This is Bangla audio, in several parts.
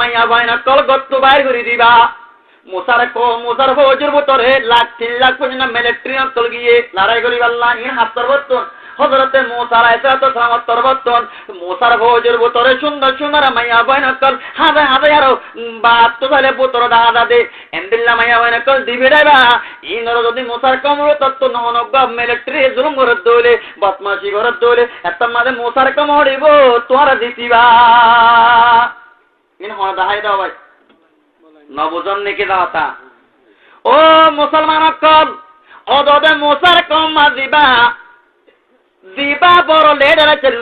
মাইয়া বাইনা কল গত্তু বাইর করে দিবা মুসার ফৌজের ভিতরে লাখ 3 লাখ পর্যন্ত মিলিটারি অঞ্চল গিয়ে লড়াই করি আল্লাহ ইন হাতর বর্তন হযরতে মুসা আলাইহিস সালাম তরবতন মুসার ফৌজের ভিতরে সুন্দর সুন্দর মাইয়া বাইনা কল হাজার হাজার বাত তো তাহলে ভিতরে দাদা দে এন্দিল্লা মাইয়া বাইনা কল দিবে দেবা ইনর যদি মুসার কমর তত্ত্ব নহনগ মিলিটারি জুলুম করে দলে বদমাশি করে দলে এত মাঝে মুসার কমর দিব তোরা দিতিবা ইন হন দাহাই দাও ভাই নবজন নাকি দাওতা ও মুসলমান কল অদবে মুসার কম দিবা বড় লেডার আছেন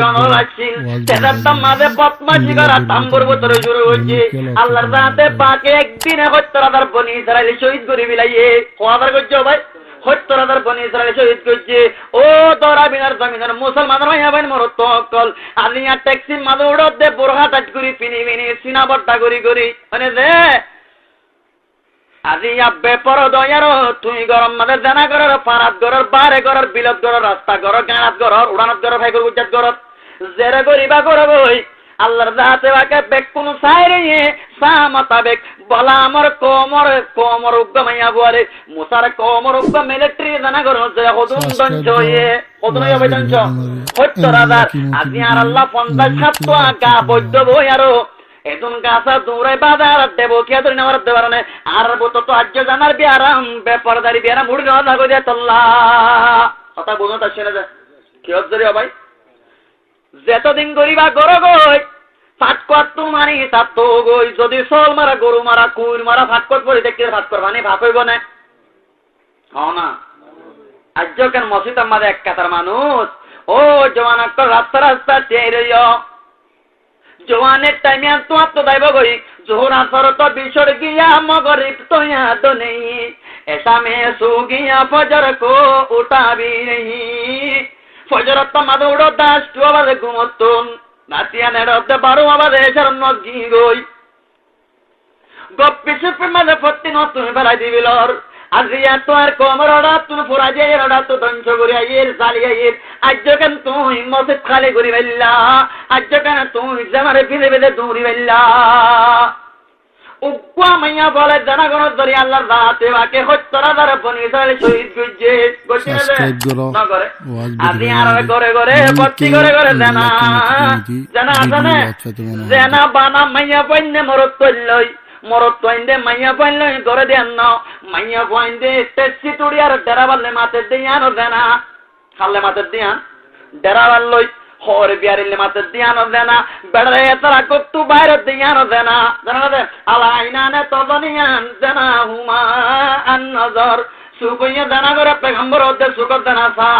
জনরাশিল সেটা মাঝে বদমাশি করা তাম্বুর ভিতরে শুরু হচ্ছে আল্লাহর রাতে বাকি একদিন হত্যার বনি ইসরায়েল শহীদ করে বিলাইয়ে খোয়াদার করছো ভাই হত্যার বনি ইসরায়েল শহীদ করছে ও তোরা বিনার জমিনের মুসলমানের ভাই হবেন মর তকল আলিয়া ট্যাক্সি মাঝে উড়ত দে বোরহা টাচ করি পিনি পিনি সিনা বট্টা করি মানে দে আজি আব্বে পর দয়ার তুই গরম মাঝে জানা করার পারাত করার বারে করার বিলত করার রাস্তা করার গানাত করার উড়ানত করার ভাই করার উজ্জাত করার জেরে করিবা করবই আল্লাহর জাতে বাকে বেক কোন সাইরে সা মোতাবেক বলা আমার কোমর উগ্গমাইয়া বলে মুসার কোমর উগ্গ মিলিটারি জানা করো যে হদুন দঞ্চয়ে হদুন হবে দঞ্চ 70000 আজি আর আল্লাহ 50 ছাত্র আগা বৈদ্য বই আরো এদুন গাছা দৌড়াই বাজার দেব কে ধরে নেওয়ার দেবার না আর বতো তো আজ জানার বিয়ারাম বেপরদারি বিয়ারাম মুড়ি না থাকো যে তল্লা কথা বুঝো তা শুনে যা কি হচ্ছে ভাই যতদিন গরিবা গরো গই ফাটকট তো মারি তা তো গই যদি সোল মারা গরু মারা কুইর মারা ফাটকট পড়ে দেখতে ফাট করবানি ভাব হইব না হ্যাঁ না আজ কেন মসজিদ আমাদের এক কাতার মানুষ ও জওয়ান একটা রাস্তা চেয়ে জওয়ানের টাইমে তোমার তো দাইব গই জোহর আসর তো বিছড় গিয়া মগরিব তো याद नहीं ऐसा में सो गया फजर को उठा भी नहीं फजर तो मदुड़ो दास तो आवाज घुमतन नातिया ने रद बारो आवाज एसर नगी गई गप्पी सुप्पी मदे फत्ती न तुम बेला दिबिलर আজিয়া তো আর কোমরডা তুই ফুরাজে এরডা তো দঞ্চ করি আইর সালিয়া আইর আজ কেন তুই মসজিদ খালি করি বেল্লা আজ কেন তুই জামারে ফিরে বেদে দৌড়ি বেল্লা উগ্গা মাইয়া বলে জনগণ ধরি আল্লাহর রাতে বাকে 70000 বনি ইসরায়েল শহীদ গজে গজে না করে আজি আর করে ভর্তি করে জানা জানা বানা মাইয়া বন্নে মরত কইলই মরত কইন্দে মাইয়া পাইলই করে দেন না মাইয়া কইন্দে টেসি তুড়ি আর ডেরাবালে মাতে দিয়ানো দেনা খালে মাতে দিয়ান ডেরাবালই হর বিয়ারিলে মাতে দিয়ানো দেনা বেড়ে তারা কত্তু বাইরে দিয়ানো দেনা জানা দে আলাইনানে তদনিয়ান জানা হুমা আন নজর সুকইয়া দানা করে পেগম্বর ওদের সুকর দানা সা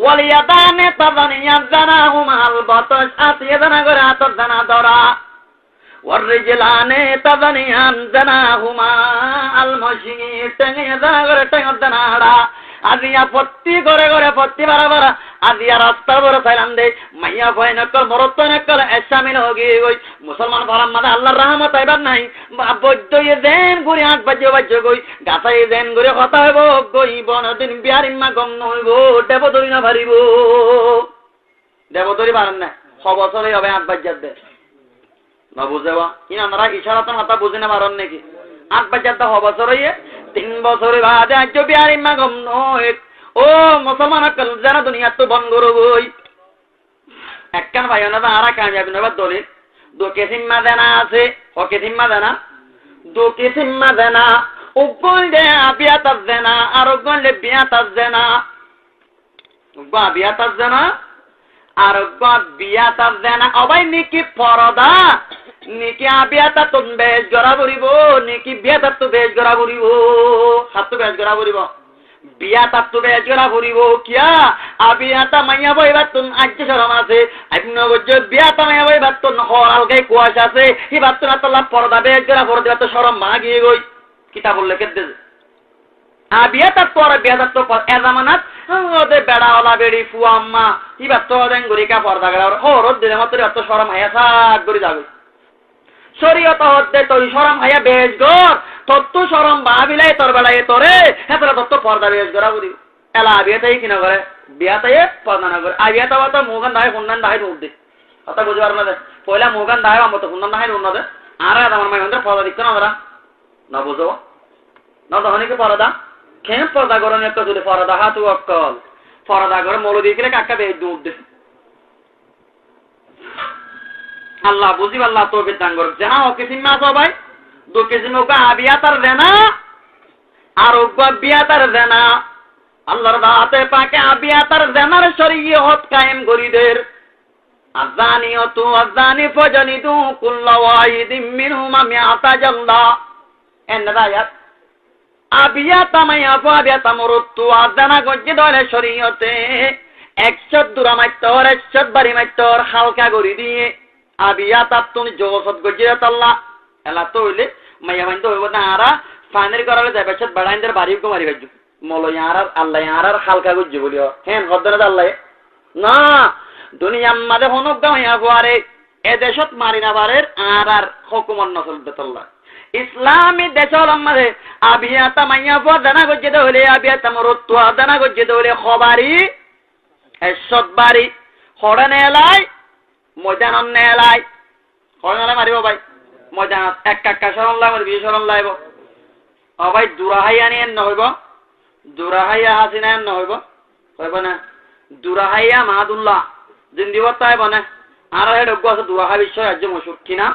ওয়ালিয়াদানে তদনিয়ান জানা হুমা আল বাতাস আতিয়া দানা করে আত দানা দরা والرجلانه تذنيان جناهما المشي تنيدا করে টঙ্গদনাড়া আজিয়া পত্তি করে পত্তি বারবার আজিয়া রাস্তা বড় থাইলাম দে মাইয়া ভয় নকল মরত নকল শামিল হয়ে গই মুসলমান ভারাম মাদা আল্লাহর রহমত আইবার নাই বৈদ্য দেন গুরি 8 বাজে গই গাতাই দেন গুরি কথা হইব গই বনদিন বিয়ারিম্মা গম নইব দেবদরি না ভারিব দেবদরি বারন না 6 বছরই হবে 8 বাজে দে না বুঝেবা ইন আমরা ইশারাতন হাতা বুঝিনা মারন নাকি 8 বাজার হওয়া বছর হইয়ে 3 বছরে বাদে আজ বিয়ারি মাগম নয় ও মুসলমান কল জানা দুনিয়া তো বন করবই একখান ভাই না আরা কামিয়াবি না দলিল দো কেসিম্মা দেনা আছে ও কেসিম্মা দেনা দো কেসিম্মা দেনা উগল দে আবিয়াত দেনা আর উগল দে বিয়াত দেনা উগা বিয়াত দেনা আর গদ বিয়াত দেনা অবাই নিকি ফরদা নিকি আবিয়াতা তো বেশ গড়া বলিব নিকি বিয়াতা তো বেশ গড়া বলিব সাত বেশ গড়া বলিব বিয়াতা তো বেশ গড়া বলিব কিয়া আবিয়াতা মাইয়া বইবা তুন আজকে শরম আছে আপনি বলছো বিয়াতা মাইয়া বইবা তুন হরাল গায় কুয়াশা আছে এই বাত না তোলা পর্দা বেশ গড়া পর্দা তো শরম মাগিয়ে গই কিতাব লেখে দে আবিয়াতা তো আর বিয়াতা তো এ জামানাত ওদের বেড়াওয়ালা বেড়ি ফুয়া আম্মা ইবা তো দেন গরিকা পর্দা গড়া হরদ দিলে মাত্র এত শরম হায়া সাক গরি যাবে শরীয়ত হতে তোর শরম হায়া বেশ গর তত্ত্ব শরম ভাবিলাই তোর বেলায় তোরে হেতরা তত্ত্ব পর্দা বেশ গড়া বলি এলা আবিয়াতাই কিনা করে বিয়াতাই পর্দা না করে আবিয়াতা বাতা মুগান দায় ফোনদান দায় দৌড় দে কথা বুঝতে পারবো না পয়লা মুগান দায় মতো সুন্দর না হয় উন্নদে আর আমার মাই মন্দির পর্দা দিচ্ছে না ওরা না বুঝো না তখনই কি পর্দা খেয়ে পর্দা করেন একটা যদি পর্দা হাতু অক্কল পর্দা করে মৌল দিয়ে গেলে কাকা বেয়ে দুধ দে আল্লাহ বুঝিব আল্লাহ তোকে দান করুক জানা ও কিসিম মাছ ভাই দু কিসিম ওকে আবিয়া তার দেনা আর ওকে বিয়া তার দেনা আল্লাহর দাতে পাকে আবিয়া তার দেনার শরীয়ত কায়েম গরিদের আযানিয়াতু আযানি ফাজনিদু কুল্লা ওয়াহিদিন মিনহুমা মিআতা জাল্লা এন্দায়াত আবিয়া তামাইয়া আবিয়া তামরুতু আযানা গজ্জে দলে শরীয়তে 100 দুরা মাইতর 100 বাড়ি মাইতর হালকা গরি দিয়ে আবিয়া তাতুন জগত গজ্জে আল্লাহ এলা তো হইলে মাইয়া বান তো হইব না আরা ফাইনাল করালে যাবে সব বাড়াইন্দের বাড়ি কো মারি বাজু মলো ইয়ার আল্লাহ ইয়ার হালকা গজ্জে বলিও হেন হদনা আল্লাহ না দুনিয়ার মাঝে হনুজ্ঞা হইয়া পড়ে এ দেশত মারি না পারের আর হুকুমত নচলবে আল্লাহ ইসলামী দেশের মাঝে আবিয়া তামাইয়া পড় দানা গজ্জে হলে আবিয়া তামরুতু দানা গজ্জে হলে খবারি এসত বাড়ি হড়নে এলাই ময়দান নেলাই হড়নে মারিব ভাই ময়দান এক কাকা শরণ লাগবে 20 শরণ লাগবে ও ভাই দুরাহাইয়া নিয়ে নহইব দুরাহাইয়া হাসিনা নহইব হইব না দুরাহাইয়া মাহাদুল্লাহ জিন্দিবতায় বনে আর হেড আছে দুরাহা বিশ্ব রাজ্য মশুর কিনা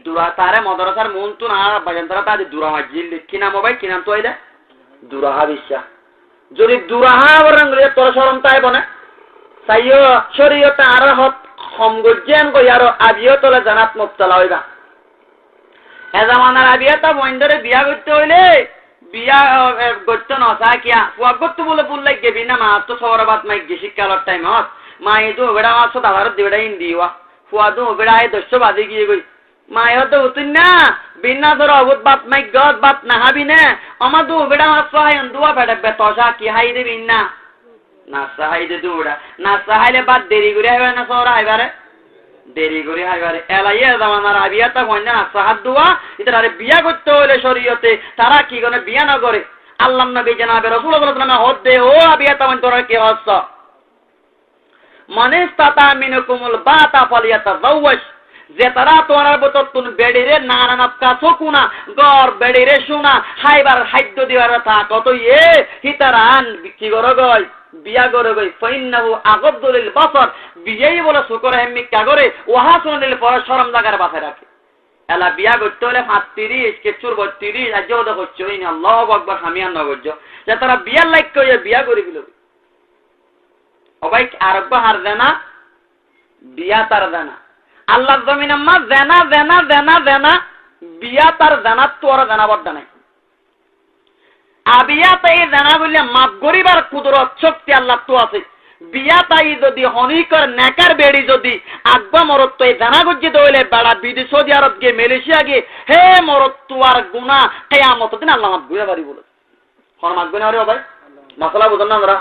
দুরা তারে মদরসার মন্তুন আর বাজান্তরা তাদের দুরাহা জিল কিনা মোবাইল কিনা তো আইলে দুরাহা বিশ্বা যদি দুরাহা বরং তোর শরণ তাই বনে সাইও শরীয়তে আর হত সমগজ্ঞান কই আর আবিও তোলে জানাত মুক্তলা হইবা এ জামানার আবিয়া তা বন্ধরে বিয়া করতে হইলে বিয়া করতে নসা কিয়া ফুয়াগত বলে বললে গেবি না মা তো সবরবাদ মাই গেছি কালার টাইম হত মা এই তো বেড়া মাছ দাদার দেড়া ইন্দিওয়া ফুয়া তো বেড়া এই 200 বাদে গিয়ে গই মায় তো উতুন না বিনা ধর অবুত বাত মাই গদ বাত না হাবি না আমা তো বেড়া মাছ হয় দুয়া বেড়া বেতসা কি হাই দেবি না না সাহাই দে দুড়া না সাহাইলে বাদ দেরি করে আইবা না সরা আইবারে দেরি করে আইবারে এলাইয়া জামানার আবিয়া তা কইনা না সাহাদ দুয়া ইতারে বিয়া করতে হলে শরীয়তে তারা কি করে বিয়া না করে আল্লাহর নবী জনাবে রাসূলুল্লাহ সাল্লাল্লাহু আলাইহি ওয়াসাল্লাম হদে ও আবিয়া তা মন তোরা কি হস মানিস্তাতা মিনকুমুল বাতা ফালিয়াতাযাওয়াজ যে তারা তোমার বতর তুন বেড়িরে নানা কাছকুনা গর বেড়িরে শুনা হাইবার হাইদ্য দিবার তা কত এ হিতারান কি গর গয় বিয়া গরে গই ফাইন্নাহু আগদ্দুলিল বাসার বিয়াই বলে শুকর হেমি কাগরে ওহা শুনলে পরে শরম জাগার বাসা রাখে এলা বিয়া করতে হলে 35 কেচুর 32 আজ ওদা হচ্ছই না আল্লাহু আকবার হামিয়ান নগজ্জ যে তারা বিয়া লাইক কইয়া বিয়া করি দিল অবাই আরব হার জানা বিয়া তার জানা আল্লাহর জমিনে মা জানা জানা জানা জানা বিয়া তার জানা তোর জানা বড় নাই আবিয়া তাই জানা বললে মাপ গরিবার কুদরত শক্তি আল্লাহ তো আছে বিয়া তাই যদি হনিকর নেকার বেড়ি যদি আগবা মরত তো জানা গজ্জে দইলে বেড়া বিদেশ সৌদি আরব গিয়ে মালয়েশিয়া গিয়ে হে মরত তোর গুনাহ কিয়ামত দিন আল্লাহ মাপ গইনা পারি বলে কোন মাপ গইনা পারি ভাই মাসলা বুঝন না আমরা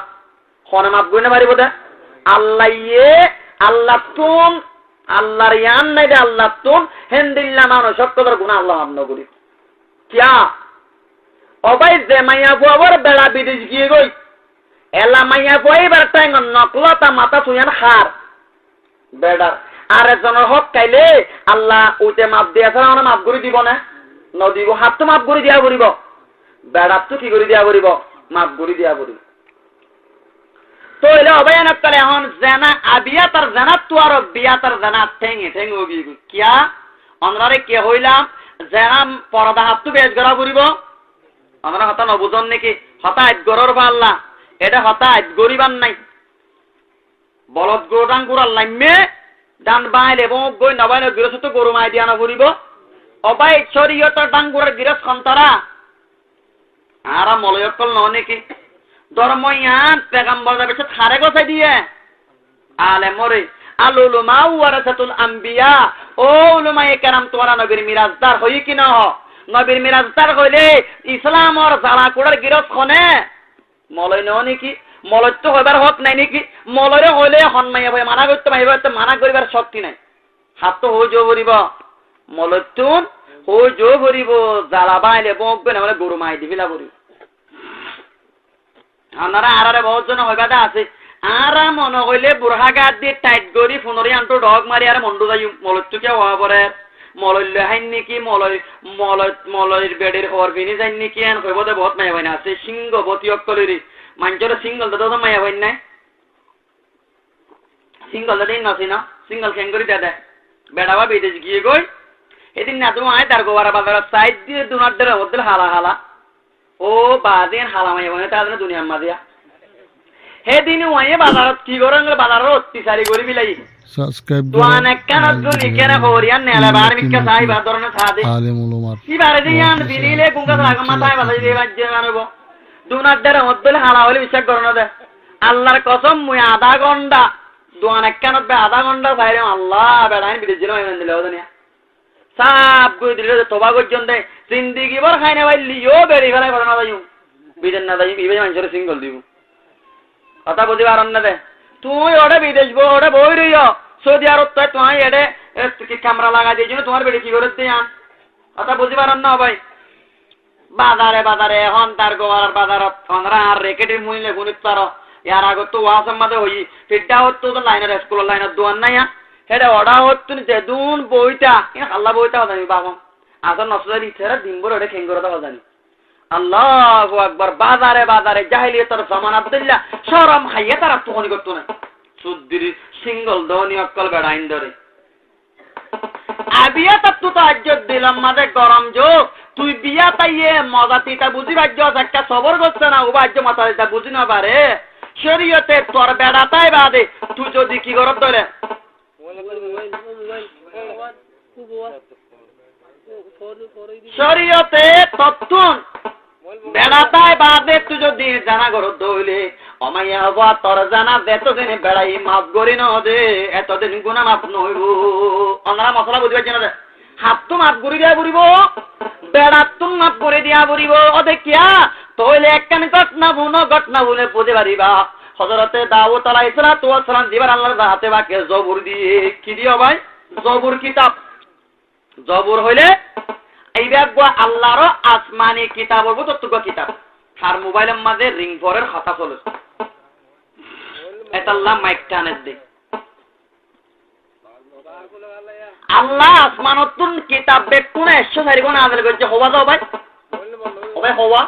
কোন মাপ গইনা পারি বলে আল্লাহ তুন আল্লাহর ইয়ান নাই দে আল্লাহ তুন হেন্দিল্লা মানুষ সত্যর গুনাহ আল্লাহ মাপ নগরি কিয়া অবাই যে মাইয়া বুয়াবর বেড়া বিদেশ গিয়ে গই এলা মাইয়া বুয়াইবার টাইম নকলতা মাথা সুয়ান খার বেড়ার আর একজনের হক কাইলে আল্লাহ উইতে মাপ দিয়া ছাড়া মানে মাপ করে দিব না নদিব হাত তো মাপ করে দিয়া করিব বেড়ার তো কি করে দিয়া করিব মাপ করে দিয়া করিব তো এলে অবায়ানক কালে এখন জানা আবিয়া তার জানাত তো আর বিয়া তার জানাত ঠেঙে ঠেঙে গিয়ে কিয়া অনরারে কে হইলাম জানাম পরদা হাত তো বেশ গড়া করিব আমরা হতা নবুজন নাকি হতা আজ গরর পাল্লা এটা হতা আজ গরিবান নাই বলদ গরুদান গুড়াল নামে ডান বাইল এবং গই নবাইল গৃহস্থ গরু মাই দিয়া নবরিব অবাই শরীয়ত ডাঙ্গুরের গৃহস্থ সন্তারা আর মলয়কল ন নাকি ধর্ময়ান পেগাম্বর যাবে ছাড়ে গছাই দিয়ে আলে মরে আলুলুমা ওয়ারাসাতুল আম্বিয়া ও উলুমায়ে কেরাম তোমরা নবীর মিরাজদার হই কি না নবীর মিরাজদার হইলে ইসলামর জালা কোড়ার গিরস খনে মলয় ন নাকি মলয় তো হইবার হক নাই নাকি মলয় হইলে হনমাইয়া ভাই মানা করতে পাইবা তো মানা করিবার শক্তি নাই হাত তো হই জো করিব মলয় তুন হই জো করিব জালা বাইলে বকবে না বলে গরু মাই দিবিলা করিব আপনারা আরারে বহুত জন হইবাদা আছে আরা মনে হইলে বুড়হা গাত দিয়ে টাইট করি ফোনরি আনটো ডগ মারি আর মন্ডু যাই মলচুকে হওয়া পরে মলল্য হাইন নাকি মলয়ের বেডের হওয়ার বিনি যাই নাকি এন কইব দে বহুত মায়া হয় না আছে সিংহ বতি অকলিরি মানুষের সিঙ্গল তো মায়া হয় নাই সিঙ্গল দিন নাছি না সিঙ্গল খেং করি দে বেড়াবা বিদেশ গিয়ে গই এদিন না তুমি আয় তার গোয়ারা বাজার সাইড দিয়ে দুনার দেড় মধ্যে হালা হালা ও বাদিন হালা মায়া হয় তাদের দুনিয়ার মাদিয়া সেদিন ওয়াইয়ে বাজারত কি করে বাজারের অত্যাচারী করে বিলাই সাবস্ক্রাইব দোয়ান একখানত গুলি কেনে হরিয়ান নেলা বার মিক্কা সাই বাদরনে সাদে আলেম উলামার কি বারে দিয়ান বিলিলে গুঙ্গা লাগা মাথায় বাজাই দিয়ে বাজ্যে মানব দুনার দেড় মধ্যে হালা হলে বিশ্বাস করো না দে আল্লাহর কসম মুই আধা ঘন্টা দোয়ান একখানত বে আধা ঘন্টা বাইরে আল্লাহ বেড়াইন বিদেশ দিল এনে দিল ওদনিয়া সাপ কই দিল তোবা গজন দে জিন্দেগি ভর খাই না ভাই লিও বেরি ফেলাই করে না যাইও বিদেশ না যাইও ইবে মানুষের সিঙ্গল দিব কথা বুঝি পারন না দে তুই ওটা বিদেশ বো ওটা বই রইও সৌদি আরব তো তুই এডে ক্যামেরা লাগা দিয়েছিল তোমার বেড়ে কি করে দিয়ে আন কথা বুঝি পারন না ভাই বাজারে এখন তার গোয়ার বাজারত অনরা আর রেকেটের মহিলে গুণিত পারো ইয়ার আগত তো ওয়াসম মাদে হই ফিডা হতো তো লাইনের স্কুলের লাইনের দোয়ান নাই হেডে ওটা হতো যে দুন বইটা আল্লাহ বইটা জানি বাবা আসল নসলারি ছেড়ে দিন বড় ওটা খেঙ্গর দাও জানি আল্লাহু আকবার বাজারে জাহিলিয়াতের জামান আব্দুল্লাহ শরম খাইয়ে তারা তখনই করতো না সুদ্দির সিঙ্গল ধনী অক্কল বেড়াইন ধরে আবিয়া তো তাজ্জুদ দিলাম মাঝে গরম যোগ তুই বিয়া তাইয়ে মজা তিতা বুঝি বাজ্য একটা সবর করছে না ও বাজ্য মাথা এটা বুঝি না পারে শরীয়তে তোর বেড়াতাই বাদে তুই যদি কি করব ধরে শরীয়তে তত্তুন বেড়াতাই বাদে তুই যদি জানা করো দইলে অমাইয়া হবা তোর জানা এতদিন বেড়াই মাফ করি ন দে এতদিন গুণা মাফ নইব অনারা মশলা বুঝি পারছি না দে হাত তো মাফ করে দিয়া বুড়িব বেড়াত তো মাফ করে দিয়া বুড়িব ও দেখিয়া তইলে একখানি ঘটনা বুনে বুঝে পারিবা হযরতে দাউদ আলাইহিস সালাম দিবার আল্লাহর হাতে বাকে জবুর দিয়ে কি দিও ভাই জবুর কিতাব জবুর হইলে এই ব্যাগগুলো আল্লাহর আসমানি কিতাব হবো তত্ত্ব কিতাব আর মোবাইলের মাঝে রিং ফরের খাতা চলে এটা আল্লাহ মাইক টানের দিক আল্লাহ আসমানতুন কিতাব বেকুন 104 গুণ আদর করছে হওয়া যাও ভাই হওয়া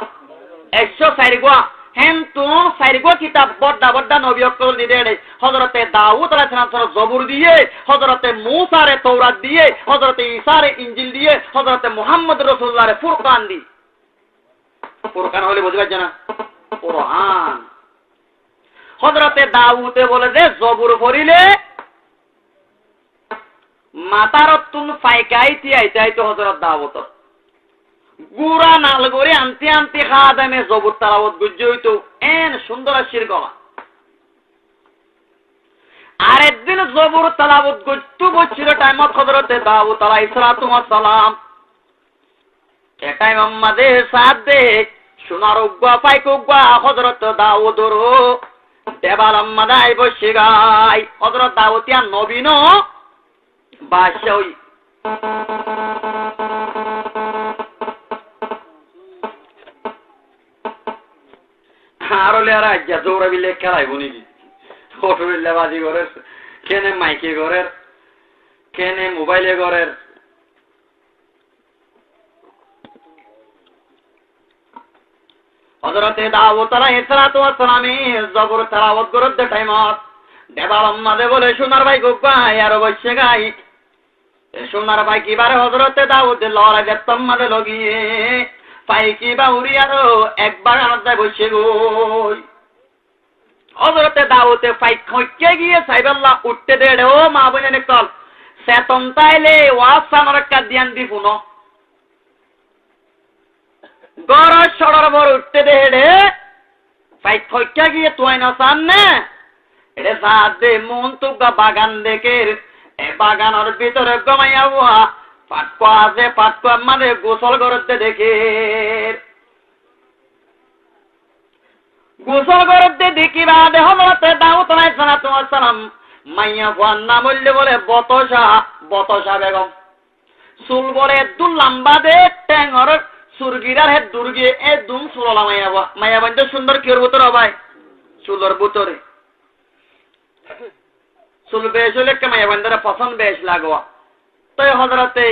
104 গুণ হেন তুন 4 গুণ কিতাব বড় নবী অক্কল দিয়ে হযরতে দাউদ আলাইহিস সালাম জবুর দিয়ে হযরতে মূসা রে তাওরাত দিয়ে হযরতে ঈসা রে ইনজিল দিয়ে হযরতে মুহাম্মদ রাসূলুল্লাহ রে ফুরকান দি ফুরকান হলে বুঝতে পারছ না কুরআন হযরতে দাউদে বলে যে জবুর পড়িলে মাতারতুন ফাইকাইতি আইতাইতো হযরত দাউদ গুরা নাল করে আনতে খাদামে জবুর তালাওয়াত গুজ্জ হইতো এন সুন্দর শির গলা আর একদিন জবুর তালাওয়াত গুজ্জ বছিল টাইমত হযরতে দাউদ আলাইহিস সালাম এ টাইম আমাদের সাথে সোনার উগ্গা পাইক উগ্গা হযরত দাউদর দেবাল আমাদাই বসে গায় হযরত দাউদিয়া নবীন বাদশাহী আরলে আর আজ্ঞা দৌড়া বিলে খেলাইব নাকি ফটো বিল্লা বাজি ঘরের কেনে মাইকে ঘরের কেনে মোবাইলে ঘরের হযরতে দাউদ আলাইহিস সালামে জবর তেলাওয়াত করতে টাইমত দেবাল আম্মাদে বলে সোনার ভাই গোপা আর বসে গাই সোনার ভাই কিবারে হযরতে দাউদ লড়া যেতাম মাদে লগিয়ে পাইকি বাউরি আরো একবার আনাদায় বসে গই হযরতে দাউদে ফাইক খইকে গিয়ে সাইবাল্লাহ উঠতে দেড়ে ও মা বনে কল সেতন তাইলে ওয়াসানর কাদিয়ান দিফুনো গর সড়র বড় উঠতে দেড়ে ফাইক খইকে গিয়ে তুই না সামনে এরে সাদে মন তুগা বাগান দেখে এ বাগানের ভিতরে গমাইয়া হওয়া পাটকো আছে পাটকো মানে গোসল করতে দেখে গোসল করতে দেখি বাদে হযরতে দাউদ আলাইহিস সালাম মাইয়া ফুয়ার নাম বলে বতসা বেগম চুল বলে দু লম্বা দে ট্যাঙর সুরগিরার হে দুর্গে এ দুম চুলা মাইয়া বান্ধে সুন্দর কিওর ভিতরে ভাই চুলোর ভিতরে চুল বেশ হলে মাইয়া বন্ধুরা পছন্দ বেশ লাগোয়া। তো হজরতে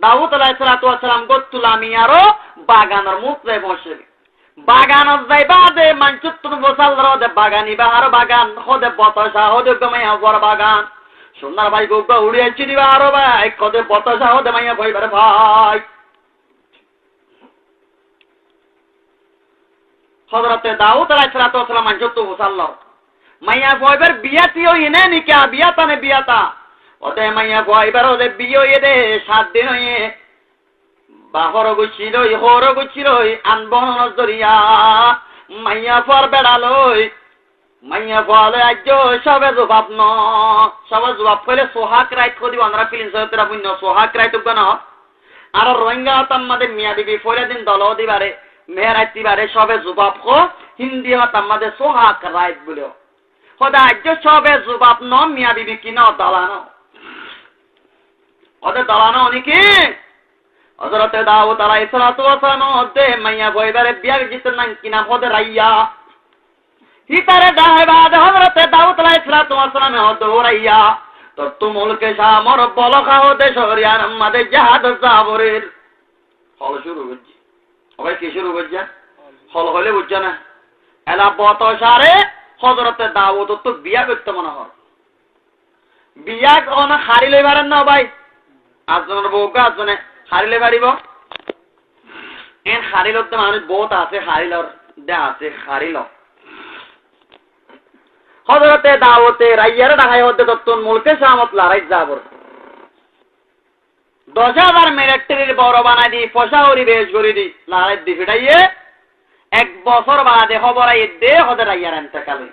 দাউদ আলাইহিস সালাতু ওয়াস সালাম গতুলা মিয়ারো বাগানের মুখে বসে বাগানত যাইবা দে মানচুত্তুন বসাল রদে বাগানি বাহার বাগান হদে বতসা হদে মাইয়া বড় বাগান সুন্দর ভাই গোগা উড়িয়েছি দিবা আরো ভাই কদে বতসা হদে মাইয়া ভাইবারে ভাই। হযরতে দাউদ আলাইহিস সালাতু ওয়াস সালাম মানচুত্তু বসাল মাইয়া ভাইবার বিয়াতিও ইনে নিকা বিয়াতানে বিয়াতা ওদে মাইয়া ভাইবার ওদে বিয়ে দে 7 দিন হয়ে বাহর গুছিলই হর গুছিলই আনবন নজরিয়া মাইয়া ফর বেড়ালই মাইয়া ফলে আজ সবে জবাব ন সবে জবাব ফলে সোহাগ রাইট করি আমরা ফিলিং সতেরা বুন্য সোহাগ রাইট গন আর রোহিঙ্গা তাম্মাদের মিয়া বিবি ফলে দিন দল দিবারে মেহরাইতি বারে সবে জবাব কো হিন্দি হত আমাদের সোহাগ রাইট বলে খোদা আজ সবে জবাব ন মিয়া বিবি কি ন দালানো ওদের দালানো অনেকে হযরতে দাউদ আলাইহিস সালাতু ওয়াস সালাম ওদে মাইয়া বইবারে বিয়া জিতন নাম কি নাম ওদে রাইয়া হিতারে দাহেবাদ হযরতে দাউদ আলাইহিস সালাতু ওয়াস সালাম ওদে রাইয়া তো তুমুলকে শামর বলকা ওদে শরিয়ার আমাদের জাহাদ জাবরের হল শুরু হচ্ছে ওই কি শুরু হচ্ছে হল হলে বুঝছ না এলা বতসারে হযরতে দাউদ তো বিয়া করতে মনে হয় বিয়া কোন হারি লইবারেন না ভাই আজনের বউকা আজনে হারিলে পারিব এন হারিলত তো মানুষ বহুত আছে হারিলর দে আছে হারিল হযরতে দাউতে রাইয়ার ঢাকায় হতে তত্তন মুলকে শামত লড়াই যাবর 10,000 মিলিটারির বড় বানাই দি পয়সাউরি বেশ করে দি লড়াই দি ফিটাইয়ে 1 বছর বাদে খবর আই দে হতে রাইয়ার ইন্তেকালে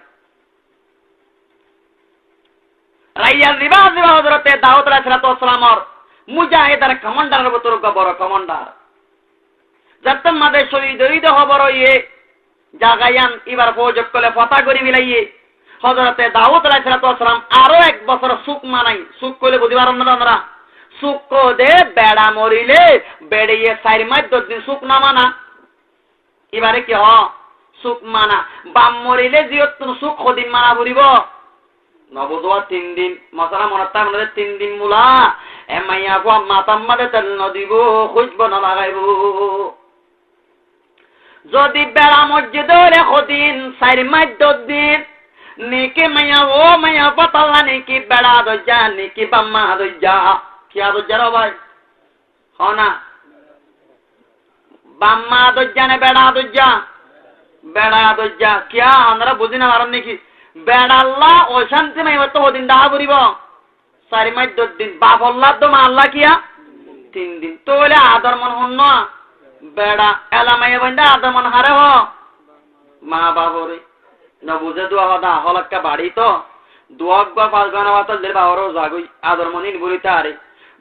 রাইয়ার দিবা হযরতে দাউদ আলাইহিস সালামের মুজাহিদার কমান্ডারের ভিতর বড় কমান্ডার যতম মাদে শহীদ হইদ খবর ইয়ে জাগায়ান এবার ফৌজক কলে ফতা করি মিলাইয়ে হযরতে দাউদ আলাইহিস সালাম আরো 1 বছর সুখ মানাই সুখ কইলে বুঝিবার না আমরা সুখ দে বেড়া মরিলে বেড়িয়ে 4 মাস 10 দিন সুখ না মানা এবারে কি হ সুখ মানা বাম মরিলে জিয়ত সুখ কদিন মানা ভরিব নবদোয়া 3 দিন মশলা মনতা মনে 3 দিন মুলা মাইয়া গো মাতাম মাদে তেল নদিব খুঁজব না লাগাইব যদি বেড়া মসজিদে হলে কদিন 4 মাস 10 দিন নিকি মাইয়া ও মাইয়া পাতাল্লা নিকি বেড়া দজ্জা নিকি বাম্মা দজ্জা কি দজ্জা রে ভাই হনা বাম্মা দজ্জা নে বেড়া দজ্জা কিয়া আমরা বুঝি না পারেন নাকি বেড়া আল্লাহ অশান্তি মাইয়া তো ওদিন দাহা করিব 4 মাস 10 দিন বাপ আল্লাহ তো মা আল্লাহ কিয়া 3 দিন তো বলে আদর মন হন বেড়া এলামাইয়া বন্ধা আদর মন হারে হ মা বাবরে না বুঝে দোয়া হদা হলক্কা বাড়ি তো দোয়াক বা 5 গানা বাতাল দের বাবরও জাগই আদর মনিন বলিতে আরে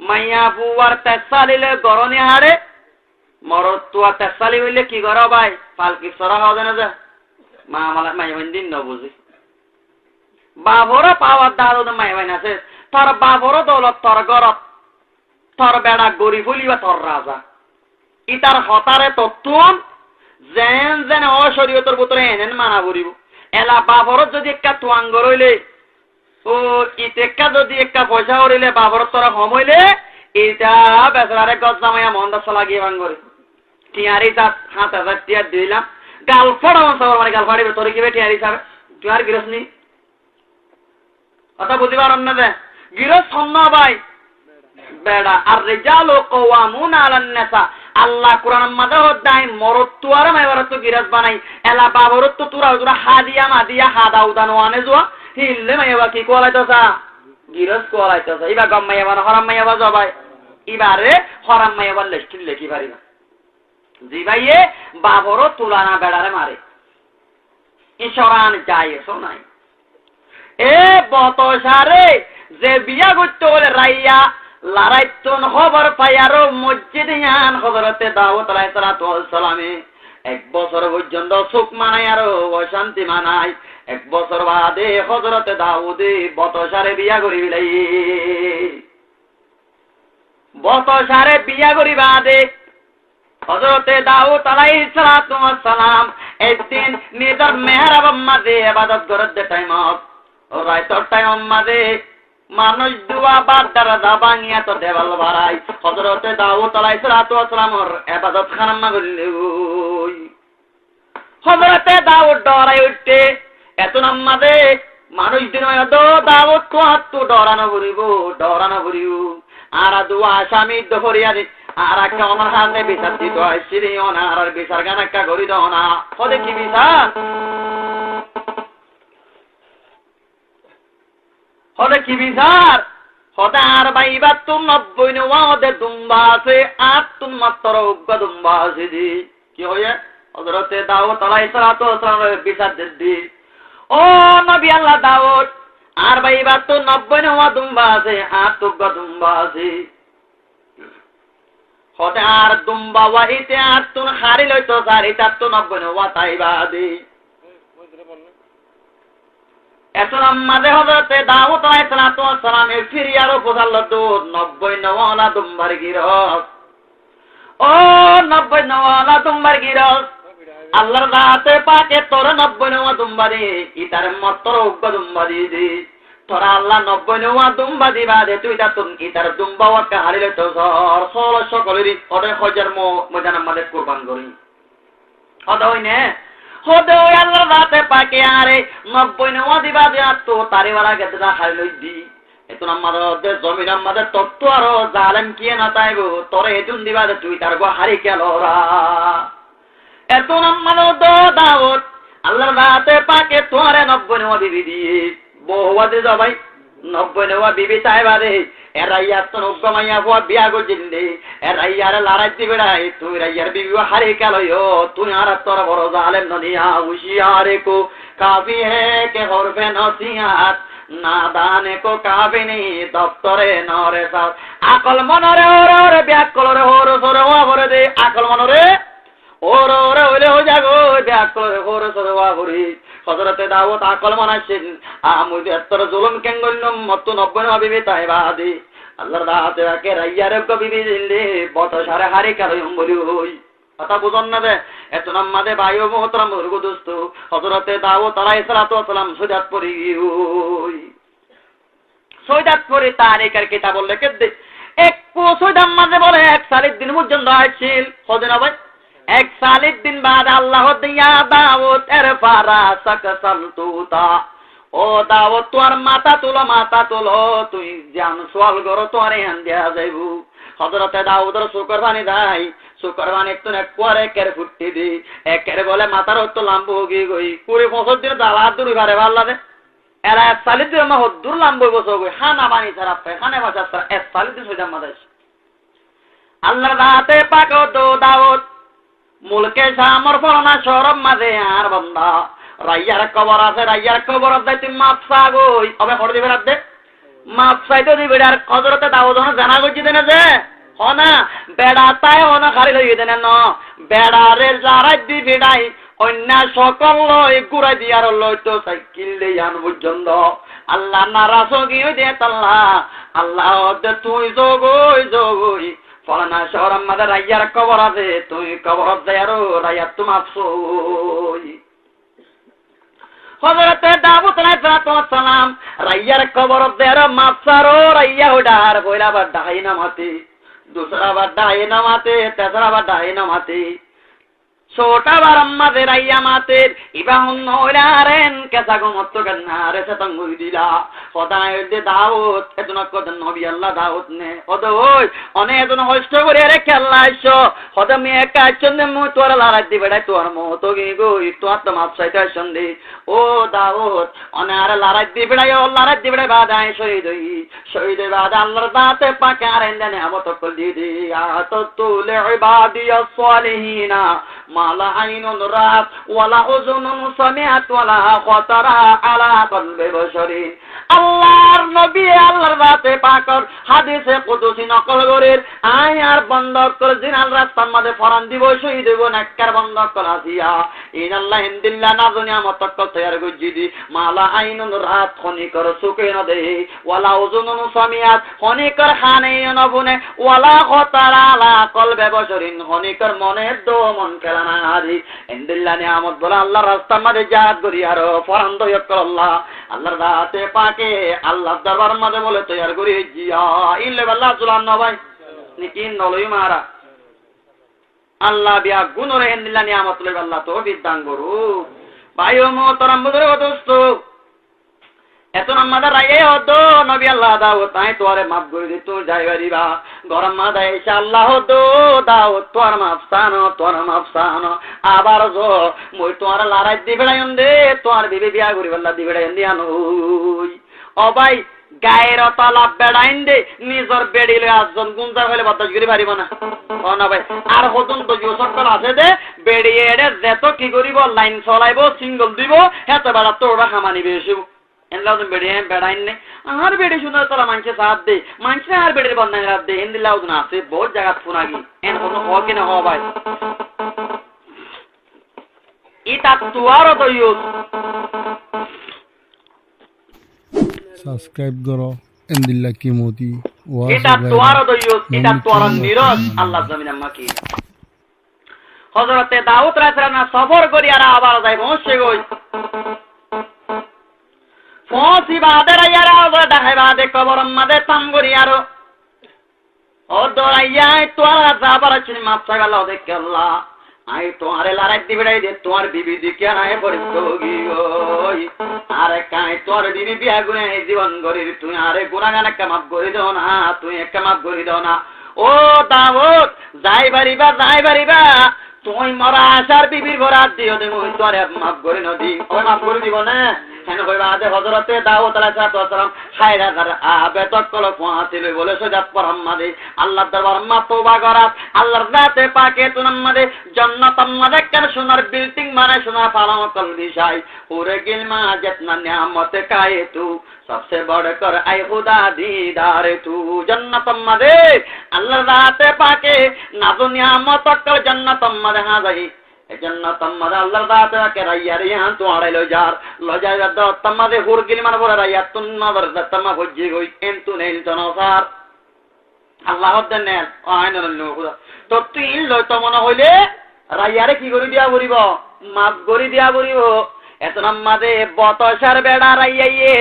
মাইয়া বুয়ার তেসালিলে গরনে হারে মরত তুয়া তেসালি হইলে কি করো ভাই পালকি সরা হবে না যা মা মালা মাইয়া বন্দিন না বুঝি বাবরা পাওয়ার দারো মাইয়া বাইন আছে তোর বাবরও দৌলত তোর গরত তোর বেড়া গরিব হইলিবা তোর রাজা ইতার হতারে তত্তুন যেন যেন অশরীয়তের ভিতরে এনেন মানা করিব এলা বাবরত যদি একটা তুয়াঙ্গ রইলে ও ইতেকা যদি একটা পয়সা হরিলে বাবরত তোরা সমইলে এটা বেচারে গজ জামাইয়া মন্দাস লাগিয়ে ভাঙরে টিয়ারি তাত 7,000 টিয়া দিলাম গালফড় মানে গালফাড়িবে তোর কি টিয়ারি সাবে তুই আর গিরস নি কথা বুঝিবার অন্য দে গিরস সন্ন ভাই বেড়া আর রিজালু কওয়ামুনা আলান নিসা আল্লাহ কোরআন মাঝে হদাই মরত তুয়ার মাইবারত গিরাস বানাই এলা বাবরত তুরা হাদিয়া মাদিয়া হাদা উদান ওয়ানে জোয়া হিললে মাইবা কি কোলাইতাসা গিরাস কোলাইতাসা ইবা গম মাইবা না হরাম মাইবা জবাই ইবারে হরাম মাইবা লিস্টিল লেখি পারি না জি ভাইয়ে বাবরত তুলানা বেড়ারে মারে ইশরান যায়ছো নাই এ বতসারে যে বিয়া করতে বলে রাইয়া লড়াইতন খবর পাই আরো মসজিদ ইয়ান হযরতে দাউদ আলাইহিস সালামে 1 বছর পর্যন্ত সুখ মানাই আরো অশান্তি মানাই 1 বছর বাদে হযরতে দাউদে বতসারে বিয়া করি বিলাই বতসারে বিয়া করি বাদে হযরতে দাউদ আলাইহিস সালাম একদিন নিজের মেহরাব মাঝে ইবাদত করতে টাইম রাইতর টাইম মাঝে মানুষ দুয়া বাদ দ্বারা দা ভাঙিয়া তো দেওয়াল বাড়াই হযরতে দাউদ আলাইহিস সালাতু ওয়াস সালামর ইবাদত খানা করলে হযরতে দাউদ ডরাই উঠতে এত নামাজে মানুষ দিন তো দাউদ তো হাতু ডরানো করিব আর দুয়া আসামি দহরিয়া দে আর একটা আমার হাতে বিচার দিত আইছিরি ওনার আর বিচার গান একটা করি দাও না হদে কি বিচার হদে কি বিচার হদে আর বাইবা তুম 90 নেওয়া হদে দুম্বা আছে আর তুম মাত্র উগ্র দুম্বা আছে দি কি হয়ে হযরতে দাউদ আলাইহিস সালাতু ওয়াস সালামের বিচার দিদি ও নবী আল্লাহ দাউদ আর বাইবা তো 90 নেওয়া দুম্বা আছে আর উগ্র দুম্বা আছে হতে আর দুম্বা ওয়াহিতে আর তুন হারি লইতো সারি তার তো 90 নেওয়া তাইবা দি এখন আমাদের হযরতে দাউদ আলাইহিস সালাতু ওয়াস সালামের ফিরিয়ারও পোষালো তো 90 নেওয়ালা দুম্বার গিরস ও 90 নেওয়ালা দুম্বার গিরস আল্লাহর রাতে পাকে তোর 90 নেওয়া দুম্বারে ইতার মাত্র উগ্র দুম্বারি দি তোরা আল্লাহ 90 নেওয়া দুম্বা দিবা দে তুই তা তুন ইতার দুম্বা ওয়াকা হারিলে তো সর সল সকলেরই ওরে হজার মজান আমাদের কুরবান করি হদইনে হদই আল্লাহর রাতে পাকে আরে 90 নেওয়া দিবা দে তো তারে ওয়ালা গেদা হারিলই দি এতন আমাদের জমিন আমাদের তত্ত্ব আর জালেম কি না তাইগো তোরে এজুন দিবা দে তুই তার গো হারি কেলরা এত নাম্মানো দো দাউদ আল্লাহর রাতে পাকে তোরে 90 নেওয়া বিবি দিয়ে বহুবাদে যাবাই 90 নেওয়া বিবি তাইবারে এরাইয়া তো নব্বমাইয়া হওয়া বিয়া গজিন্দে এরাইয়ার লড়াই দিবেড়াই তুই রাইয়ার বিবি হারে কেলয়ো তুই আর তোর বড় জালেম ননিয়া হুশিয়ারে কো কাফি হে কে হরফে নসিহাত নাদানে কো কাফি নি দপ্তরে নরে সাও আকল মনরে ওরে ব্যাকলরে হর সরে ওয়া ভরে দে আকল মনরে ওরে ওলে হো যাগো ব্যাকলরে হর সরে ওয়া ভরি হযরতে দাউদ আকল মানাছেন আমুদে এতর জুলুম কেঙ্গলম মত 90 না বিবি তাইবাদি আল্লাহর রাতে কে রাইয়ার গো বিবি দিলে বত সারে হারি কারয়ম বলি হই কথা বুঝন না দে এত নামাদে ভাইও মোহতরম মুরগো দোস্ত হযরতে দাউদ আলাইহিস সালাতু ওয়াস সালাম সুজাত পড়ি হই সুজাত পড়ি তারিখের কিতাব লিখে দে এক সুজাত মাঝে বলে 41 দিন পর্যন্ত আসছিল হদে না ভাই 41 दिन बाद अल्लाह दिया दाऊद एर फारा सकसल तूता ओ दाऊद तोर माता तुलो तुई जान सवाल करो तोरे अंदिया जाइबू हजरते दाऊदर शुक्रबानी दाई शुक्रबानी तो ने कोरे केर फुट्टी दी एकेर बोले मातार तो लाम्बो होगी गई पूरे 65 दिन दाला दूर घरे वाला दे एरा 41 दिन में दूर लाम्बो बसो गई खाना पानी सारा पे खाने वाचा 41 दिन सोजा मदस अल्लाह राते पाको दो दाऊद मुल्के सामर फलना शरम माঝে আর বান্দা রাইয়ার কবর আছে রাইয়ার কবর দাইতে মাপ চাগই আবে হর দিবে রাত দে মাপ চাইতে দিবে আর হযরতে দাউদ জানা গজি দেনে যে হনা বেড়া তাই হনা খালি লই দেনে ন বেড়ারে যারা দি ভিড়াই অন্য সকল লই গুড়া দিয়ার লইতো সাইকেল দেয়ান পর্যন্ত আল্লাহ নারাজ হই দে আল্লাহ আল্লাহ দে তুই জগই ফলানা শহর মাদার রাইয়ার কবর আছে তুই কবর দেয়ারো রাইয়া তোমার সই হযরতে দাউদ আলাইহিস সালাম রাইয়ার কবর দেয়ারো মাফসারো রাইয়া ওডার কইলা বা ডাই না মাতে दूसरा बार डाई ना माते तेसरा बार डाई ना माते छोटा बार अम्मा दे राइया माते इबा हुन ओलारेन कैसा को मत करना रे से तंगुई दिला খোদায় দে দাউদ এজন্য কত নবী আল্লাহ দাউদ নে ওদে ওই অনে এজন্য হষ্ট করে রে খেলা আইছো খোদা মে একা চন্দে মু তোর লারা দি বেড়া তোর মত গই গই তো আত্ম মাপ সাইতা সন্ধি ও দাউদ অনে আর লারা দি বেড়া ও লারা দি বেড়া বাদাই শহীদ বাদ আল্লাহর দাতে পাকে আরেন দেনে আমত কল দি দি আতাতুল ইবাদিয়াস সালিহিনা মালা আইনুন রাত ওয়ালা উযুনুন সামিআত ওয়ালা খাতারা আলা কলবি বশরিন আল্লাহর নবী আল্লাহর রাতে পাকর হাদিসে কুদসি নকল করেন আয় আর বন্ধ করে জিনাল রাস্তার মধ্যে ফরান দিব শহীদ দেব নাক্কার বন্ধ করা দিয়া ইনাল্লাহ ইনদিল্লা নাজু নিয়ামত কল তৈয়ার গুজি দি মালা আইনুন রাত খনিকর সুকে ন দে ওয়ালা উজুনুন সামিয়াত খনিকর খানে ন বুনে ওয়ালা খতারা আলা কলবে বশরিন খনিকর মনের দো মন খেলানা আদি ইনদিল্লা নিয়ামত বলা আল্লাহ রাস্তা মাঝে জাত করি আর ফরান্দ ইয়কল আল্লাহ আল্লাহর দাতে পাকে আল্লাহর দরবার মাঝে বলে তৈয়ার করি জিয়া ইল্লে আল্লাহ সুবহান ভাই নিকি নলই মারা আল্লাহ বিয়া গুণরে ইনদিল্লা নিয়ামত লই আল্লাহ তো বিদান গরু ভাইও মোহতরম বুজুর্গ দোস্ত এত আমাদের রায়ে হতো নবী আল্লাহ দাও তাই তোরে মাফ করে দিত যাই বাড়িবা গরম মাদা ইনশাআল্লাহ দো দাও তোর মাফসান আবার জো মই তোর লড়াই দিবেড়াই দে তোর বিবি বিয়া করি বল্লা দিবেড়াই দিয়ানো ও ভাই গায়ের তলাপ বেড়াইন দে নিজর বেড়িলে আজন গুঞ্জা হলে বাতাস করি পারিব না ও না ভাই আর হতুন তো জিও সকল আছে দে বেড়িয়ে এড়ে যেত কি করিব লাইন চলাইব সিঙ্গল দিব হেত বেড়া তোরা হামানি বেশিব এনলাও বেড়ে বেড়াইন নে আর বেড়ে শুনে তোরা মানুষের সাথ দে মানুষের আর বেড়ে বন্ধাই রাত দে এনদিল্লাও না আছে বহুত জায়গা ফুনাগি এন কোনো হ কিনা হ ভাই ইটা তুয়ারও তো ইউজ সাবস্ক্রাইব করো এনদিল্লা কি মোদি এটা তোয়ারও তো ইউজ এটা তোর নিরজ আল্লাহ জমিন আমাকে হযরতে দাউদ রাসূলুল্লাহ সফর করি আর আবার যাই বসে গই ফসি বাদের ইয়ারা ওদা হেবাদে কবর মাদে তামগরি আর ও দরাইয়া তোরা যাবার চিনি মাপসা গেল দেখে আল্লাহ আই তোমারে লড়াই দিবেড়াই দে তোমার বিবি দিকে আয় পড়ি ওই আরে কাই তোর বিবি বিয়া গুনে জীবন গরি তুই আরে গুনাগান কামাপ গরি দাও না তুই কামাপ গরি দাও না ও দাউদ যাই বাড়িবা তুই মরা আসার বিবির বরাত দিও দে মই তোরে মাপ গরি নদি ও মাপ গরি দিব না কেন কইবা আদে হযরতে দাউদ আলাইহিস সালাম খায়রা কর আবে তকল ফাতিল বলে সজাত পরমাদে আল্লাহর দরবার মা তওবা করাত আল্লাহর জাতে পাকে তুনামদে জান্নাত আমাদে কেন সোনার বিল্ডিং মানে সোনার পালাম কল দিশাই পুরে গিলমা জিতনা নিয়ামত কায়ে তু सबसे बढ़कर आए खुदा दीदार तू जन्नत मदे अल्लाह राते पाके नाजो नियामत कल जन्नत मदे हां जाई जन्नत मदे अल्लाह राते के रैया रे हां तो आड़े लो जार द तमदे हुरगिल मन बोला रैया तुन नवर तमा भज्जी गई एन तू नेल तनसार अल्लाह दने आयन लो खुदा तो तीन लो तो मन হইলে রাইয়া রে কি করি দিয়া বলিব মাফ করি দিয়া বলিব এতনাম মাদে বতসার বেড়া রাইয়াইয়ে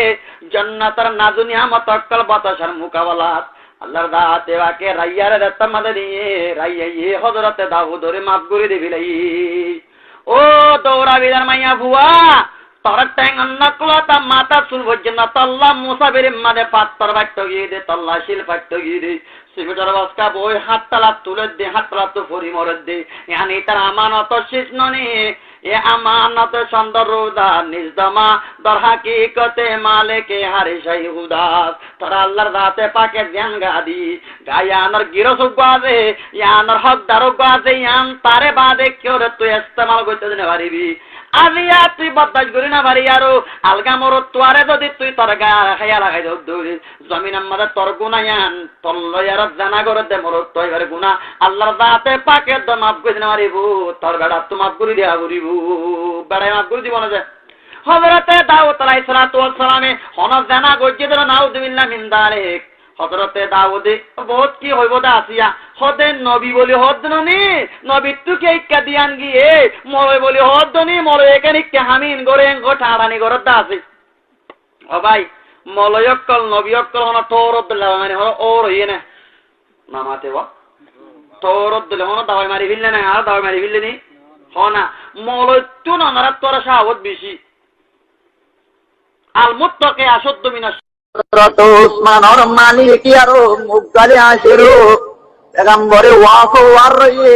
জান্নাতের নাজু নিয়ামত কল বতসার মুকাওয়ালাত আল্লাহর দাতে ওয়াকে রাইয়ার দত্ত মাদে দিয়ে রাইয়াইয়ে হযরতে দাউদরে মাফ করে দিবিলাই ও দৌড়া বিদার মাইয়া বুয়া তোর ট্যাং নকলতা মাতা সুল জান্নাত আল্লাহ মুসা বেরে মাদে পাত্তর বাট্ট গিয়ে দে তল্লা শিল বাট্ট গিয়ে দে সিমিটার বাসকা বই হাততলা তুলে দে হাততলা তো ফরি মরে দে ইয়ানি তার আমানত শেষ ননি এ আমানত সন্দরুদা নিজদমা দর হাকিকতে মালিকে হারে শাইহুদা তোরা আল্লাহর দাতে পাকে জ্ঞান গাদি গায়ানর গিরস গাদে ইয়ানর হক দারো গাদে ইয়ান তারে বাদে কিরে তুই ইস্তেমাল করতে দিনে পারিবি আলিয়া তুই বদাজ করি না পারি আরো আলগা মরত তোয়ারে যদি তুই তোর গা খাইয়া লাগাই দৌড়ি জমিন আমাদের তোর গুনায়ান তল্লয়ার জানা করে দে মরত তুই ঘরে গুনাহ আল্লাহর দাতে পাকে দ মাফ করে দিনে পারিবু তোর বেড়া তো মাফ করে দিয়া করিবু বেড়া মাফ করে দিব না যে হযরতে দাউদ আলাইহিস সালামে হন জানা গজ্জে দর নাউযুবিল্লাহ মিন যালিক হযরতে দাউদ বহুত কি হইব দা আসিয়া হদে নবী বলি হদনি নবী তুকে ইকা দিয়ান গিয়ে মরে বলি হদনি মরে এখানে কে হামিন গরে গোঠাড়ানি গরত দা আছে ও ভাই মলয়কল নবীকল হন তোরদুল্লাহ মানে হন ওর ইনে নামাতে ওয়া তোরদুল্লাহ হন দাওয়াই মারি ফিললে না আর দাওয়াই মারি ফিললে নি হনা মলয়তু ননারা তোরা শাহওয়াত বেশি আল মুত্তাকি আশদ্দ মিনাশ হযরত উসমান আর মালিক ইয়ারো মুগদালে আসিরো পেগম্বরে ওয়াফো আর রয়ে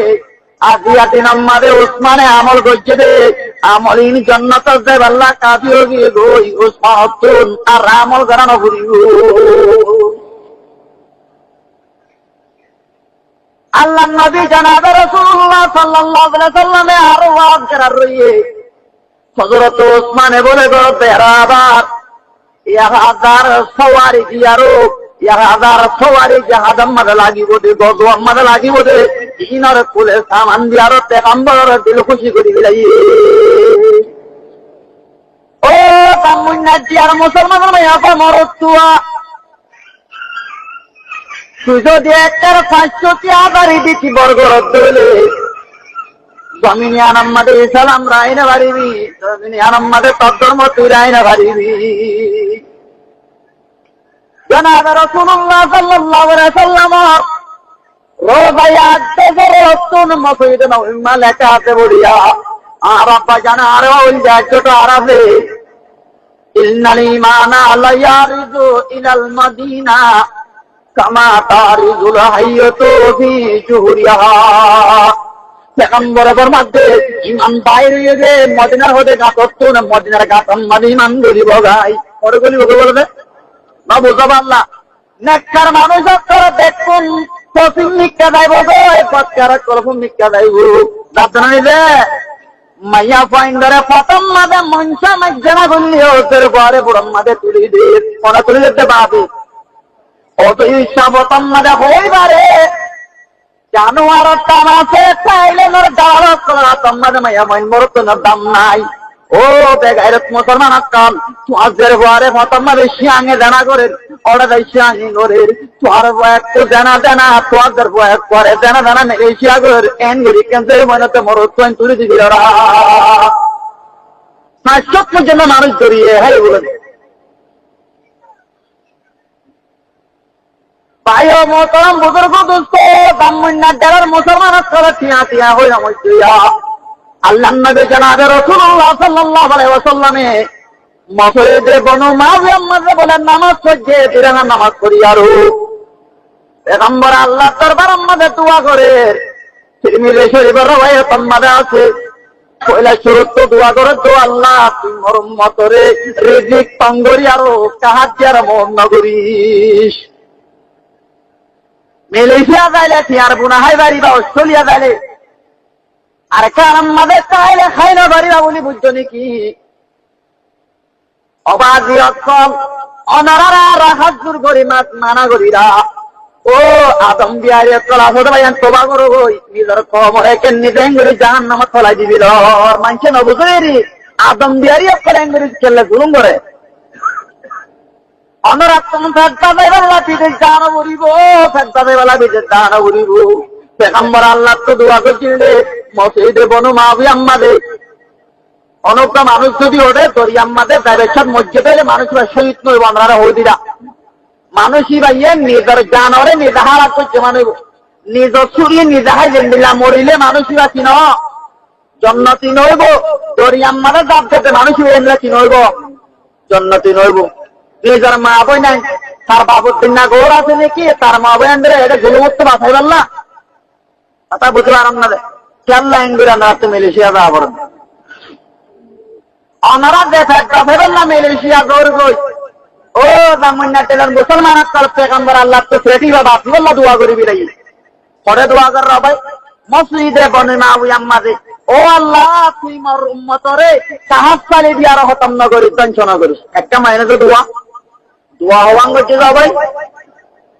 আজিয়াতে নামাদে উসমানে আমল করছে দে আমলিন জান্নাত দে আল্লাহ কাফি হবি গই উসমান আর আমল করানো করিব আল্লাহ নবী জনাব রাসূলুল্লাহ সাল্লাল্লাহু আলাইহি সাল্লামে আর ওয়াজ করার রয়ে হযরত উসমানে বলে গো বেরাবার হাজার সওয়ারি দিয়ারো 1000 সওয়ারি জাহাদম মাদে লাগিব দে গজওয়ান মাদে লাগিব দে দিনর কুলে সামান দিয়ার পেগম্বর দিল খুশি করি বিলাই ও কামুন্না দিয়ার মুসলমান মাইয়া মরতুয়া তুই যদি একটার 500 আদারি দিতি বর্গর দলে জমিনি আনাম্মাদে সালাম রাইনা বাড়িবি জমিনি আনাম্মাদে তদ্দর্ম তুই রাইনা বাড়িবি জনাব রাসূলুল্লাহ সাল্লাল্লাহু আলাইহি ওয়াসাল্লাম রোজায় আদে রসুন মসজিদে নবমা লেখা আছে বড়িয়া আর আব্বা জানা আর ওই জায়গাটা আরাফে ইন্নাল ঈমানা লা ইয়ারিজু ইলাল মাদিনা কামা তারিজুল হাইয়াতু ফি জুহরিহা পেগম্বরের মধ্যে ঈমান বাইরে গিয়ে মদিনার হতে গাততো না মদিনার গাতন মদিনান গলি বগাই ওর গলি বলবে না বুঝা পারলা নেককার মানুষ করে দেখুন পশ্চিম মিক্কা যাইব গো পৎকার করব মিক্কা যাইব দাদনা নিলে মাইয়া ফাইন্ডারে প্রথম মাদে মনসা মজ্জনা গুলি ওদের পরে বুড়ম মাদে তুলি দে ওরা তুলি দিতে পাবে ও তো ইচ্ছা প্রথম মাদে হইবারে জানোয়ার টানাছে চাইলে মোর গাড় করা তোমাদের মাইয়া মাইন মোর তো দাম নাই ও বেগাইরত মুসলমান কাম তুয়াজের বারে ফতমা বেশি আগে জানা করে ওরা বেশি আগে করে তুয়ার বয়স তো জানা জানা তুয়াজের বয়স করে জানা জানা এশিয়া করে এনগরি ক্যান্সার মনেতে মোর তো তুলি দিবি ওরা সাতশো পর্যন্ত মানুষ ধরিয়ে হাই বলেন ভাইও মোহতরম বুজুর্গ দোস্ত ব্রাহ্মণ্য দেওয়ার মুসলমান করে টিয়া টিয়া হয়ে আমইয়া আল্লাহ নবী জনাব রাসূলুল্লাহ সাল্লাল্লাহু আলাইহি ওয়াসাল্লামে মসজিদে বনু মাযিয়াম মাঝে বলেন নামাজ পড়ে তিরানা নামাজ পড়ি আরো পেগম্বর আল্লাহ দরবার মধ্যে দোয়া করে তিরমিজি শরীফের রওয়ায়াত মধ্যে আছে পয়লা শুরুত তো দোয়া করে তো আল্লাহ তুই মোর উম্মতরে রিজিক তঙ্গরি আরো সাহায্যের মন নগরিস মালয়েশিয়া যাইলে টিয়ার বুনাহাই বাড়ি বা অস্ট্রেলিয়া যাইলে আর কারণ আমাদের চাইলে খাই না বাড়িরা বলি বুঝছো নাকি অবাধি অক্ষম অনারারা রাহাত দূর করি মাছ মানা করিরা ও আদম বিহারি কলা হতে ভাই তোবা করো গই নিজের কমরে কেন নিজে করে জাহান নামত ফলাই দিবিল মানুষে নবুঝেরি আদম বিহারি কলা করে খেললে জুলুম করে অনরাত ফেরতা দেবেলা বিদেশ দান বলিব ফেরতা দেবেলা বিদেশ দান বলিব পেগম্বর আল্লাহ তো দোয়া করছিল মসজিদে বনু মাযিয়াম মাঝে অনেকটা মানুষ যদি ওঠে দরি আমাদের ব্যবসার মসজিদে মানুষরা শহীদ নইব আমরা হইদিরা মানুষই ভাইয়ে নিজের জানরে নিজাহারা করছে মানুষ নিজ চুরিয়ে নিজাহার জেন্দিলা মরিলে মানুষরা চিন জন্নতি নইব দরি আমাদের দাব থেকে মানুষ এমরা চিন হইব জন্নতি নইব নিজের মা বই নাই তার বাবুর তিন্না গৌর আছে নাকি তার মা বই আনবে এটা গুলমুক্ত বাছাই পারলা কথা বুঝতে পারেন না কেন লাইন করে আমরা তো মালয়েশিয়া যাওয়া পড়েন অনারা দেখেন না মালয়েশিয়া গৌর গই ও ব্রাহ্মণ্য টেলার মুসলমান কাল পেগম্বর আল্লাহ তো সেটি বাবা আল্লাহ দোয়া করিবি রাই পরে দোয়া কর ভাই মসজিদে বনে মাযিয়াম মাঝে ও আল্লাহ তুই মোর উম্মতরে সাহায্য দিয়ার হতম নগরী টেনশন করিস একটা মাইনে দোয়া দোয়া হওয়ান করছে যাও ভাই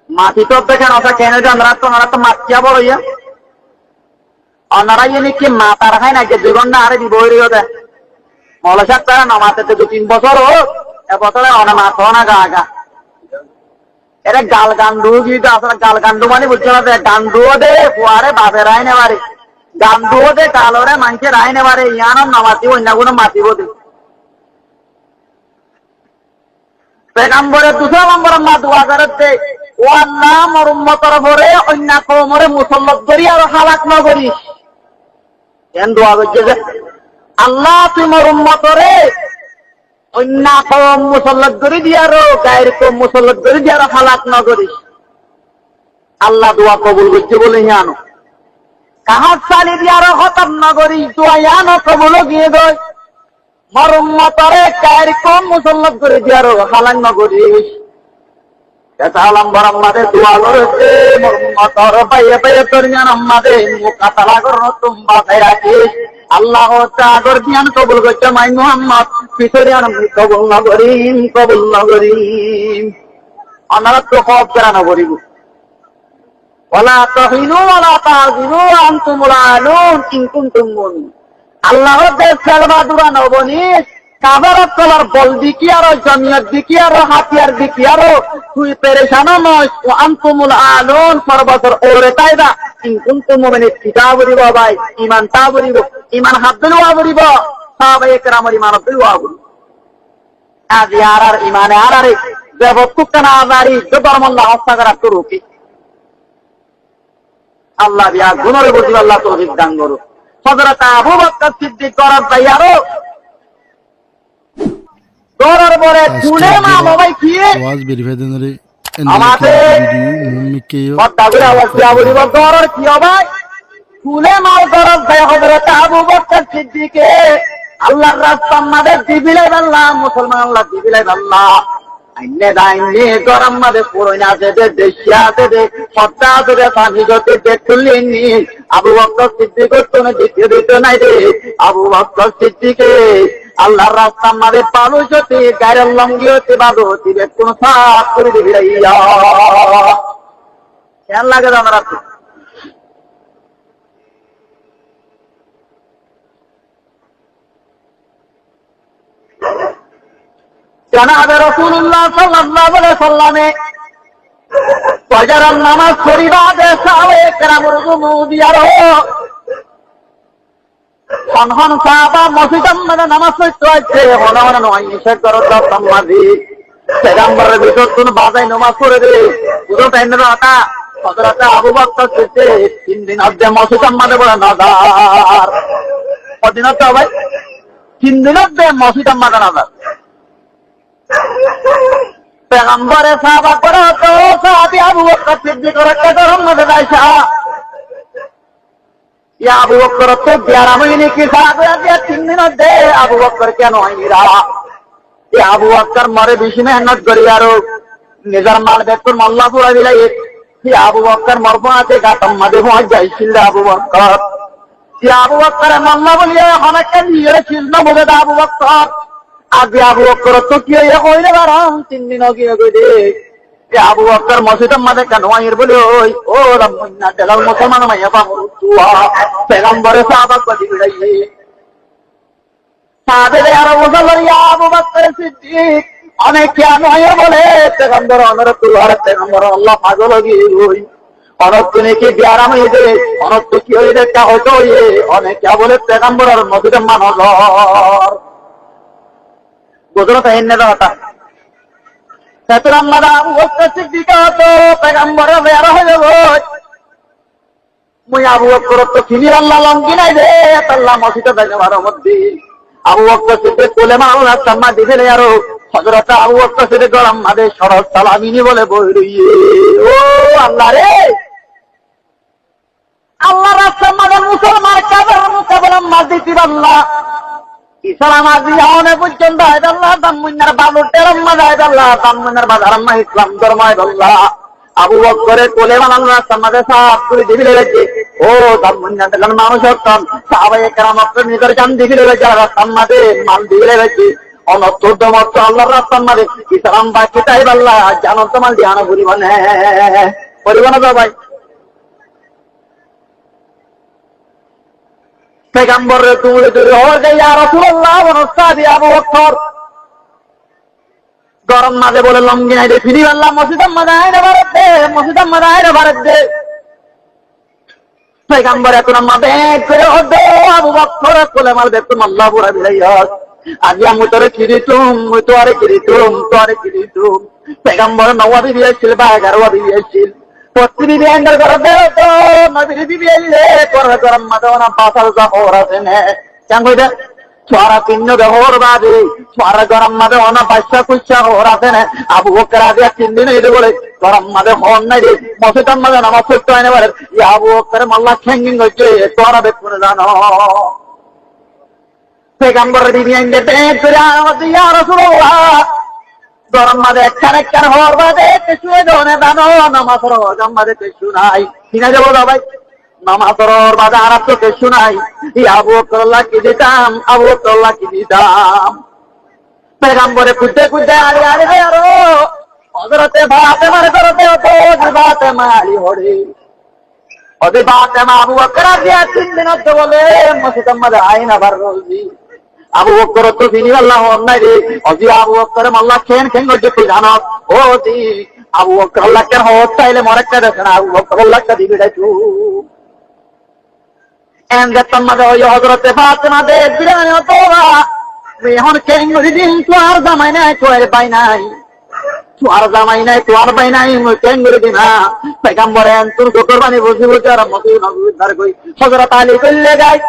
মাটি তো দেখেন ওটা কেন আমরা তো মাটিয়া বড় ইয়া অনারা ইয়ে কি মাতার খাই না যে 2 ঘন্টা আরে দিব হইরে মৌলা সাহেব তারা নামাতে 2-3 বছর হোক এবছরে অনা মাছ না গা গা এটা গাল গান্ডু কিন্তু আসলে গাল গান্ডু মানে বুঝছো না গান্ডুও দে ফুয়ারে বাপের আই নেবারে গান্ডুও দে গালরে মানুষের আই নেবারে ইয়ানো নামাতি অন্য কোনো মাতিব দে পেগম্বরের 2 নম্বর মা দোয়া করতে ও আল্লাহ মোর উম্মতের পরে অন্য কওমরে মুসল্লত করি আর হালাক না করিস কেন দোয়া করছে যে আল্লাহ তুই মোর উম্মতরে অন্য কওম মুসল্লত করি দিয়ারো গায়ের কওম মুসল্লত করি দিয়ারো হালাক না করিস আল্লাহ দোয়া কবুল করছে বলে জানো কাহার সালি দিয়ারো খতম না করিস দোয়া জানো কবুল গিয়ে গই মোর উম্মতরে গায়ের কওম মুসল্লত করি দিয়ারো হালাক না করিস সালাম বরং মাদে দোয়া করতে মতর পাইয়ে পাইয়ে তোর জ্ঞান আমাদের মুকাতালা করো তোমরা রাখিস আল্লাহ তাআলার জ্ঞান কবুল করতে মাই মুহাম্মদ পিছরে আন কবুল না করিম অনারত খব করা না করিব ওয়ালা তাহিনু ওয়ালা তাহজিনু ওয়া আনতুমুল আ'লাউন ইন কুনতুম মুমিনিন। আল্লাহর দেশ খেলবা দুরা নবনি কাবারত কলার বল দিকি আর জমিয়ত দিকি আর হাতিয়ার দিকি আর তুই পেরেশানো নয় ওয়া আনতুমুল আ'লাউন সর্বতর ওরে তাইবা ইন কুনতুম মুমিনিন। কিতাব বলিব ভাই ঈমান তা বলিব ঈমান হাব্দুল ওয়া বলিব সাহাবায়ে কেরামের ঈমান হাব্দুল ওয়া বলিব আজি আর ঈমানে আর দেবতুকনা আজারি ধর্মল্লাহ হত্যা করা তো রুকি আল্লাহ দিয়া গুণরে বুঝি আল্লাহ তৌফিক দান করো। হযরত আবু বকর সিদ্দিক করার তাইয়ারো করার পরে খুলে মা বাবাই কি আওয়াজ ভেরিফাই দেন রে আমাদের ভিডিও মুমিকেও পদ্মাগুলো আওয়াজ দিয়া বলিব করার কি হবে খুলে মাল করার তাই হযরত আবু বকর সিদ্দিকে আল্লাহর রাস্তা আমাদের দিবিলাই আল্লাহ মুসলমান আল্লাহ দিবিলাই আল্লাহ আইনে দাইনে গরম মাঝে পুরোনা আছে দেশিয়া আছে সত্তা আছে পানি গতি দেখলেনি আবু বকর সিদ্দিক তুমি দ্বিতীয় দিতে নাই রে আবু বকর সিদ্দিকে আল্লাহর রাস্তা আমাদের পালু যদি গায়ের লঙ্গি হতে বাদো দিবে কোন সাপ করে দিবি খেয়াল লাগে আমার জানাবে রাসূলুল্লাহ সাল্লাল্লাহু আলাইহি সাল্লামে ফজরের নামাজ পড়িবা দে সাহাবায়ে কেরামের জুমুদিয়ারো হন সাহাবা মসজিদের মধ্যে নামাজ পড়তে আছে হন নয় নিষেধ করো তামাদি পেগম্বরের ভিতর কোন বাজায় নামাজ পড়ে দে পুরো টাইমের কথা হযরত আবু বকর সিদ্দিক 3 দিন আগে মসজিদের মধ্যে বলে নাদার কদিন তো ভাই 3 দিন আগে মসজিদের মধ্যে নাদার পেগম্বরে সাহাবা করে তো সাহাবী আবু বকর সিদ্দিক রাকাতের মধ্যে যাইছা ইয়া আবু বকর তো 11 মহিনে কি সাহাবা দিয়া 3 দিন দে আবু বকর কেন হয়নি রা ইয়া আবু বকর মরে বেশি মেহনত করি আর নিজের মাল বেতন আল্লাহ পুরা দিলাই ইয়া আবু বকর মরফাতে গাতম মধ্যে পৌঁছ যাইছিল আবু বকর ইয়া আবু বকর আল্লাহ বলিয়া অনেক নিয়ে ছিল না বলে আবু বকর আগে আবু বকর তো কি হইলে বারাম 3 দিন আগে দে আবু বকর মসজিদের মধ্যে কেন আইর বলে ওই ও রমনা দেলাল মুসলমান মাইয়া পামরু তুয়া পেগম্বরে সাহাবা কদি বিড়াই সাহাবে আর বলে ইয়া আবু বকর সিদ্দিক অনেক কেন আইর বলে পেগম্বর অনর তুয়ার পেগম্বর আল্লাহ পাগল হই ওই অনেক তুমি কি বিয়ারাম হইবে অনেক তো কি হইবে তা হতো অনেক কে বলে পেগম্বর আর মসজিদের মানুষ গুজরাট এনে দাতা সতরাম আবু বকর সিদ্দিক তো পেগম্বর বের হয়ে গই মুই আবু বকর তো ফিনির আল্লাহ লঙ্গি নাই দে আল্লাহ মসজিদে যাবার মধ্যে আবু বকর সিদ্দিক কোলে মাওলা সাম্মা দিলে আর হযরত আবু বকর সিদ্দিক গরম মাদে সরস সালামিনি বলে বই রইয়ে ও আল্লাহ রে আল্লাহ রাস্তার মাঝে মুসলমান কাবার মুকাবলা মাঝে আল্লাহ ইসলাম আজিয়ানে পর্যন্ত আল্লাহ দামুন্নার বালুটের মাঝে আল্লাহ দামুন্নার বাজারাম্মা ইসলাম ধর্মায় আল্লাহ আবু বকরের কোলে বানানো সমাজে সাফ করে দিবিলে রেখে ও দামুন্না দেখান মানুষ হতাম সাহাবায়ে কেরাম আপনার নিজের জান দিবিলে রেখে রাস্তার মাঝে মাল দিবিলে রেখে অনর্থ মত আল্লাহর রাস্তার মাঝে ইসলাম বাকি তাই আল্লাহ জানো তো মাল দিয়ানো পরিবনে তো ভাই পেগম্বরের তুলে তুলে হয়ে যায় ইয়া রাসূলুল্লাহ ওয়াসাদি আবু বকর গরম মাঝে বলে লঙ্গি নাই দে ফিরি আল্লাহ মসজিদের মাঝে আইরে ভারত দে মসজিদের মাঝে আইরে ভারত দে পেগম্বর এত মাঝে করে দে আবু বকর কোলে মাল দেখতো আল্লাহ পুরা বিলাইয়া আজি আমি তোরে কিরিতুম মুই তোরে কিরিতুম পেগম্বর নওয়াবি দিয়েছিল বা 11 দিয়েছিল পত্নী বিয়াঙ্গার করে দেও তো নবীর বিবিলে করে গরম মাদনা পাসাল যা ওরাতে নে কেন কইদে ছড়া তিন দেহর বাদে ছড়া গরম মাদনা পাঁচটা কুচ্ছা ওরাতে নে আবু বকর আগে 3 দিন এসে বলে গরম মাদে হন নাই রে মসজিদের মাঝে নামাজ পড়তে হয় না বলে ইয়া আবু বকর মাল্লা খেঙ্গিং হইছে তোরা দেখুন জানো পেগম্বরের বিবিয়াঙ্গে বেদ করে আমাদের ইয়া রাসূলুল্লাহ গরম মাঝে একখান হওয়ার বাদে কিছু ধনে দানো নামাজের হজম বাদে কিছু নাই কিনা যাবো ভাই নামাজের বাদে আর তো কিছু নাই আবু বকর কি দিতাম পেগম্বরে খুঁজতে আরে আরো হযরতে ভাতে মারে করতে তো ভাতে মারি হরে ওদের ফাতেমা আবু বকর দিয়া 3 দিনত বলে মসজিদের মধ্যে আইনা বার রইজি আবু বকর তো বিনি আল্লাহ নাই রে ওজি আবু বকর আল্লাহ কেন কেন গজে জানো ও জি আবু বকর আল্লাহ কেন হত চাইলে মরক্কা দেখেন আবু বকর আল্লাহ কা দিবে দাইছু এন্ড তম্মাদে ওই হযরতে ফাতেমা দে বিরানি তোবা এখন কেন দিন তো আর জামাই নাই তো আর পাই নাই তোর জামাই নাই তোর পাই নাই কেন করে দিনা পয়গম্বরেন তোর কোরবানি বুঝি বুঝি আর মতি নবুদ্ধার কই হযরত আলী কইলে গায়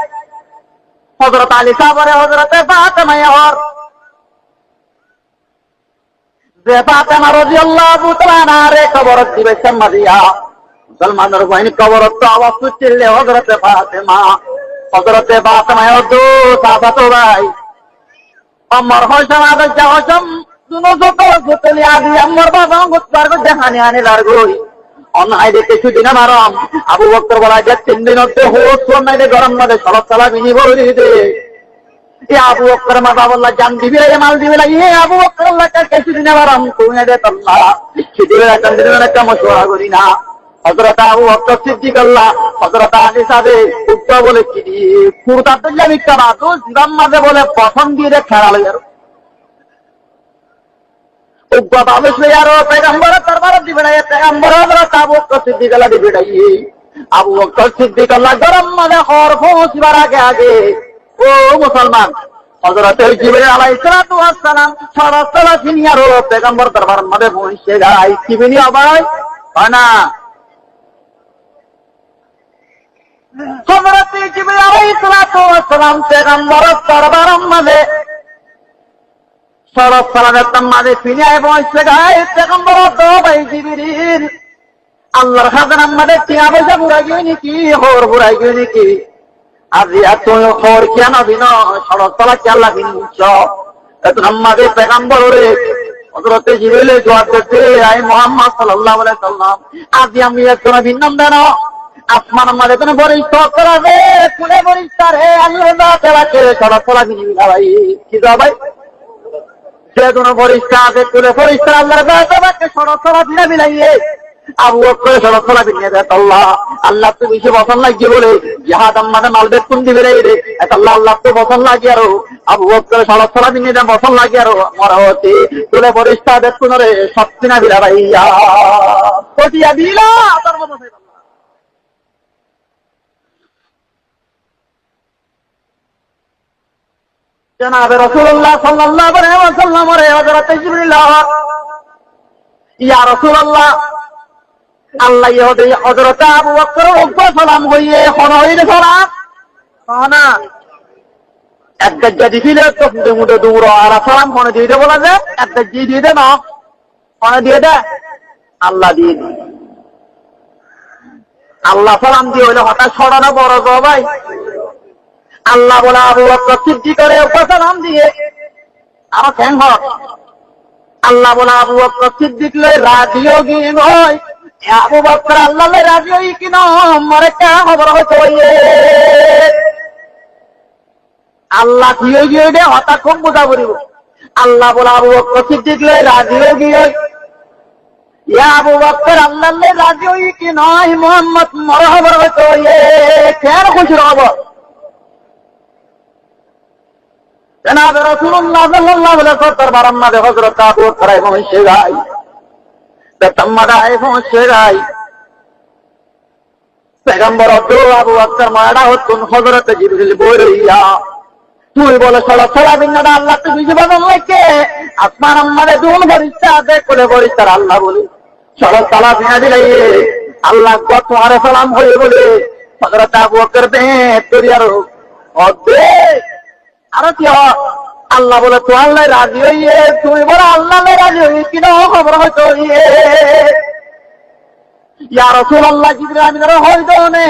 হযরত আলী সাহাবারে হযরতে ফাতেমা আর যে ফাতেমা রাদিয়াল্লাহু তাআলা রে কবর দিবে সম্মাদিয়া মুসলমানের বাহিনী কবর তো আওয়াজ শুনলে হযরতে ফাতেমা ও দো সাহাবাতো ভাই আমার হইসাম আদা যাওয়াম দুনো যত যতলি আদি আমার বাবা গুতবার গো জাহানি আনে লারগই অনহাই দেখে কিছুদিন আরাম আবু বকর বলা যে 3 দিন হতে হোস সোনাইতে গরম মধ্যে সরব সালা বিনি বলি দে এ আবু বকর মাথা বললা জান দিবি রে মাল দিবি লাগি এ আবু বকর আল্লাহ কা কিছুদিন আরাম কোনে দে তল্লা কিছুদিন কান দিন একটা মশওয়ারা করি না হযরত আবু বকর সিদ্দিক আল্লাহ হযরত আলী সাহেব উত্তর বলে কি কুরতা দিল্লা মিক্কা বাদু জিবাম মাঝে বলে পছন্দ দিয়ে খেলা লই আর উগ্র বাবুসলে আরো পয়গম্বর দরবার দিবে না পয়গম্বর হযরত আবু বকর সিদ্দিক আল্লাহ দিবে না আবু বকর সিদ্দিক আল্লাহ গরম মানে হর পৌঁছবার আগে ও মুসলমান হযরত জিবরিল আলাইহিস সালাতু ওয়াস সালাম সরাসরি তিনি আরো পয়গম্বর দরবার মধ্যে পৌঁছে যায় কি বিনি আবাই না হযরত জিবরিল আলাইহিস সালাতু ওয়াস সালাম পয়গম্বর দরবার মধ্যে সরাসরি তামাদে ফিনে পৌঁছে যায় পয়গম্বর তো ভাই জিবরিল আল্লাহর খাজানার মধ্যে টিয়া পয়সা বুড়াই গিয়ে কি হর বুড়াই গিয়ে কি আজি এত হর কেন দিন সরসলা কি আল্লাহ বিনছ এত আমাদের পয়গম্বর রে হযরত জিবরিল জবাব দিতে আই মুহাম্মদ সাল্লাল্লাহু আলাইহি সাল্লাম আজি আমি একজন বিন্নাম দেন আসমান আমাদের কোন বরিষ্ঠ করাবে কোনে বরিষ্ঠ রে আল্লাহ তাআলা কে সরসলা বিনি ভাই কি দাও ভাই যে কোন বরিষ্ঠ আছে কোনে বরিষ্ঠ আল্লাহর বাবাকে সরসলা বিনা বিলাইয়ে আবু বকর সরসলা বিনিয়ে দেয় আল্লাহ আল্লাহ তো বেশি পছন্দ লাগে বলে জিহাদ আমাদের মালবে কোন দিবে রে আল্লাহ আল্লাহ তো পছন্দ লাগে আর আবু বকর সরসলা বিনিয়ে দেয় পছন্দ লাগে আর মরা হতে কোনে বরিষ্ঠ আছে কোন রে সত্যি না বিলা ভাইয়া কোটিয়া বিলা তার মত জনাবে রাসূলুল্লাহ সাল্লাল্লাহু আলাইহি ওয়াসাল্লাম রে হযরত জিবরিল ইয়া রাসূলুল্লাহ আল্লাহ ইহুদি হযরত আবু বকর ওকে সালাম হইয়ে হনইর সালাম না একটা যদি দিলে তো মুদে দূর আর সালাম কোন দিয়ে বলা যায় একটা দিয়ে দে না কোন দিয়ে দে আল্লাহ দিয়ে আল্লাহ সালাম দিয়ে হইলে হঠাৎ ছড়ানো বড় গো ভাই আল্লাহ বলে আবু বকর সিদ্দিক করে ওকে সালাম দিয়ে আমার কেন হয় আল্লাহ বলে আবু বকর সিদ্দিক লই রাজিও গিন হয় আবু বকর আল্লাহ লই রাজি হই কি না মরে কা খবর হইতো আল্লাহ দিয়ে গিয়ে দে হঠাৎ কোন বুঝা করিব আল্লাহ বলে আবু বকর সিদ্দিক লই রাজিও গিয়ে ইয়া আবু বকর আল্লাহ লই রাজি হই কি নয় মুহাম্মদ মরে খবর হইতো কেন খুশি হব জনাব রাসূলুল্লাহ সাল্লাল্লাহু আলাইহি ওয়াসাল্লাম দরবার মধ্যে হযরত আবু বকর পৌঁছে যায় তম্মাদায় পৌঁছে যায় পয়গম্বর আবু বকর মারা হতুন হযরত জিবরিল বইরিয়া তুই বলে সলা বিন্নাদা আল্লাহ তো বুঝে বানান লাগে আসমান আমারে দুল ফেরেশতা আছে কোলে ফেরেশতা আল্লাহ বলে সলা বিনা দিলে আল্লাহ কত আর সালাম হয়ে বলে হযরত আবু বকর বে তোরিয়ার ওদে আর কি আল্লাহ বলে তো আল্লাহ রাজি হইয়ে তুমি বলে আল্লাহ রাজি হই কি না খবর হইতো ইয়া রাসূলুল্লাহ জিবরিল আমিনর হইতো নে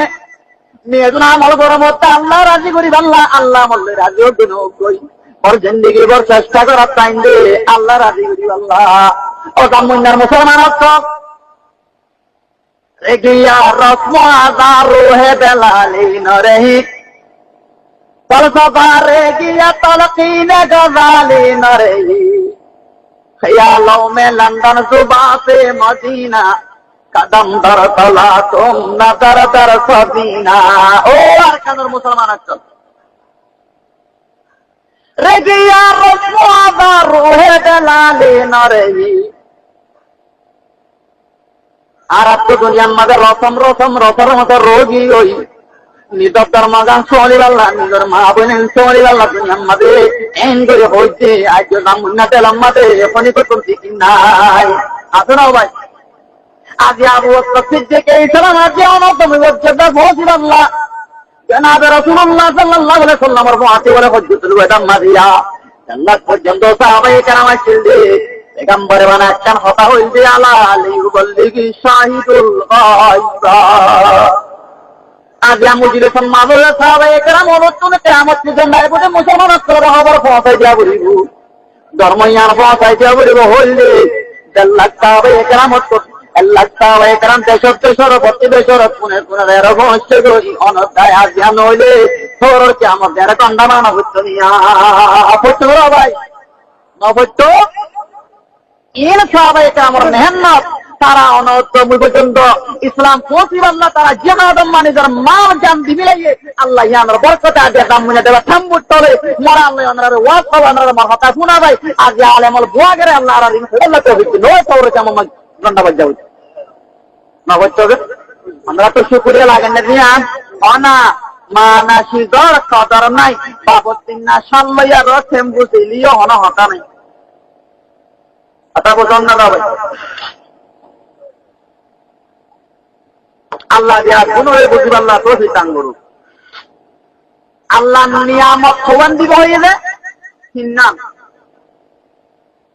মেয়েদুনা আমল গরমত আল্লাহ রাজি করি আল্লাহ আল্লাহ বললে রাজি হইতো কই ওর জিন্দেগি বড় চেষ্টা করা টাইম দে আল্লাহ রাজি করি আল্লাহ ও জামুনার মুসলমান আছো রেগিয়া রসমা দারুহে বেলালি নরহি फलसफारे गिया तलकीन गजाली न रही ख्यालों में लंदन सुबह से मदीना কদম দর তলা তুম নজর দর সবিনা। ও আর কাদের মুসলমান আছো রে গিয়া রসওয়াদা রোহে দলালে নরহি। আর আপনি দুনিয়ার মাঝে রসর মতো রোগী হই নিজর মাগান সোয়ালিবাল্লাহ নিজের মা বোনের সোয়ালিবাল্লাহ দুনিয়ার মাঝে এন করে হইতে আজ নামুন্না তেলাম মাঝে এখনই তো তুমি ঠিক নাই আছে না ভাই। আজ আবু বকর সিদ্দিক ইসলাম আজ অনন্তম ওয়াজ্জাদা ফজিলাল্লাহ জনাব রাসূলুল্লাহ সাল্লাল্লাহু আলাইহি ওয়াসাল্লামের মুআতি ওয়ালা হজ্জাতুল ওয়াদা মাদিয়া আল্লাহ পর্যন্ত সাহাবায়ে কেরাম ছিলদে পেগম্বরে বানা একখান কথা হইছে আলা লিউবাল্লিগি শাহিদুল গায়বা। আজ আমুজিলে সম্মানলে সাহাবায়ে কেরাম অনুত্তনে কিয়ামত পর্যন্ত আইবতে মুসলমান করে খবর পৌঁছাই দিয়া বলিব ধর্ময়ান পৌঁছাই দিয়া বলিব হইলে আল্লাহ সাহাবায়ে কেরাম আল্লাহ সাহাবায়ে কেরাম দেশর প্রতিবেশর কোনে কোনে রহস্য করি অনদায় আজ জান হইলে তোর কিয়ামত এর কন্ডা মানা হচ্ছে নিয়া আপত্তি করো ভাই নবত্য ইন সাহাবায়ে কেরামের মেহনত তারা অনন্তম পর্যন্ত ইসলাম পৌঁছিবাল্লাহ তারা জিহাদম মানে যারা মাল জান দিবিলাইয়ে আল্লাহ ইয়ানের বরকতে আজ দাম মনে দেবা থাম্বুট তলে মরা আল্লাহ ওনার ওয়াজ হবে ওনার মারহাতা শোনা ভাই আজ আলেমল বুয়া করে আল্লাহ আর ইনশাআল্লাহ তৌফিক নয় তোরে কেমন ধন্যবাদ যাও না হচ্ছে আমরা তো শুকরিয়া লাগেন না দিয়া অনা মানা শিগর কদর নাই বাবতিন না সাল্লাইয়া রথেম বুঝিলিও হনা হতা নাই কথা বুঝুন না ভাই। আল্লাহ দিয়া গুণরে বুঝিবাল্লাহ তৌফিক দান করুক। আল্লাহ নিয়ামত খোয়ান দিব হইলে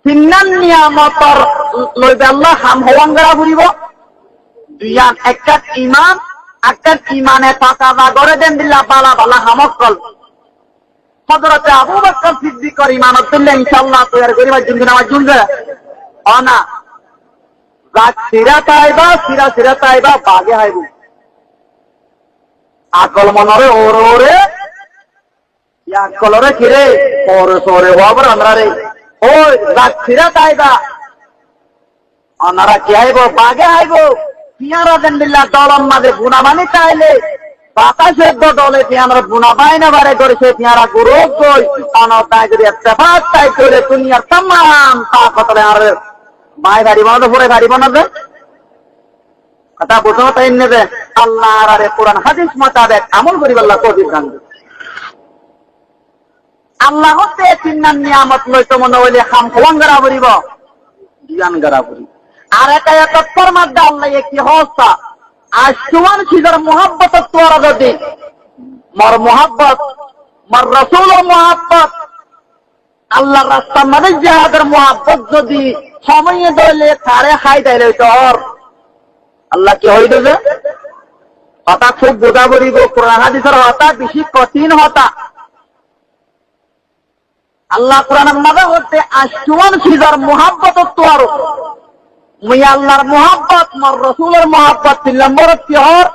সিন্নান নিয়ামতর লইবে আল্লাহ হাম হওয়ান গড়া ঘুরিব দুইয়ান একটা ইমানে টাকা না গড়ে দেন দিল্লা বালা বালা হামক কল হযরতে আবু বকর সিদ্দিকর ইমানত দিলে ইনশাআল্লাহ তৈরি করিবার জন্য আমার জুনবে অনা সিরা তাইবা বাগে হাইবু আকল মনরে ওরে আকলরে কিরে ওরে সরে বাবার আমরা রে ওই সিরা তাইবা অনারা কি আইব বাগে আইব পিয়ারা দেন্দিল্লা দলম মাঝে গুণা বানি চাইলে বাতাসের দলে পিয়ারা গুণা বাই না বারে করে সে পিয়ারা গুরু কই অনতায় যদি একটা ভাত চাই করে দুনিয়ার তাম তা কতলে আর মায় বাড়ি বানাতে পরে বাড়ি বানাবে কথা বুঝো তাই নেবে আল্লাহ আর কোরআন হাদিস মোতাবেক আমল করিব আল্লাহ তৌফিক দান করুন। আল্লাহ হতে তিননান নিয়ামত লইতো মনে হইলে খাম খোয়ান গড়া করিব জ্ঞান গড়া করিব আর এটা তৎপর মাধ্যমে আল্লাহ একটি হস্তা আর সুমান ছিলার মোহাব্বত তোরা যদি মর মোহাব্বত মর রসুলের মোহাব্বত আল্লাহ রাস্তা মানে জিহাদের মোহাব্বত যদি সময়ে ধরলে তারে খাই দেয় তোর আল্লাহ কি হয়ে দেবে কথা খুব বোঝা করিব কোরআন হাদিসের হতা বেশি কঠিন হতা আল্লাহ কোরআনের মাঝে হচ্ছে আশুমান ছিলার মোহাব্বত তোর মুই আল্লাহর মোহাব্বত মর রসুলের মোহাব্বত নম্বর তিহর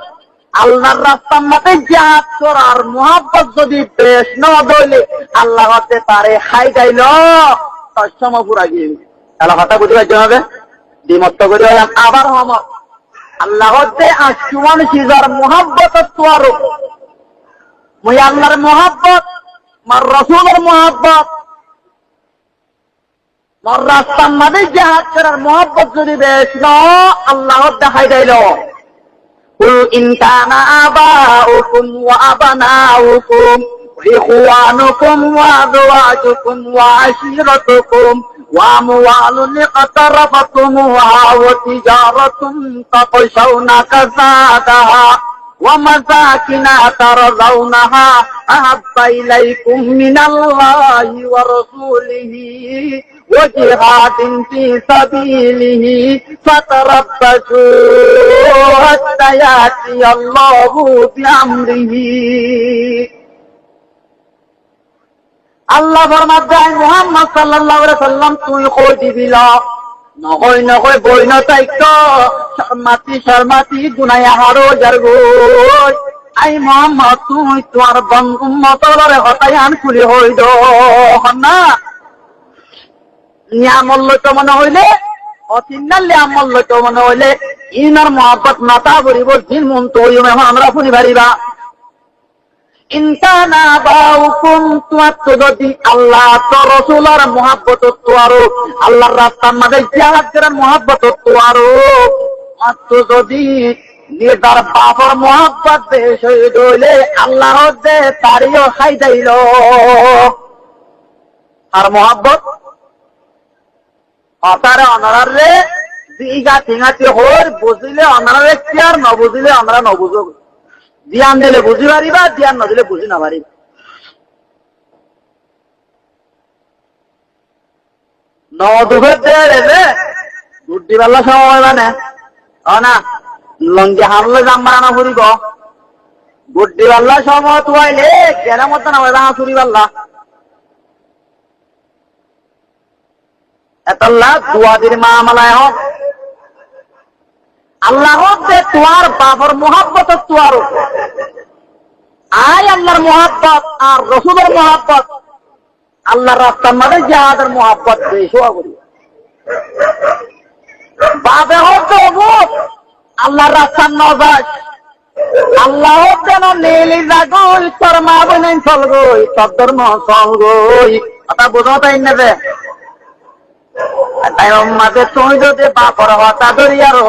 আল্লাহর রাস্তার মতে জিহাদ করার মোহাব্বত যদি বেশ ন দইলে আল্লাহ হতে তারে খাই গাইল তৎসম পুরা গিয়ে তাহলে কথা বুঝতে পারছি হবে দ্বিমত করে আবার হমত আল্লাহ হতে আশুমান সিজার মোহাব্বত তোর মুই আল্লাহর মোহাব্বত মর রসুলের মোহাব্বত মর রাস্তার মাঝে জিহাদ করার মোহাব্বত যদি বেশ ন আল্লাহ দেখাই দিল ইন কানা আবাউকুম ওয়া আবনাউকুম ইখওয়ানুকুম ওয়া আযওয়াজুকুম ওয়া আশিরাতুকুম ওয়া আমওয়ালুন ইqtaraftumūhā ওয়া তিজারাতুন তাখশাউনা কাসাদাহা ওয়া মাসাকিনা তারযাউনাহা আহাব্বা ইলাইকুম মিনাল্লাহি ওয়া রাসূলিহি وجهاد في سبيله فتربصوا حتى يأتي الله بأمره আল্লাহ ফরমায় মুহাম্মদ সাল্লাল্লাহু আলাইহি ওয়াসাল্লাম তুই কই দিবিলা নহয় বই না তাইতো শর্মাতি গুনাহ হারো জারগো আই মুহাম্মদ তুই তোর উম্মতরে হতায়ান খুলি হইদ না নিয়ামল তো মনে হইলে অচিন্নাল নিয়ামল তো মনে হইলে ইনার মহব্বত মাতা করিব দিন মন তো এখন আমরা শুনি পারিবা ইনকানা বাউকুম তোমার তো যদি আল্লাহ তো রসুলের মহব্বত তো আরো আল্লাহর রাস্তার মাঝে জিহাদ করার মহব্বত তো আরো মাত্র যদি নিজের বাপর মহব্বত দেশ হইলে আল্লাহ দে তারিও খাই দিল আর মহব্বত অতারে অনারে দিঘা ঠিঙাতি হর বুঝিলে অনারে কি আর ন বুঝিলে আমরা ন বুঝব ধ্যান দিলে বুঝি পারিবা ধ্যান না দিলে বুঝি না পারিবা বুদ্ধি পাল্লা সময় মানে না লঙ্গি হামলে জাম বানানো ফুরিব বুদ্ধি পাল্লা সময় তুয়াইলে কেন মতো না হয় চুরি পাল্লা এতল্লা দুয়াদির মামলায় হোক আল্লাহ যে তোমার বাপর মহব্বত তোয়ার আয় আল্লাহর মহব্বত আর রসুলের মহব্বত আল্লাহর রাস্তার মাঝে জিহাদের মহব্বত বেশি করি বাপে হোক আল্লাহর রাস্তার নজাস আল্লাহ যেন নীলি জাগই তোর মা বোন চলগই তোর ধর্ম চলগই কথা বোঝা তাই নেবে তাই মাঝে তুমি যদি বাপর হতা ধরিয়ারো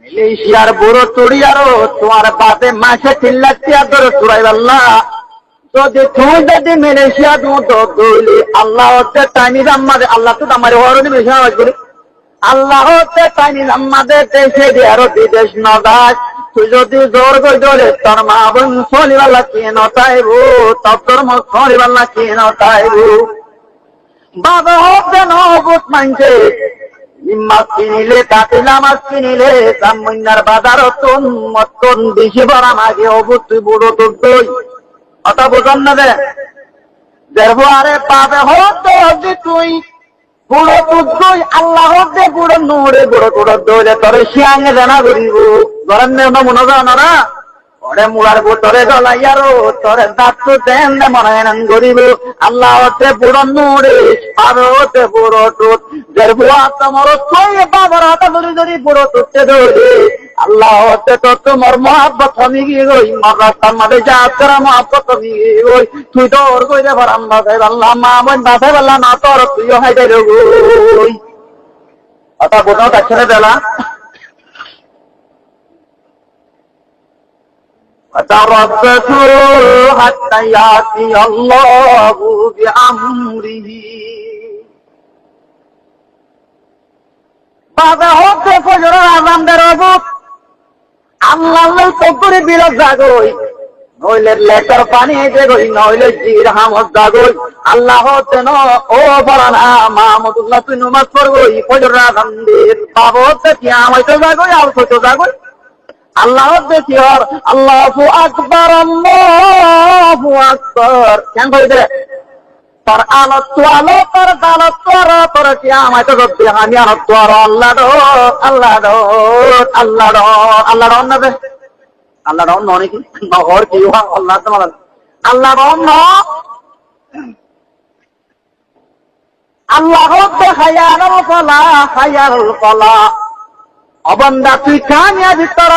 মালয়েশিয়ার বুড়ো চুড়িয়ারো তোমার বাপে মাসে 3 লাখ টাকা ধরে চুরাই পাল্লা যদি তুমি যদি মালয়েশিয়া দৌলি আল্লাহ হচ্ছে টাইনি আমাদের আল্লাহ তো আমার হরণি বেশি আওয়াজ করি আল্লাহ হচ্ছে টাইনি আমাদের দেশে আরো বিদেশ নদাস তুই যদি জোর করে ধরে তোর মা বোন চলিবাল্লা কে নতাইবো তোর ধর্ম চলিবাল্লা কে নতাইবো বাবা হোক যেন অবুত মানছে মাছ কিনিলে কাটিলা মাছ কিনিলে মইনার বাজার মতন বেশি ভরা মাগে অবুত তুই বুড়ো তোর দই অত বোঝন না দে দেখবো আরে পাবে হোক তো হবি তুই বুড়ো তোর দই আল্লাহ হোক দে বুড়ো নোড়ে বুড়ো তোর দইলে তোরে শিয়াঙ্গে জানা করিব ধরেন মনে যায় না ওরে মুড়ার গোটরে গলাইয়ারো তোরে দাঁত তো দেন মনায়ন করিব আল্লাহ হতে বুড়ো নোড়ে পাবে হতে বুড়ো টুট যার বুয়া তোমার তুই বাবার হাতে ধরে ধরে বুড়ো টুটতে ধরে আল্লাহ হতে তো তোমার মহাব্বত আমি গিয়ে গই রাস্তার মাঝে যা করা মহাব্বত আমি গিয়ে গই তুই তো ওর কইরে পারাম বাসাই আল্লাহ মা বোন বাসাই বললাম না তোর তুইও হাই যাই গই অথা বোঝাও তাছাড়া বেলা تربصوا حتى يأتي الله بأمره বাবা হতে ফজরের আযান দেব আল্লাহ তো করে বিল জাগই নইলে লেটার পানি দেগই নইলে জির হামদ জাগই আল্লাহ হতে ন ও বলানা মাহমুদুল্লাহ তুই নামাজ পড়বই ফজরের আযান দে বাবা হতে কি আমাইতো জাগই আর কত জাগই আল্লাহ দেখিওর আল্লাহু আকবার আল্লাহু আকবার কেন কইবে তোর আলো তো আলো তোর দালত তোর তোর কি আমায় তো গতি আমি আর তোর আল্লাহ দো আল্লাহ দো আল্লাহ দো আল্লাহ দো নবে আল্লাহ দো ননি কি নহর কি হওয়া আল্লাহ তোমার আল্লাহ দো ন আল্লাহ দে খায়ারুল কলা খায়ারুল কলা অবন্দা তুই কামিয়াবি তোর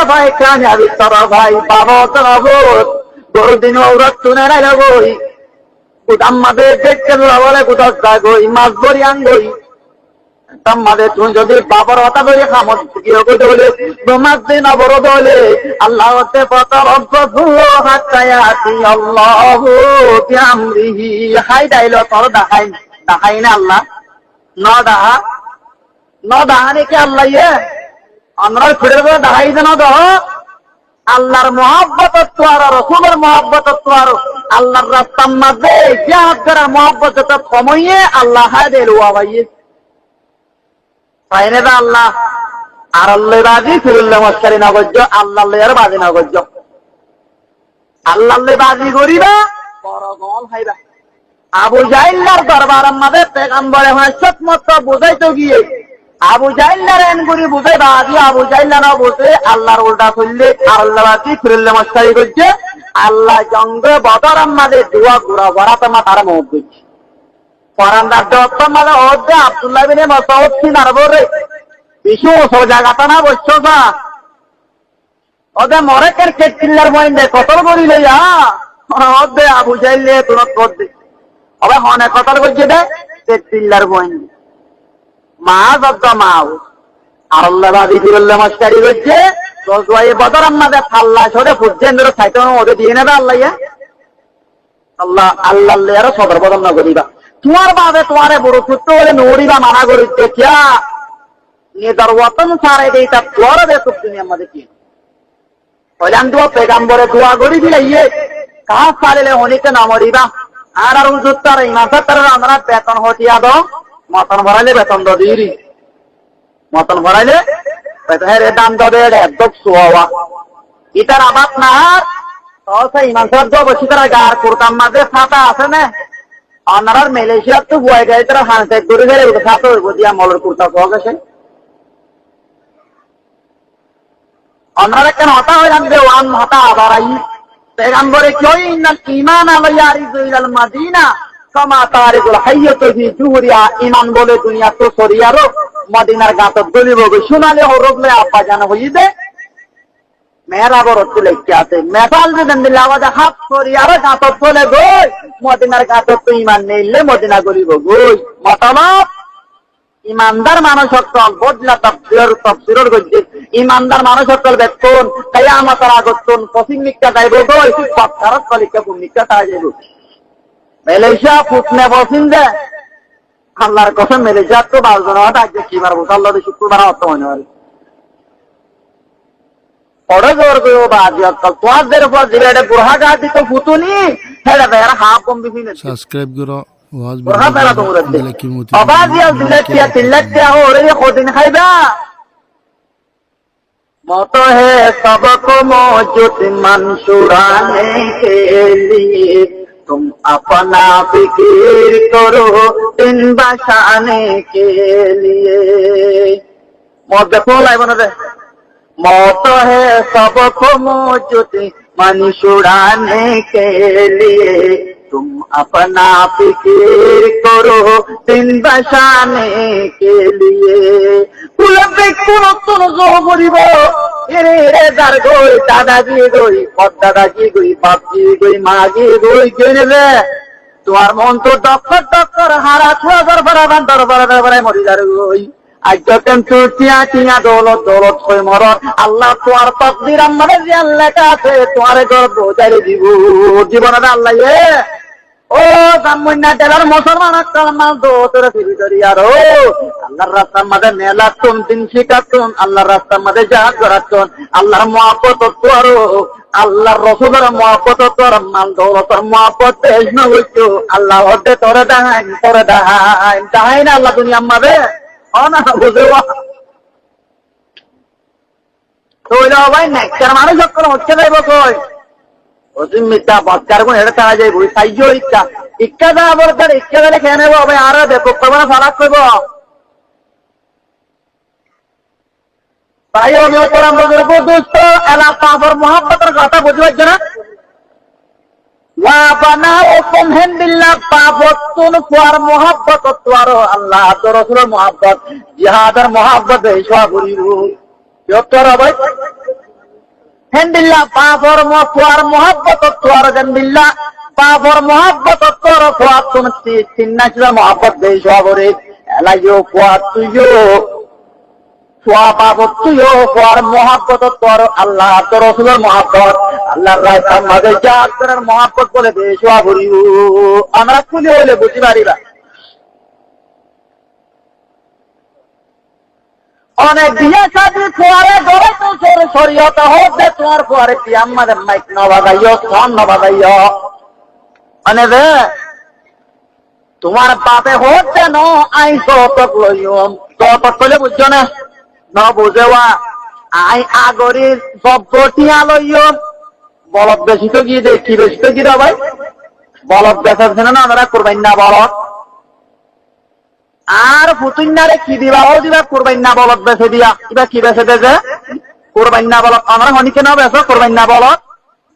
ভাই বাবা তোর গরু দিন ওরত তুনে রাইল গই আমাদের দেখতে বলে কোথাও গই মাছ ধরি আনগই আমাদের তুই যদি বাবার হতা ধরে খামত বলে মাছ দিন অবরোধ হলে আল্লাহ হতে পতর হাই ডাইল তোর দেখাই না আল্লাহ ন ডাহা নাকি আল্লাহ ইয়ে আমরা ফিরে দেখাই দেন আল্লাহর মহব্বত আর রসুলের মহব্বত আর আল্লাহর রাস্তার মাঝে জিহাদ করা মহব্বত কমাইয়ে আল্লাহ হায় দিল ভাইয়ে তাই না আল্লাহ আর আল্লাহ বাজি ফিরুল্লাহ মস্কারি নগর্য আল্লাহ বাজি নগর্য আল্লাহ বাজি করিবা বড় গল হাইবা আবু জাইল্লার দরবার আমাদের পেগম্বরে হাসত মত বুঝাইতে গিয়ে আবু জাইল্লার এনগুরি বুঝে বাজি আবু জাইল্লা না বুঝে আল্লাহর উল্টা করলে আল্লাহ বাজি ফিরুল্লাহ মস্কারি করছে আল্লাহ জঙ্গে বদর আমাদের দুয়া গুড়া ভরা তোমা তারা মহব করছে পরান্দার দত্ত মানে হচ্ছে আব্দুল্লাহ বিনে মসাউদ সিনার বরে বিশু সোজা গাতা না বসছো না ওদের মরে কেট চিল্লার বইন্দে কতল করি লইয়া ওদে আবু চাইলে তুরত কর দে হবে হনে কতল করছে দে কেট চিল্লার বইন্দে মা যদ্দ মাও আর আল্লাহ বাদি ফিরুল্লাহ মাস্টারি করছে দোয়াই বদর আমাদের ফাল্লা সরে ফুটছেন ধরে সাইতে ওদের দিয়ে নেবে আল্লাহ আল্লাহ আল্লাহ আরো সদর বদল না করিবা তোমার বাবে তোমারে বড় সূত্র বলে নড়িবা মানা করি দেখিয়া নিজের ওতন সারে এইটা তোর দেখো তুমি আমাদের কি হইলাম দোয়া পেগাম্বরে দোয়া করি দিলে ইয়ে কাজ পারিলে হনিকে না মরিবা আর আর হুজুর তার ইমানদার তারা আমরা বেতন হটিয়া দাও মতন ভরাইলে বেতন দিরি মতন ভরাইলে বেতনের দাম দে একদম সোয়া ইটার আবাদ না তো ইমানদার তো বসে তারা গার করতাম মাঝে ছাতা আছে না আপনার মালয়েশিয়ার তো বয়ে গেছে তারা হ্যান্ডশেক করে গেলে ছাতা হইব দিয়া মলের কুর্তা পাওয়া গেছে আপনারা কেন হতা হইলাম যে ওয়ান হতা আবার আই পেগাম্বরে কেউ ইমান আলাইয়া আরিজুল মাদিনা কামা তারিকুল হাইয়াতু ফি জুহরিয়া ইমান বলে দুনিয়া তো সরিয়ারো মদিনার গাতত গলিব শুনালে হরবলে আপা জানা হইবে মেরা বড় তুলে কি আছে মেটাল দেন দিলাওয়াজা হাত সরিয়ারো গাতত চলে গই মদিনার গাতত তো ইমান নেইলে মদিনা গলিব গই মতামত ইমানদার মানুষ সকল বদলা তফসিরের গজ্জে ইমানদার মানুষ সকল বেতন কিয়ামতের আগতন পসিং নিকা যাইব গই পাথরত কলিকা ভূমিকা তা যাইব মালয়েশিয়া ফুটনে বসিন দে আল্লাহর কসম মালয়েশিয়া তো বালজন হতা আজকে কি মারবো আল্লাহর শুক্রবার অত মনে হয় পড়ে জোর গো বাজি আজকাল তোদের উপর জিরাডে বুড়া গাদি তো ফুতুনি হেডা বেরা হাফ কম বিফিনে সাবস্ক্রাইব করো ওয়াজ বুড়া বেরা তো মুরদ আবাজি আল দিলতিয়া তিলতিয়া ওরে খোদিন খাইবা मौत है सबको मौजूद मंशूराने के लिए तुम अपना फिक्र करो दिन बचाने के लिए मौत देखो लाई बना दे मौत है सबको मौजूद मंशूराने के लिए तुम अपना फिक्र करो दिन बचाने के लिए কুলবে কোন তোর জোর করিব এরে রে দার গই দাদাজি গই দাদাজি গই বাপজি গই মাগি গই কেনে রে তোমার মন তো ডক্টর হারা ছড়ার বরাবর দরবারে মরি যার গই আজ যখন তুই টিয়া দৌলত কই মর আল্লাহ তোমার তাকদীর আমারে যে লেখা আছে তোমার ঘর বোঝাই দিব জীবনে আল্লাহ ও জামুন্না দেলার মুসলমান কালমা দো তোর ফিরি আরো আল্লাহর রাস্তার মধ্যে মেলাতুন দিন শিখাতুন আল্লাহর রাস্তার মধ্যে জাহাজ করাতুন আল্লাহর মহব্বত তোরো আল্লাহর রাসূলের মহব্বত তোর মাল দৌলতের মহব্বত দেশ না হইতো আল্লাহ হতে তোরে দাহাই না আল্লাহ দুনিয়া আমারে অনা বুঝবা তোইলা ভাই নেকর মানুষ সকল হচ্ছে যাইব কই ওদিন মিটা বাচ্চার কোন এটা তারা যাইব সাইজো ইচ্ছা দা বলতে ইচ্ছা দিলে খেয়ে নেবো ভাই আর দেখো করবো না ফারাক করবো তাই আমি ওপর আমরা করবো দোস্ত এলাকা আমার মহাব্বতের কথা বুঝবার জন্য আল্লাহ রসুলের মহাব্বত জিহাদের মহাব্বত ভাই হেন্দিল্লা বাবর মফুয়ার মহাব্বত তোর জানবিল্লা বাবর মহাব্বত তোর ফুয়াত তুমি তিন্নাশিলা মহাব্বত দেই সবরে এলাইও ফুয়াত তুইও ফুয়া বাবর তুইও ফুয়ার মহাব্বত তোর আল্লাহ তোর রাসূলের মহাব্বত আল্লাহর রাস্তার মাঝে জাতের মহাব্বত বলে দেই সবরিও আমরা খুলে হইলে বুঝি পারিবা অনেক বিয়া সাথে ফোয়ারে ধরে তো শরীয়ত হতে তোমার ফোয়ারে কি আমাদের মাইক না বাজাইও ফোন না বাজাইও মানে রে তোমার বাপে হতে ন আইসো তো লইও তো কইলে বুঝছো না বুঝেওয়া আই আগরি সব গটিয়া লইও বলদ বেশি তো গিয়ে দেখি বেশি তো গিয়ে ভাই বলদ বেচাছে না আমরা করবেন না বলদ আর ফুতুন্নারে কি দিবা ও দিবা কুরবাইন না বলদ বেচে দিয়া কিবা কি বেচে দে যে কুরবাইন না বলদ আমরা হনিকে না বেচো কুরবাইন না বলদ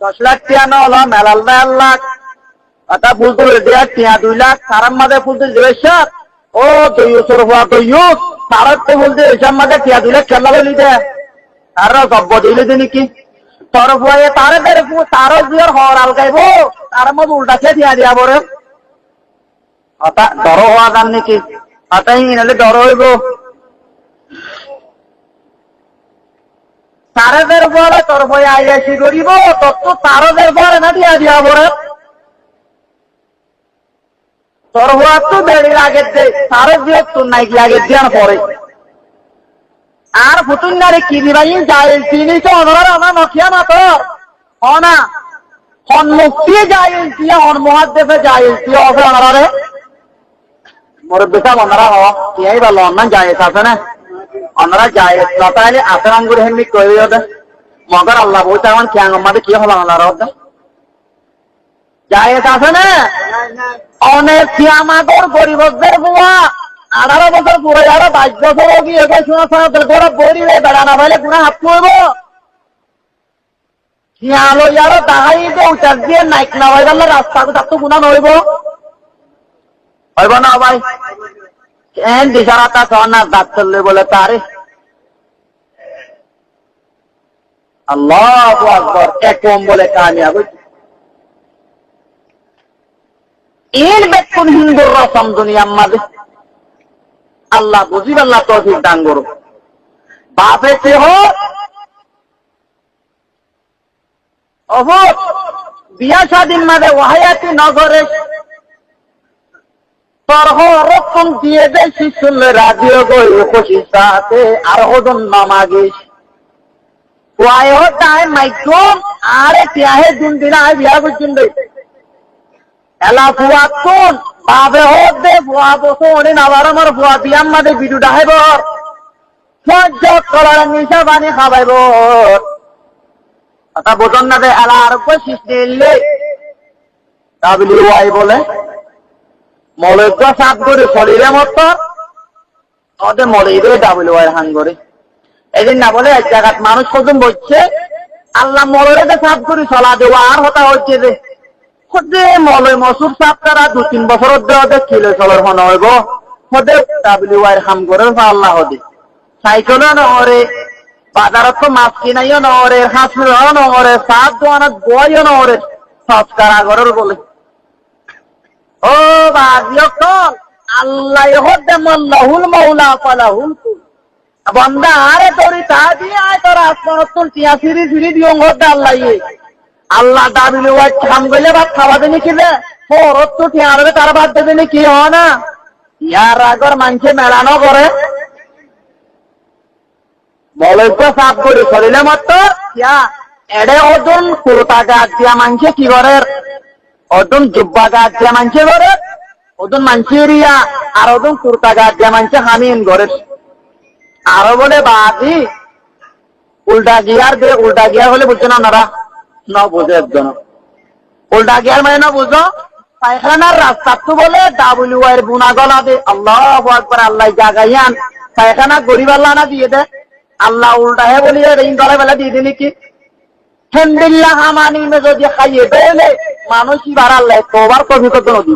10 লাখ টিয়া না হলো মেলাল 1 লাখ আটা ফুলতে দিয়া টিয়া 2 লাখ সারাম মাঝে ফুলতে দিবে ও 200 টাকা 2 তারক তো বলতে এসব মাঝে টিয়া দিলে খেলা বলি দে তার গব্ব দিলে দিনি কি তোর ভয়ে তারে বেরবো তারও দুয়ার হর আল গাইবো তার মধ্যে উল্টা খেয়ে দিয়া দিয়া বরে অতা ডর হওয়া দাম নাকি অতাই নাহলে ডর হইব তারেদের পরে তোর ভয়ে আইয়াসি করিব তোর তো তারদের পরে না দিয়া দিয়া বরে তোর হওয়া তো বেড়ির আগের দে তারের দিয়ে তোর নাইকি আগের দিয়ার পরে আর ফুতুন নারে কি দিবাই যায় চিনিস অনরার আমার নখিয়া না তোর না হনমুক্তি যায় দিয়া হন মহাদেবে যায় দিয়া হবে অনরারে মোর বেটা অনরা হওয়া ইয়াই ভালো অন্যান্য যায় আছে না অনরা যায় না তাহলে আসরাম করে হেমি কই দে মগর আল্লাহ বলতে আমার খেয়াং আমাদের কি হলো আল্লাহর রহমতে যায় আছে না অনেক আমাদের গরিবদের বুয়া 18 বছর পুরো যারা 22 বছর হোক এবার শোনা শোনা করে বড়ি বেড়ানা ভাইলে পুরা হাত করব খেয়ালো যারা দাহাই দে উচার দিয়ে নাইক না ভাই বললে রাস্তা তো গুণা নইব হইব না ভাই এন দিশারাটা সনা দাঁত চললে বলে তারে আল্লাহু আকবার একম বলে কামিয়াব এর বেকুন হিন্দুর রসম দুনিয়ার মাঝে আল্লাহ বুঝিব আল্লাহ তৌফিক দান করো বাপে সে হোক অবর বিয়া শাদীর মাঝে ওয়াহায়াতি নগরে তরহ রকম দিয়ে দে শিশুলে রাজিও গই খুশি সাথে আর হদন নামাগিস ওয়াই হতায় মাইকম আরে তিয়াহে দিন দিন আয় বিয়া করছেন দে এলা ফুয়া কোন বাবে হোক দে ফুয়া বসো অনে নাবার আমার ফুয়া বিয়াম মাঝে বিদু ডাহাইব সহ্য করার নিশা বানি খাবাইব কথা বোঝন না দে এলা আর শিশ দিলে তাবলি ওয়াই বলে মলজ্ঞ সাপ করে শরীরে মত ওদের মলেইরে ডাবল ওয়াই হান করে এদিন না বলে এক জায়গাত মানুষ কত বলছে আল্লাহ মলরে সাপ করে চলা দেওয়া আর হতা হচ্ছে যে হতে মলয় মসুর সাপ তারা 2-3 বছর ওদের কিলো চলার হন হইব হতে ডাবল ওয়াই হাম করে আল্লাহ হদে সাইকেলও নহরে বাজারত তো মাছ কিনাইও নহরে হাঁস মিলাও নহরে সাপ দোয়ানত বইও নহরে সংস্কার আগরের বলে ও বাজিয়ক আল্লাহ হতে মাল্লাহুল মাওলা ফালাহুল কুল বান্দা আরে তোরি তা দিয়ে আয় তোর আসমান তোর টিয়া সিরি সিরি দিও হতে আল্লাহ আল্লাহ দাবিলে ওই খাম গলে ভাত খাওয়া দেনি কি রে ফরত তো টিয়া আরে তার ভাত দেবে নি কি হয় না ইয়ার আগর মানুষে মেলানো করে মলজ্ঞ সাপ করে শরীরে মাত্র ইয়া এডে ওজন কুরতা গাছ দিয়া মানুষে কি করে ওজন জুব্বা গাছ দিয়া মানুষে করে ওজন মানুষের ইয়া আর ওজন কুর্তা গাছ দিয়া মানুষে হামিন করে আরো বলে বাদি উল্টা গিয়ার দে উল্টা গিয়ার হলে বুঝছে না ওনারা ন বুঝে একজন উল্টা গিয়ার মানে না বুঝো পায়খানার রাস্তা তো বলে ডাবলিউ এর বুনা গলা দে আল্লাহু আকবার আল্লাহ জাগাইয়ান পায়খানা গরিব আল্লাহ না দিয়ে দে আল্লাহ উল্টা হে বলিয়ে রিং গলা বেলা দিয়ে দিলি কি হেমদিল্লাহ হামানি মে যদি খাইয়ে দেলে মানুষই বাড়ালে তোবার কবি কত নদী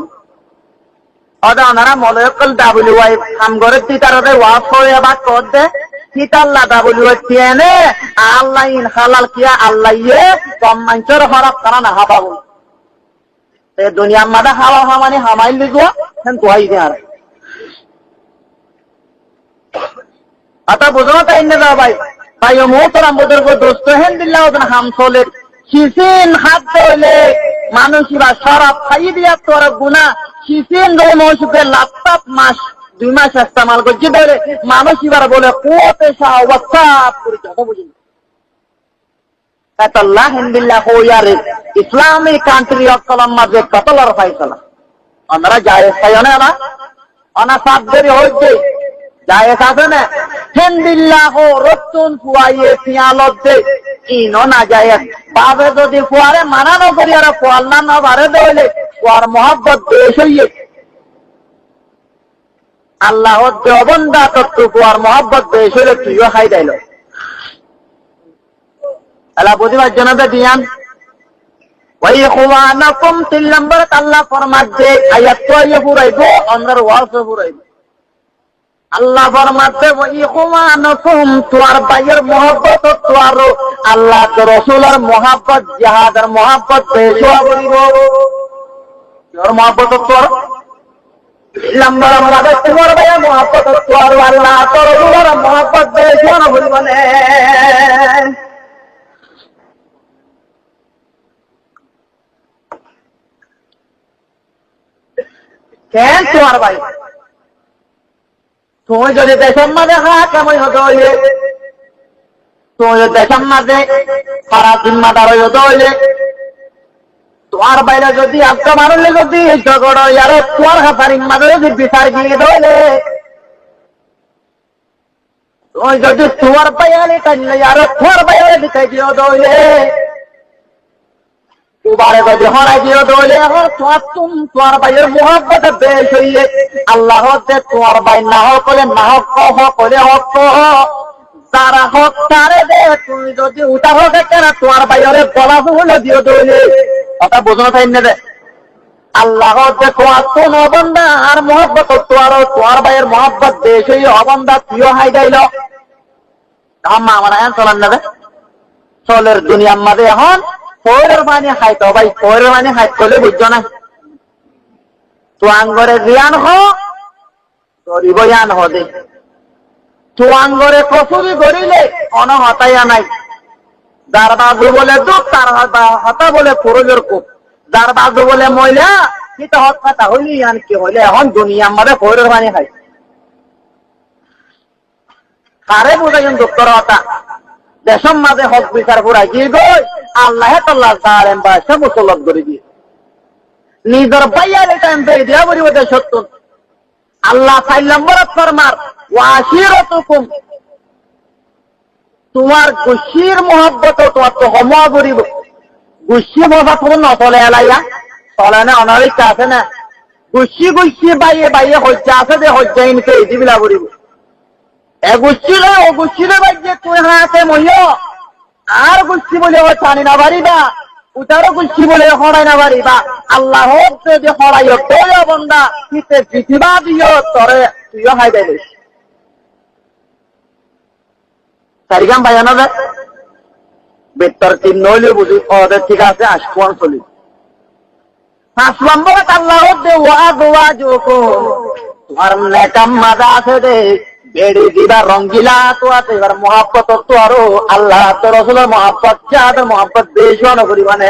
ওটা ওনারা মলয়কল ডাবলিউ ওয়াই কাম করে তিতারতে ওয়াফ হয়ে বা কর দে তিতাল্লা ডাবলিউ ওয়াই tiene আল্লাহ ইন হালাল কিয়া আল্লাহ ইয়ে কম মানুষের হরফ করা না হাবাবো এ দুনিয়ার মাঝে হাওয়া হামানি হামাইল দিগো হেন তোহাই দে আর আতা বুঝো না তাই না ভাই ভাই ও মোহতরাম বুজুর্গ দোস্ত হেনদিল্লাহ ওদের হাম চলে সিসিন হাত ধরলে মানুষরা শরাব খাই দিয়া তোর গুণা সিসিন ধরে মৌসুফের লাপটাপ মাস 2 মাস ইস্তেমাল করছে ধরে মানুষ এবার বলে কোতে শাহওয়াত করে কথা বুঝি আল্লাহ হেনদিল্লাহ হইয়ারে ইসলামী কান্ট্রি অফ কলম মাঝে কতলার ফাইসলা আমরা যায় সাইনে না অনা সাবদেরি হইছে যায় আছে না হেনদিল্লাহ রতুন ফুয়াইয়ে পিয়ালত দে ইনো না যায় বাবে যদি ফুয়ারে মানানো করি আর ফুয়াল্লা না বারে দইলে ফুয়ার মহব্বত দেশ হইয়ে আল্লাহ দেবন্দা তত্ত্ব ফুয়ার মহব্বত দেশ হইলে তুইও খাই দিল আল্লাহ বুঝিবার জন্য দিয়ান ওই খুয়ানাকুম 3 নম্বর আল্লাহ ফরমাত যে আয়াত তো ইয়ে পুরাইবো অন্দর ওয়াজ পুরাইবো আল্লাহ ফরমাতে ইখওয়ানুকুম তোর ভাইয়ের মহব্বত তোর আল্লাহ তো রাসূলের মহব্বত জিহাদের মহব্বত বেশি করিব তোর মহব্বত তোর লম্বা লম্বা তোর ভাইয়ের মহব্বত তোর আল্লাহ তো রাসূলের মহব্বত বেশি করিব না কেন তোর ভাই তুমি যদি দেশের মাঝে কেমন হতে হইলে তুমি যদি দেশের মাঝে সারা জিম্মাদার হতে হইলে তোমার বাইরে যদি আজকে মারলে যদি ঝগড়া ইয়ার তোমার হাতার মাঝে যদি বিচার গিয়ে ধরলে তুমি যদি তোমার বাইরে টানলে আর তোমার বাইরে বিচার গিয়ে ধরলে তোমার যদি হরাই দিয়ে ধরলে এখন তোমার বাইরের মোহাব্বত বেশ হইলে আল্লাহ তোমার বাই না হোক হলে না হোক হলে হোক যারা হোক তারে দে তুমি যদি উঠা হোক কেন তোমার বাইরে বলা হলে দিয়ে ধরলে কথা বোঝানো চাই না দে আল্লাহ তোমার কোন অবন্ধা আর মোহাব্বত তোমার বাইরের মোহাব্বত বেশ হইলে অবন্ধা তুইও হাই গাইল মা আমার এখন চলান নেবে চলের দুনিয়ার মাঝে এখন পরের মানে হাইত ভাই পরের মানে হাইত করলে বুঝছো না তো আঙ্গরে জ্ঞান হরিব জ্ঞান হদে তো আঙ্গরে কসুরি করিলে অনহতাইয়া নাই যার বাজু বলে দুঃখ তার হতা বলে পুরোজোর কুপ যার বাজু বলে মহিলা সেটা হত্যা হইলি আন কি হইলে এখন দুনিয়ার মাঝে পরের মানে হাই কারে বোঝাইন দুঃখর হতা দেশের মাঝে হক বিচার পুরাই কি গই আল্লাহ তাল্লাহ সালেম বা সে মুসল্লত করে দিয়ে নিজের বাইয়ার টাইম পেয়ে দিয়া বলিব যে সত্য আল্লাহ 4 নম্বর ফরমার ওয়াশিরাতুকুম তোমার গুশির মহব্বত তোমার তো হমা করিব গুশি মজা তো না চলে এলাইয়া চলে না অনারিক আছে না গুশি বাইয়ে বাইয়ে হজ্জা আছে যে হজ্জা ইনকে দিবিলা করিব এ গুছিলে বাইয়ে তুই হাতে মহিও আর গুছি বলে ও জানি না পারিবা উতারও গুছি বলে হরাই না পারিবা আল্লাহ যদি হরাই তোর বন্দা কিতে জিতিবা দিও তরে তুইও হাই দেবে সারিগাম ভাইয়ানো দে বেতর তিন নইলে বুঝি ওদের ঠিক আছে আসকুয়ান চলি 5 নম্বরে আল্লাহ দে ওয়া জোকো তোমার নেকাম মাজা আছে দে বেড়ে দিবা রঙ্গিলা তো আছে এবার মহাব্বত তো আরো আল্লাহ তো রসুলের মহাব্বত চাঁদের মহাব্বত বেশি অন করিবানে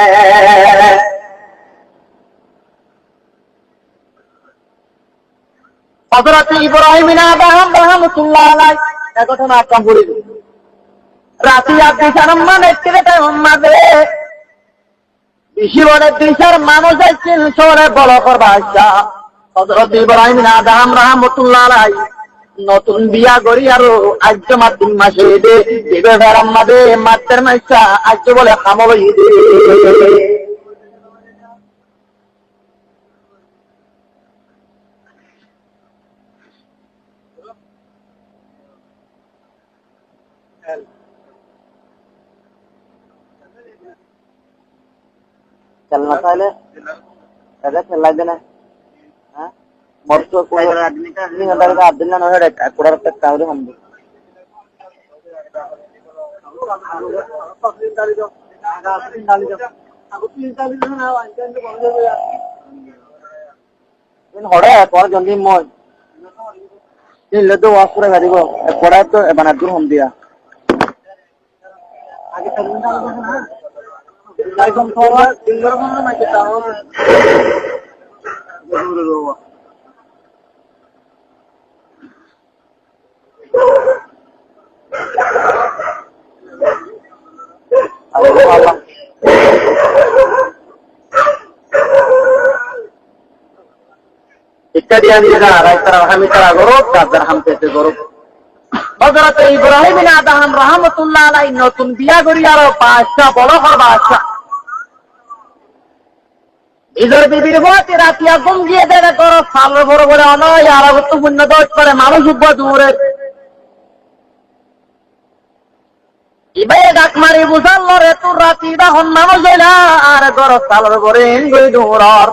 হযরত ইব্রাহিম রাহমাতুল্লাহ আলাইহি এ ঘটনা আকাম করি রাতি আদিসার মানে কেটে মাঝে বিশিবনের দিশার মানুষ আছেন সরে বড় করবা আচ্ছা হযরত ইব্রাহিম রাহমাতুল্লাহ আলাইহি নতুন বিয়া করি আরো আজ মাত্র মাসে দেবে ভেড়ার মাঝে মাত্রের মাইসা আজ বলে খামই দে चलना पहले ऐसा चल देना हाँ मर्द को आदमी का आदमी ना है पूरा तक कावरे हम इन हड़े कौन जल्दी मोज इन ले तो वास पूरा गाड़ी को पड़ा तो बना दूर हम दिया आगे चलना ना लाइफ हम थोड़ा सिंगर को ना मैं चाहूँ जरूर रोवा Allah इत्यादि हम करा करो चादर हम कैसे करो हजरत इब्राहिम आदम रहमतुल्लाह अलैहि नतुन बिया करी आरो बादशाह बड़ हर बादशाह इधर बीबीर बहुत रातिया गुम गए दे करो साल बड़ बड़े अन यार तो पुण्य दोष करे मानुष बहुत दूर ইবাই ডাক মারি বুঝাল রে তোর রাতি দা হন মানুষ হইলা আর গর সালর করে গই দূরর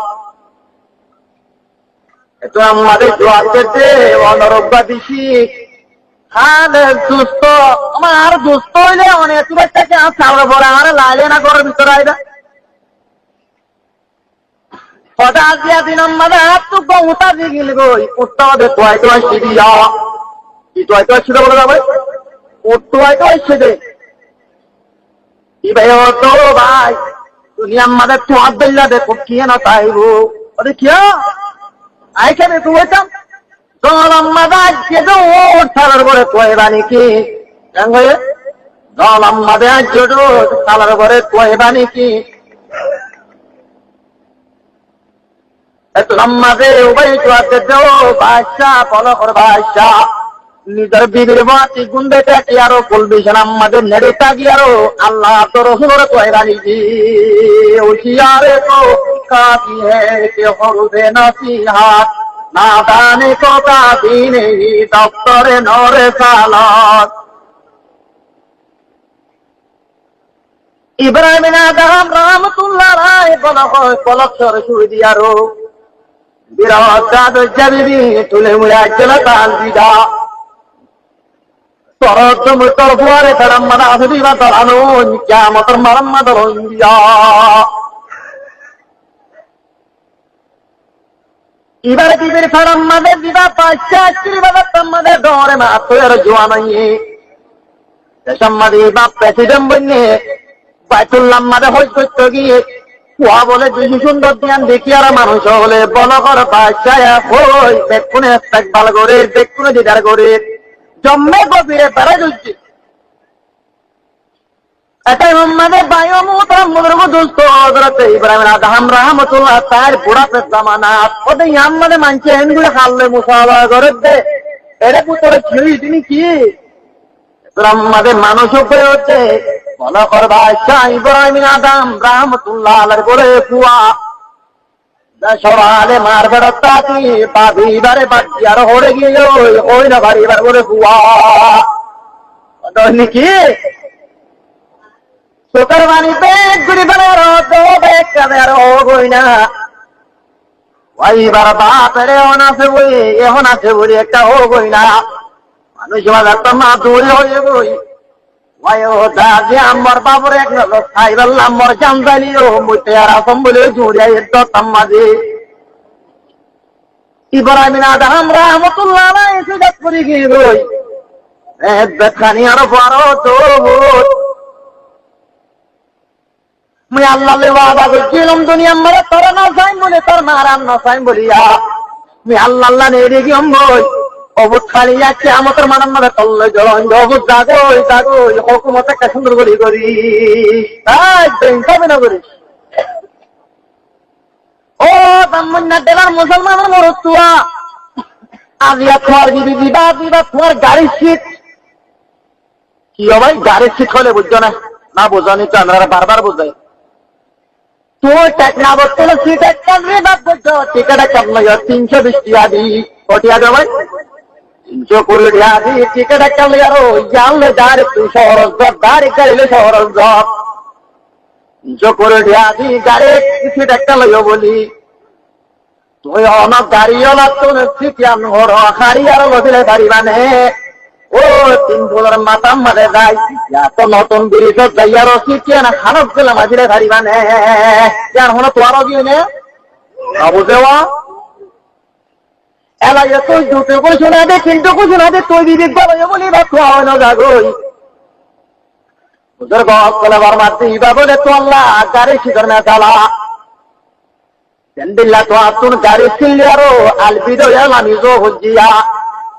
তো আমাদের দোয়া করতে অনরব্বা দিছি খালে দুস্থ আমার দুস্থ হইলে অনেক বাচ্চাকে চাউল পরে আমার লাইলে না ঘরের ভিতরে আইবা হঠাৎ দিয়া দিন আমাদের এত গৌতা দিয়ে গেল গই উঠতে হবে তোয়াই তোয়াই সিঁড়ি যাওয়া কি তোয়াই তোয়াই ছিঁড়ে বলে যাবে তোয়াই তোয়াই ছেড়ে কি ভাই তো ভাই তুমি আমাদের তোয়ার দিল্লা দেখো কি না তাইবো ওরে কি আই কেন তুই হইতাম দল আমাদের যেটা ওঠার পরে তোয়াইবা নাকি দল আমাদের যেটা সালার পরে তোয়াইবা নাকি লম্মাদের উভয় চুয়াতে দেও বাদশাহ পলকর বাদশাহ নিজের বিবির বাতি গুন্ডেটা কি আরো কুলবিশন আমাদের নেড়েটা কি আরো আল্লাহ তো রসুলের কয়রা নিজি হুশিয়ারে তো কাফি হে হলবে নসিহাত না দানে তো কাফি নেই দপ্তরে নরে সালাত ইব্রাহিম আদম রহমতুল্লাহ রায় পলক সরে শুয়ে দিয়ারো বিরাট জবিবি তুলে মুড়া জলতান দিদা সরত মুতর ফুয়ারে ধরম্মদ আদিবা তরানো কিয়ামতর মারম্মদ রইয়া ইবার দিবের ফরম্মদে দিবা পাঁচা চিরবাদ তম্মদে দরে মা তোর জওয়ানাইয়ে দশম্মদে বাপ প্রেসিডেন্ট বনে বাইতুল্লাহ মাদে হজ করতে গিয়ে কুয়া বলে দুই সুন্দর ধ্যান দেখি আর মানুষ হলে বলকর বাসায়া হই দেখুনে একবাল করে দেখুনে দিদার করে জম্মে গভীরে বেড়া চলছে এটাই আমাদের বায়ু মুদ্র দুস্থ হজরত ইব্রাহিম আদম রহমতুল্লাহ তার বুড়াতে জামানা ওদের আমাদের মানছে এনগুলো হারলে মুসাফা করে দে এটা পুতরে ছিড়ি তিনি কি আমাদের মানুষ উপরে হচ্ছে বলকর বাদশাহ ইব্রাহিম আদম রহমতুল্লাহ আলাইহি বলে কুয়া সরালে মার বেড়াতা কি বাবিবারে বাচ্চার হড়ে গিয়ে ওই না বাড়িবার বলে কুয়া কি সুতর বাণীতে গুড়ি বেড়ার বেকার ও গই না ওইবার বাপের এখন আছে বই এখন আছে বলি একটা ও গই না মানুষ বাজার তো মা দূরে হয়ে গই আমার বাবুর এক খাইবার আমার চান্দালিও মুইতে আর আসম বলে জুড়িয়ে মাঝে ইব্রাহিম আদম রহমতুল্লাহ আলাইহি সুজাত করে গিয়ে রই বেখানি আর বড় তো মুই আল্লাহর ওয়াদা করেছিলাম দুনিয়া মরে তোর না যাই বলে তোর মারাম না যাই বলিয়া মুই আল্লাহ নেড়ে গিয়ে বই অবুত খালি যাচ্ছে আমাদের মানার মারে তল্লে জলন অবুত জাগোই জাগোই হুকুমত একটা সুন্দর করি করি তাই হবে না করি ও ব্রাহ্মণ দেবার মুসলমানের মরতুয়া আজিয়া তোমার দিদি দিবা দিবা তোমার গাড়ির সিট কি ভাই গাড়ির সিট হলে বুঝছো না না বোঝনি তো আমরা বারবার বোঝাই তুই না বলতে সিট একটা বাদ বুঝছো টিকিট একটা 320 টাকা দি কটিয়া দেবে 320 টাকা দি টিকিট একটা আরো জানলে দাঁড়ে তুই সহজ দাঁড়ি গাড়িলে সহজ 320 টাকা দি গাড়ি সিট একটা লইও বলি তুই অনেক গাড়িও লাগতো সিটিয়ান হর হাড়ি আরো লদিলে পারিবানে ও 3 ফুলের মাথা মারে যাই এত নতুন ব্রিজ যাই আরো সিটিয়ান হারক গেলে মাঝিলে পারিবানে কেন হলো তো আরো দিয়ে নে বুঝেওয়া এলাইয়ে তুই দুটো করে শোনা দে 3টো করে শোনা দে তুই বিবেক বলে বলি বা তো হয় না জাগই ওদের বাপ কলে বার মারতে ইবা বলে তো আল্লাহ গাড়ি শিখর না চালা Alhamdulillah to atun gari sillaro albido ya lamizo hujjiya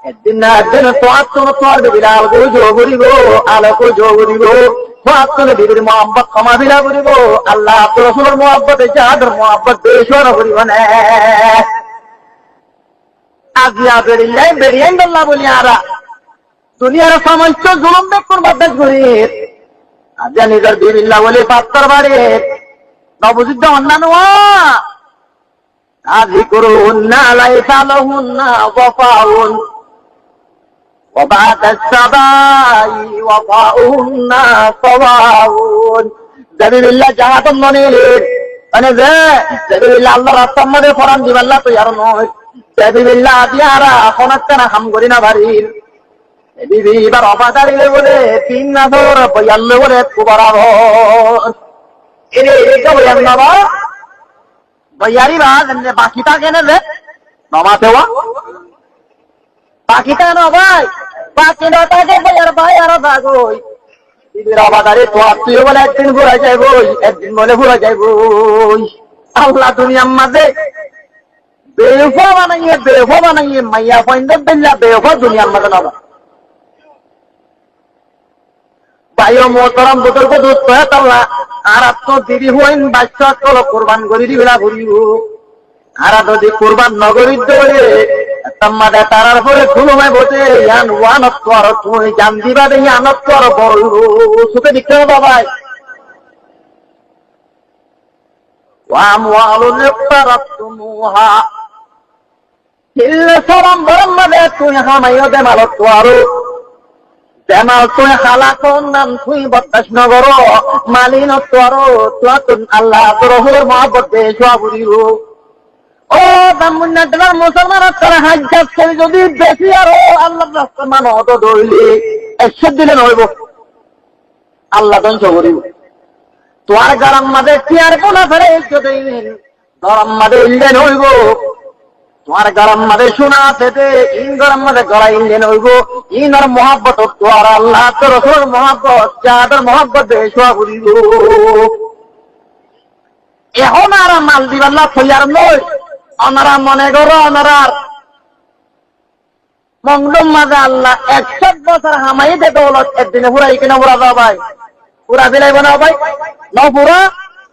edinna edin to atun to arde bilal go joguri go ala ko joguri go to atun bibir muhabbat kama bila guri go Allah to rasulur muhabbat jadar muhabbat deshwara guri bane aziya beriyan Allah boliyara duniyar samasto zulum be kurbat guri aziya nizar bibillah boli pattar bare nabujidda onnanwa أذكرهن ليس لهن وفاء وبعد السباء وفاؤهن سواء سبيل الله جهاد منير أنا ذا سبيل الله الله رسم مدى فران جب الله تو يارو نوي বিবিল্লা Diara হনাক্কানা হাম করি না বাড়ির বিবি এবার অবাদারিলে বলে 3 নাজর বয়াল্লে বলে কুবরাবর এরে এটা বয়াল বাবা বয়ারি বাদ এমনি বাকিটা কেনে দে নমাতে হওয়া বাকিটা না ভাই বাকিটাকে বয়ার ভাই আর ভাগই বিবির অবাদারি তো তুই বলে একদিন ঘুরে যাইবই একদিন বলে ঘুরে যাইবই আল্লাহ দুনিয়ার মাঝে বেওফা বানাইয়ে মাইয়া পয়েন্ট দিল্লা বেওফা দুনিয়ার মাঝে নবা ভাইও মোহতরম বুজুর্গ দুধ কয়াতাল্লাহ আর তো দিদি হইন বাচ্চা চলো কোরবান করি দিবিলা ঘুরিব আর যদি কোরবান নগরীর দৌড়ে তাম্মাদে তারার পরে ধুলুমায় বসে ইয়ান ওয়ানত কর তুমি জান দিবা দে ইয়ানত কর বড় সুখে দিতে হবে ভাই ওয়ামওয়ালুন ইফতারাতুমুহা ইল্লা সালাম বরমাদে তুই হামাইও দে মালত তোয়ারো দেমাল তুই খালাকন নাম তুই বত্তাস নগর মালিন তোয়ারো তুয়াতুন আল্লাহ তোর হলে মহব্বত দে সবুরিও ও ব্রাহ্মণের মুসলমান তারা হাজ্জাত করে যদি বেশি আরো আল্লাহর রাস্তা মানো তো দইলে 100 দিলে নইব আল্লাহ ধ্বংস করিব তোর গরম মাঝে চেয়ার কোনা ফেরে যদি গরম মাঝে ইন্ডিয়ান হইব তোমার গরম মাঝে শোনা আছে ইন গরম মাঝে গড়া ইন্ডিয়ান হইব ইনার মহাব্বত তোর আল্লাহ তোর রসুল মহাব্বত যাদের মহাব্বত দেশ করিব এখন আর মাল দিবার না থইয়ার নয় ওনারা মনে করো ওনারার মঙ্গলম মাঝে আল্লাহ 100 বছর হামাই দে দৌলত একদিনে পুরা কিনা পুরা যাও ভাই পুরা দিলাই বানাও ভাই ন পুরা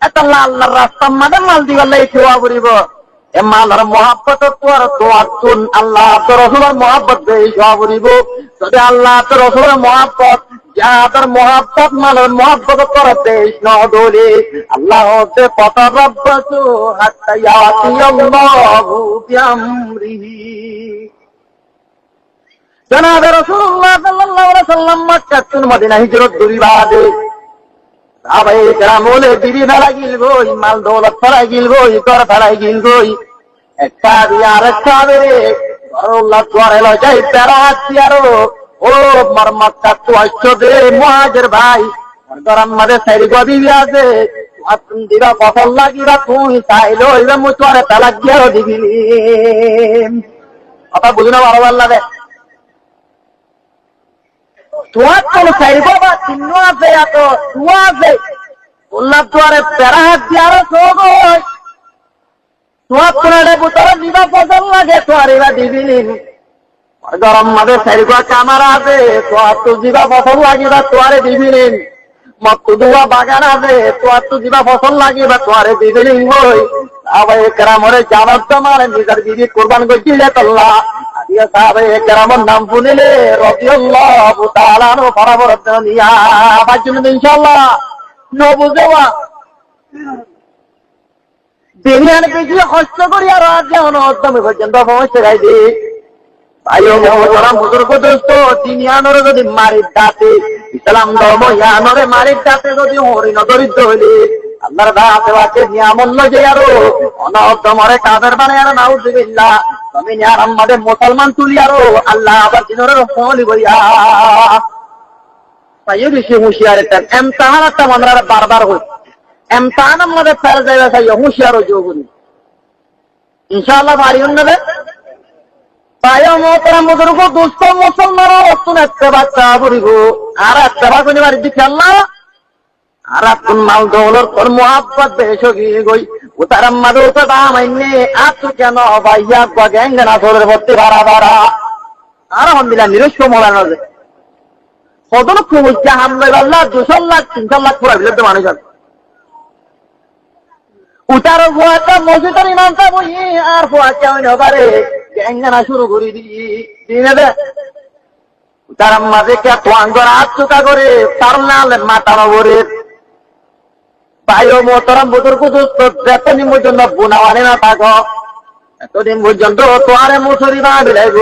এত আল্লাহর রাস্তার মাঝে মাল দিবার লাগে ছোয়া করিব এ মালার মহাব্বত তোর তোয়াতুন আল্লাহ তোর রসুলের মহাব্বত দেই ছোয়া করিব যদি আল্লাহ তোর রসুলের মহাব্বত যাদের মহাব্বত মালের মহাব্বত করে দেশ নদলে আল্লাহ হতে পতারব্বাসু হাত্তা ইয়াতিয়াল্লাহু বিআমরিহি জনাবে রাসূলুল্লাহ সাল্লাল্লাহু আলাইহি ওয়াসাল্লাম মক্কা থেকে মদিনা হিজরত করি বাদে সাহাবায়ে কেরাম বলে বিবি ফেলাই গিল গই মাল দৌলত ফেলাই গিল গই ঘর ফেলাই গিল গই একটা আর একটা বেরে ঘরুল্লাহ তোয়ারে লয় যাই তেরা হাতিয়ারো ও মার মক্কা তো আসছো দে মুহাজির ভাই গরম মাঝে সাইরি গবি আছে আপনি দিবা ফসল লাগিবা তুই চাইলো এবে মুচরে তালাক দিয়ারো দিবিনি কথা বুঝি না ভালো ভালো লাগে তোমার তো সাইরি বাবা চিহ্ন আছে এত তুয়া আছে উল্লাহ তোয়ারে তেরা হাত দিয়ারো সগই তোমার তোরে বুতরে দিবা ফসল লাগে তোয়ার এবার দিবিনি গরম মাঝে সাইরিগা কামারা আছে তো জিবা ফসল লাগিবা তোয়ারে দিবিলেন মত দুয়া বাগান আছে তো জিবা ফসল লাগিবা তোয়ারে দিবিলেন হই আবার কেরামরে জানাত তোমার নিজের বিবি কুরবান কইলে আল্লাহ আদিয়া সাহাবে কেরামর নাম শুনিলে রাদিয়াল্লাহু তাআলা নো বরাবর দুনিয়া বাজুন ইনশাআল্লাহ নো বুঝেওয়া দিনের বেশি কষ্ট করি আর আজ যেন তুমি পর্যন্ত পৌঁছে গাইবে ভাইও মোহতরম বুজুর্গ দোস্ত দুনিয়ানরে যদি মারির দাতে ইসলাম ধর্ম ইয়ানরে মারির দাতে যদি হরিণ দরিদ্র হইলে আল্লাহর দাতে আছে নিয়ামল্য যে আরো অনর্দমরে কাদের বানায় আর নাউজুবিল্লাহ তুমি নিয়ার আমাদের মুসলমান তুলি আরো আল্লাহ আবার দিনরে রহমলি বইয়া ভাইও বেশি হুঁশিয়ার এটা এমতাহান একটা মনরা বারবার হই এমতাহান আমাদের ফেল যাইবা চাই হুঁশিয়ারও যোগুনি ইনশাআল্লাহ বাড়ি উন্নবে ভাইও মোহতরম বুজুর্গ দুস্থ মুসলমান অতুন একটা বাচ্চা বলিব আর একটা বাগুনি বাড়ির দিকে আল্লাহ আর আপন মাল দৌলত তোর মোহাব্বত বেশো গিয়ে গই ও তার মাদে তো দাম আইনে আর তো কেন ভাইয়া গ্যাঙ্গে না তোদের ভর্তি ভাড়া ভাড়া আর আলহামদুলিল্লাহ নিরস্ব মোলানো যায় কত লক্ষ বলছে হামলাই আল্লাহ 200 লাখ 300 লাখ পুরা বিলতে মানুষ আছে উতার ভুয়াটা মসজিদের ইমামটা বই আর ভুয়াটা হইন পারে গ্যাঙ্গানা শুরু করে দিয়ে দে তার মাঝে কে তোয়াঙ্গর হাত চুকা করে তার নালে মাথা নগরে ভাইও মোহতরম বুজুর্গ দোস্ত এতদিন পর্যন্ত বুনাওয়ানে না থাকো এতদিন পর্যন্ত তোয়ারে মুসুরি বা বিলাইব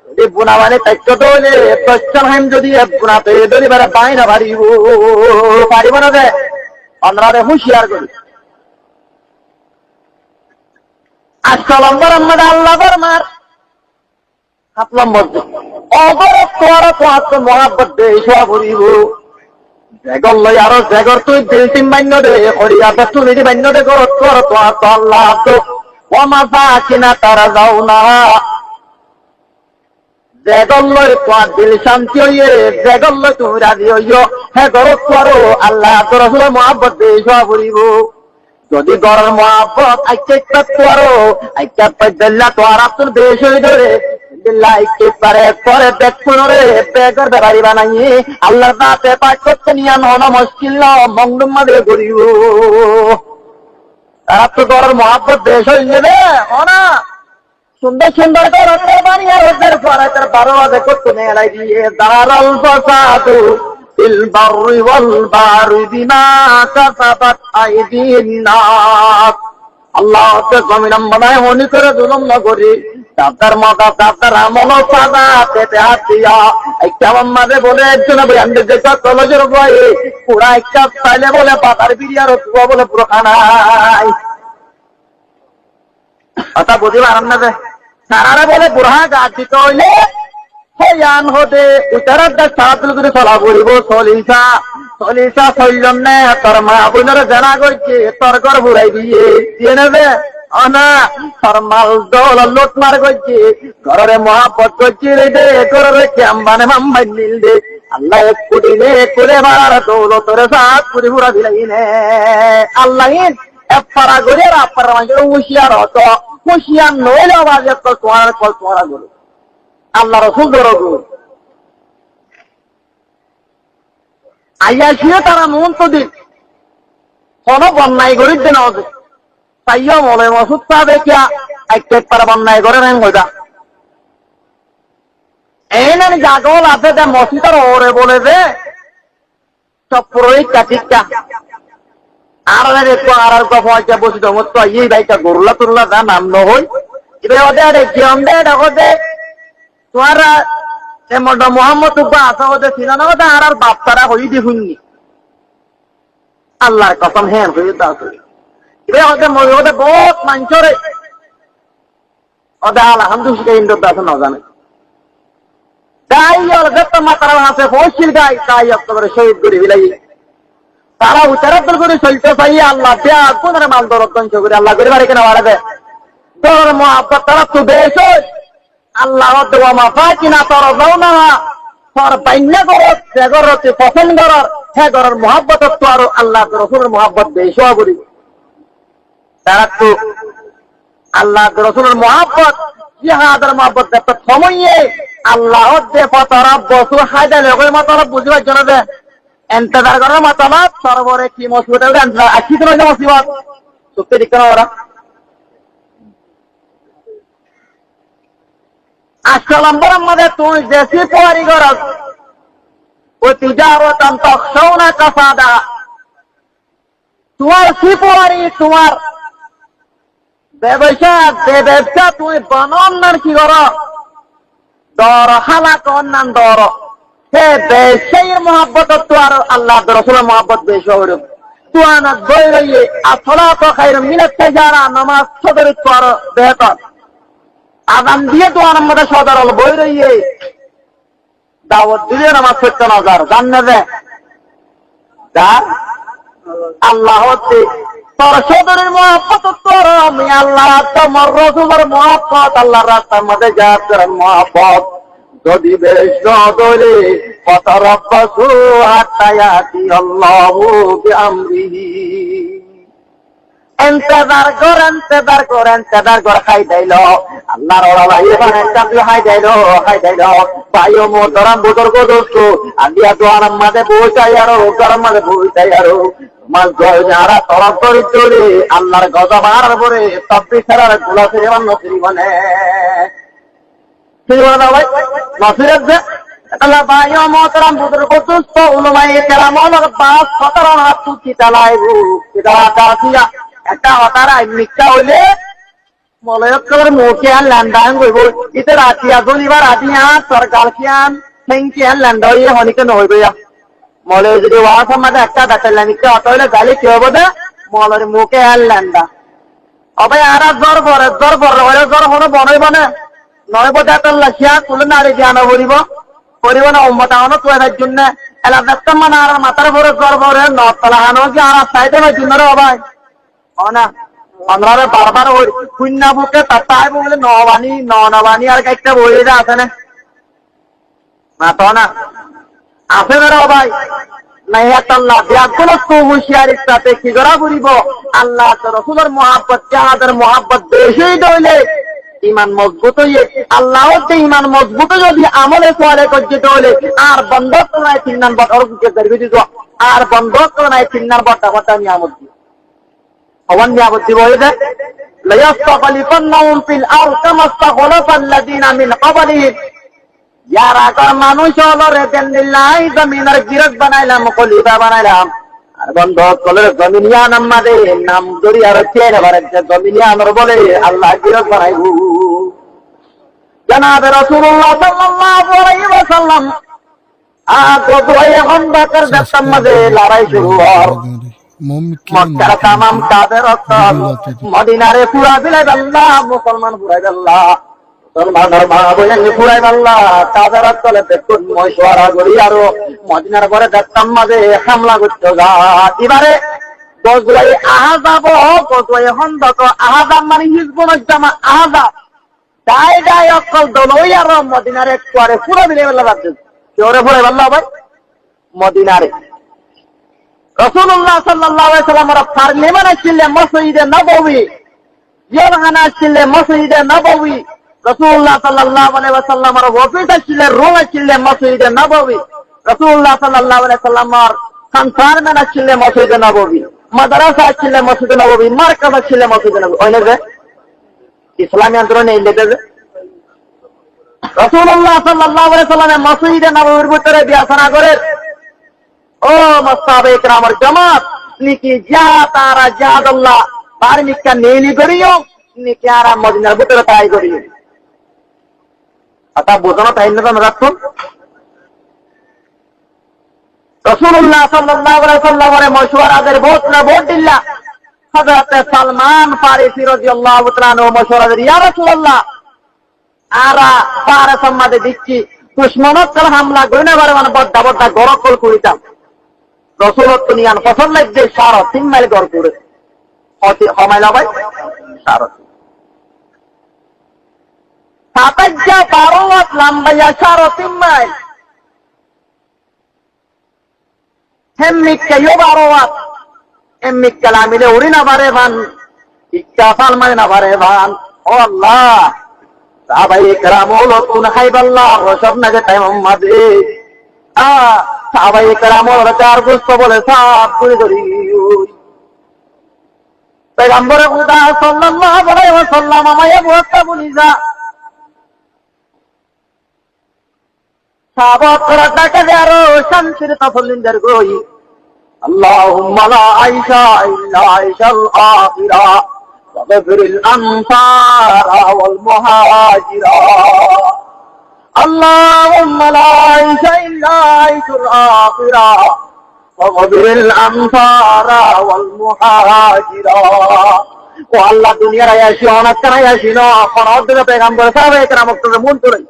যদি বুনাওয়ানে থাকতো তাহলে পশ্চিম হাইম যদি বুনাতে যদি বেড়ে পাই না পারিব না দে অন্যরা হুঁশিয়ার করি 8 নম্বর আমাদের আল্লাহ ফরমার 7 নম্বর অগর তোর তো মহাব্বত দেশা করিব জেগর লই আরো জেগর তুই দিল টিম বান্য দে করিয়া তুই বান্য দে কর তোর তো আল্লাহ তো ও মাফা কিনা তারা যাও না জেগর লই তোর দিল শান্তি হইয়ে জেগর লই তুমি রাজি হইও হে গর তোর আল্লাহ তোর মহাব্বত দেশা করিব যদি গরের মহাব্বত আইকে তোরো আইকা পাইদল্লা তোর তোর দেশ হই ধরে লাইকে পারে পরে দেখুন রে বেগর বেড়ারি বানাই আল্লাহর দাতে পাঠ করতে নিয়ে নন মুশকিল না মংডুম মাদে করিব তারা তো গরের মহাব্বত দেশ হই যাবে না সুন্দর সুন্দর করে বানিয়ে ওদের পরে তার 12 বাজে করতে নিয়ে লাই দিয়ে দারাল ফাসাদু ফিল বাররি ওয়াল বাহরি বিমা কাসাবাত আইদিন নাস আল্লাহ তে জমিন বানায় হনি করে জুলুম না করি তার মাথা তার আমল সাদা পেতে হাত দিয়া কেমন মাঝে বলে একজন ব্র্যান্ডের যে কলেজের বয়ে পুরা একটা স্টাইলে বলে পাতার বিরিয়ার বলে পুরো খানাই কথা বুঝি পারেন না যে সারারা বলে বুড়া গাছ দিতে হইলে হইয়ান হতে উতারার দাস সাহায্য করে চলা করিব চলিসা চললাম না তোর মা বোনের জানা করছে তোর ঘর বুড়াই দিয়ে নেবে না তোর মাল দল লোট মার করছে ঘরে মহাপত করছে রে দে ঘরে ক্যাম্বানে মাম্বাই নীল দে আল্লাহ এক কোটি নে করে বার দৌলতরে সাত পুরি বুড়া দিলাই নে আল্লাহ এফারা করে আপনার মানুষের হুঁশিয়ার হতো হুঁশিয়ার নইলে আবার তোমার গরু আল্লাহ রসুল গরু আইয়াছিও তারা মন তো দিন কোন বন্যায় গরিব দিন হবে তাইও মনে মসুদ তা দেখিয়া এক পারা বন্যায় করে নেন হইতা এই না জাগল আছে যে মসজিদের ওরে বলে যে সব পুরোহিত কাঠিকা আর একটু আর পয়সা বসি তোমার তো এই ভাইটা গরুলা তুরলা যা নাম নহই এবার ওদের কিয়ম দে দেখো তোমারা মোহাম্মদ উব্বা আসা ওদের ছিল না ওদের আর বাপ তারা হই দি শুননি আল্লাহর কসম হ্যাঁ হয়ে তা এবার ওদের বহুত মানুষরে ওদের আলহামদুলিল্লাহ ইন্দ্র দাস না জানে গাই আর যত মাতারা আছে পৌঁছিল গাই তাই আপনাদের শহীদ করে বিলাই তারা উচ্চারণ করে চলতে চাই আল্লাহ দেয়া কোন মাল দরদ করে আল্লাহ করে বাড়ি কেনা বাড়াবে তোর মহাব্বত তারা তো বেশ আল্লাহ দেওয়া মাফা কিনা তোর যাও না তোর বান্য করত যে ঘরতে পছন্দ করার হ্যাঁ ঘরের মহাব্বত তো আরো আল্লাহ রসুলের মহাব্বত বেশ করি তারা তো আল্লাহ রসুলের মহাব্বত জিহাদের মহাব্বত একটা সময়ে আল্লাহ দে পতরা বসু হায়দা লোকের মতলব বুঝবার জন্য দে এন্তেদার করার মতলব সরবরে কি মুসিবত আশি তো নয় মুসিবত সত্যি ঠিক না ওরা 8 নম্বর আমাদের তুই দেশি পোয়ারি গরজ ওই তিজারতান তখশাউনা কাসাদা তোমার সিপোয়ারি তোমার ব্যবসা তুমি বনন্নার কি কর দর হালাক অন্যান দর হে বেশির মহাব্বত তো আর আল্লাহ রসুলের মহাব্বত বেশি হইল তুয়ানা বই রইয়ে আসলা তো খাইর মিনাত যারা নামাজ সদর কর বেহতর আদান দিয়ে তো আমাদের সদর হল বই রইয়ে দাওয়াত দিলে নামাজ পড়তে না যার জান দে যার আল্লাহ হচ্ছে তোর সদরের মহাব্বত তোর আমি আল্লাহ তোমার রসুলের মহাব্বত আল্লাহর রাস্তার মধ্যে যাওয়ার করার মহাব্বত যদি বেশ নদরে ফতরব্বাসু হাত্তা ইয়াতি আল্লাহু বিআমরিহি এন্তেদার কর খাই দিল আল্লাহর ওরা ভাই হাই দিল ভাইও মোহতরাম বুজুর্গ দোস্ত আলিয়া তো আরাম মাঝে পৌঁছাই আরো গরম মাঝে পৌঁছাই আরো মাছ যারা তরফ করে চলে আল্লাহর গজব মারার পরে তব্বি ছাড়ার গুলা ফিরে নসিরি বনে ভাই নসিরের যে আল্লাহ ভাইও মোহতরাম বুজুর্গ দোস্ত উলমাই কেরাম অলর বাস ফতরন হাত কিতা লাইবু কিতা কাফিয়া একটা হতারা মিথ্যা হইলে মলয়র মুখে আর ল্যান্ডান করব ইতে রাতি আসলিবার রাতি সরকার কিয়ান সেঙ্কিয়ান ল্যান্ড হইয়ে হনিকে নহইব মলয় যদি ওয়ার সমাজে একটা ডাক্তার মিথ্যা হতা হইলে গালি কি হবো দে মলের মুখে আর ল্যান্ডা অবে আর জ্বর পরে ওই জ্বর হলো বনইব না নয় বোধ লাখিয়া তুলে নারী জ্ঞান করিব না উম্মত আনো তো এর জন্য এলা দেখতাম মানে আর মাথার পরে জ্বর পরে নতলা হানো কি আর চাইতে না জন্য রে ভাই না আমরা বারবার ওই শূন্য বুকে তাই বলে নবানি আর একটা বইটা আছে না তো না আছে না রে ভাই নাই আল্লাহ ব্যাগুলো তো হুঁশিয়ারির সাথে কি করা করিব আল্লাহ রসুলের মহাব্বত যাহাদের মহাব্বত বেশি হইলে ইমান মজবুত হইয়ে আল্লাহ ইমান মজবুত যদি আমলে সোয়ালে করতে হইলে আর বন্ধ করায় 3 নম্বর আর বন্ধ করায় 3 নম্বর কথা নিয়ামত দিব হওয়ান নিয়ামত দিব হয়ে যায় লায়াস্তাগলিফান্নাহুম ফিল আরদ কামা ইসতাগলাফাল্লাযীনা মিন ক্বাবলিহিম यार अगर মানুষ হলো রে দিল্লাই জমিনের গিরক বানাইলাম খলিফা বানাইলাম আর বন্ধ কলের জমিনিয়া নামাদে নাম দরিয়ার চেয়ে বাড়ছে জমিনিয়ার বলে আল্লাহ গিরক বানাইবু জনাবে রাসূলুল্লাহ সাল্লাল্লাহু আলাইহি ওয়াসাল্লাম আদোয়ে হন্দাকার দত্তম মাঝে লড়াই শুরু হল মক্কার तमाम কাদের রক্ত মদিনারে পুরা বিলায় আল্লাহ মুসলমান পুরাই আল্লাহ মুসলমানের মা বলেন পুরাই আল্লাহ কাদের রক্তলে দেখুন মশওয়ারা করি আর মদিনার পরে দত্তম মাঝে হামলা করতে যা এবারে গজলাই আহাজাব গজলাই হন্দাক আহাজাব মানে হিজবুল জামা আহাজাব দায় অকল দলই আর মদিনারে পরে পুরা বিলায় আল্লাহ রাখছে কেউরে পুরাই আল্লাহ ভাই মদিনারে রাসূলুল্লাহ সাল্লাল্লাহু আলাইহি ওয়াসাল্লামের পার্লামেন্ট ছিল মসজিদে নববী জেলখানা ছিল মসজিদে নববী রাসূলুল্লাহ সাল্লাল্লাহু আলাইহি ওয়াসাল্লামের অফিস ছিল রোমে ছিল মসজিদে নববী রাসূলুল্লাহ সাল্লাল্লাহু আলাইহি ওয়াসাল্লামের কনফারেন্স ছিল মসজিদে নববী মাদ্রাসা ছিল মসজিদে নববী মার্কাজ ছিল মসজিদে নববী ওই না ইসলামী আন্দোলন এই লেগে রাসূলুল্লাহ সাল্লাল্লাহু আলাইহি ওয়াসাল্লামের মসজিদে নববীর ভিতরে বিয়াসনা করে ও মাসাহাবে کرامর জামাত নিকি জাতারা জাদাল্লাহ পারমিকা নেলি করিও নিকি আর মদিনার ভিতরে তাই করিও আতা বোঝানো তাই না রাখুন রাসূলুল্লাহ সাল্লাল্লাহু আলাইহি ওয়াসাল্লামের মশওয়ারাদের ভোট দিল্লা হযরত সালমান ফারিসি রাদিয়াল্লাহু তাআলা আনহু মশওয়ারা দিলেন ইয়া রাসূলুল্লাহ আরা ফারস সম্মাদে দিচ্ছি দুশমনতর হামলা গয়না বারমান বড় গরকল করিতাম রসুলত নিয়ান ফসল লাগছে 3.5 মাইল গড় করে হমাইলা ভাই 12 ওয়াট লম্বা 3.5 মাইল হেমিকা 12 ওয়াট হেমিকা লামিলে উড়ি না পারে ভান ইচ্ছা ফাল মানে না পারে ভান ও আল্লাহ সাহাবায়ে কেরাম হলো তুন খাইবাল্লাহ রসব না যে টাইম মাদে সাহাবায়ে কেরাম ওরা চার গোস্ত বলে সাফ করে ধরি পয়গম্বর খুদা সাল্লাল্লাহু আলাইহি ওয়াসাল্লাম আমায় বলতে বলিযা সাহাবা করা তাকে আরো শান্তির তাফলিন্দার গই আল্লাহুম্মা লা আইশা ইল্লা আইশাল আখিরা ওয়াগফিরিল আনসারা ওয়াল মুহাজিরা اللهم لا عيش إلا عيش الآخرة وغفر الأنصار والمهاجرة والله دنيا رأيشي ونكنا يشينا خناد دل پیغمبر صاحب اکرام اکتر منتري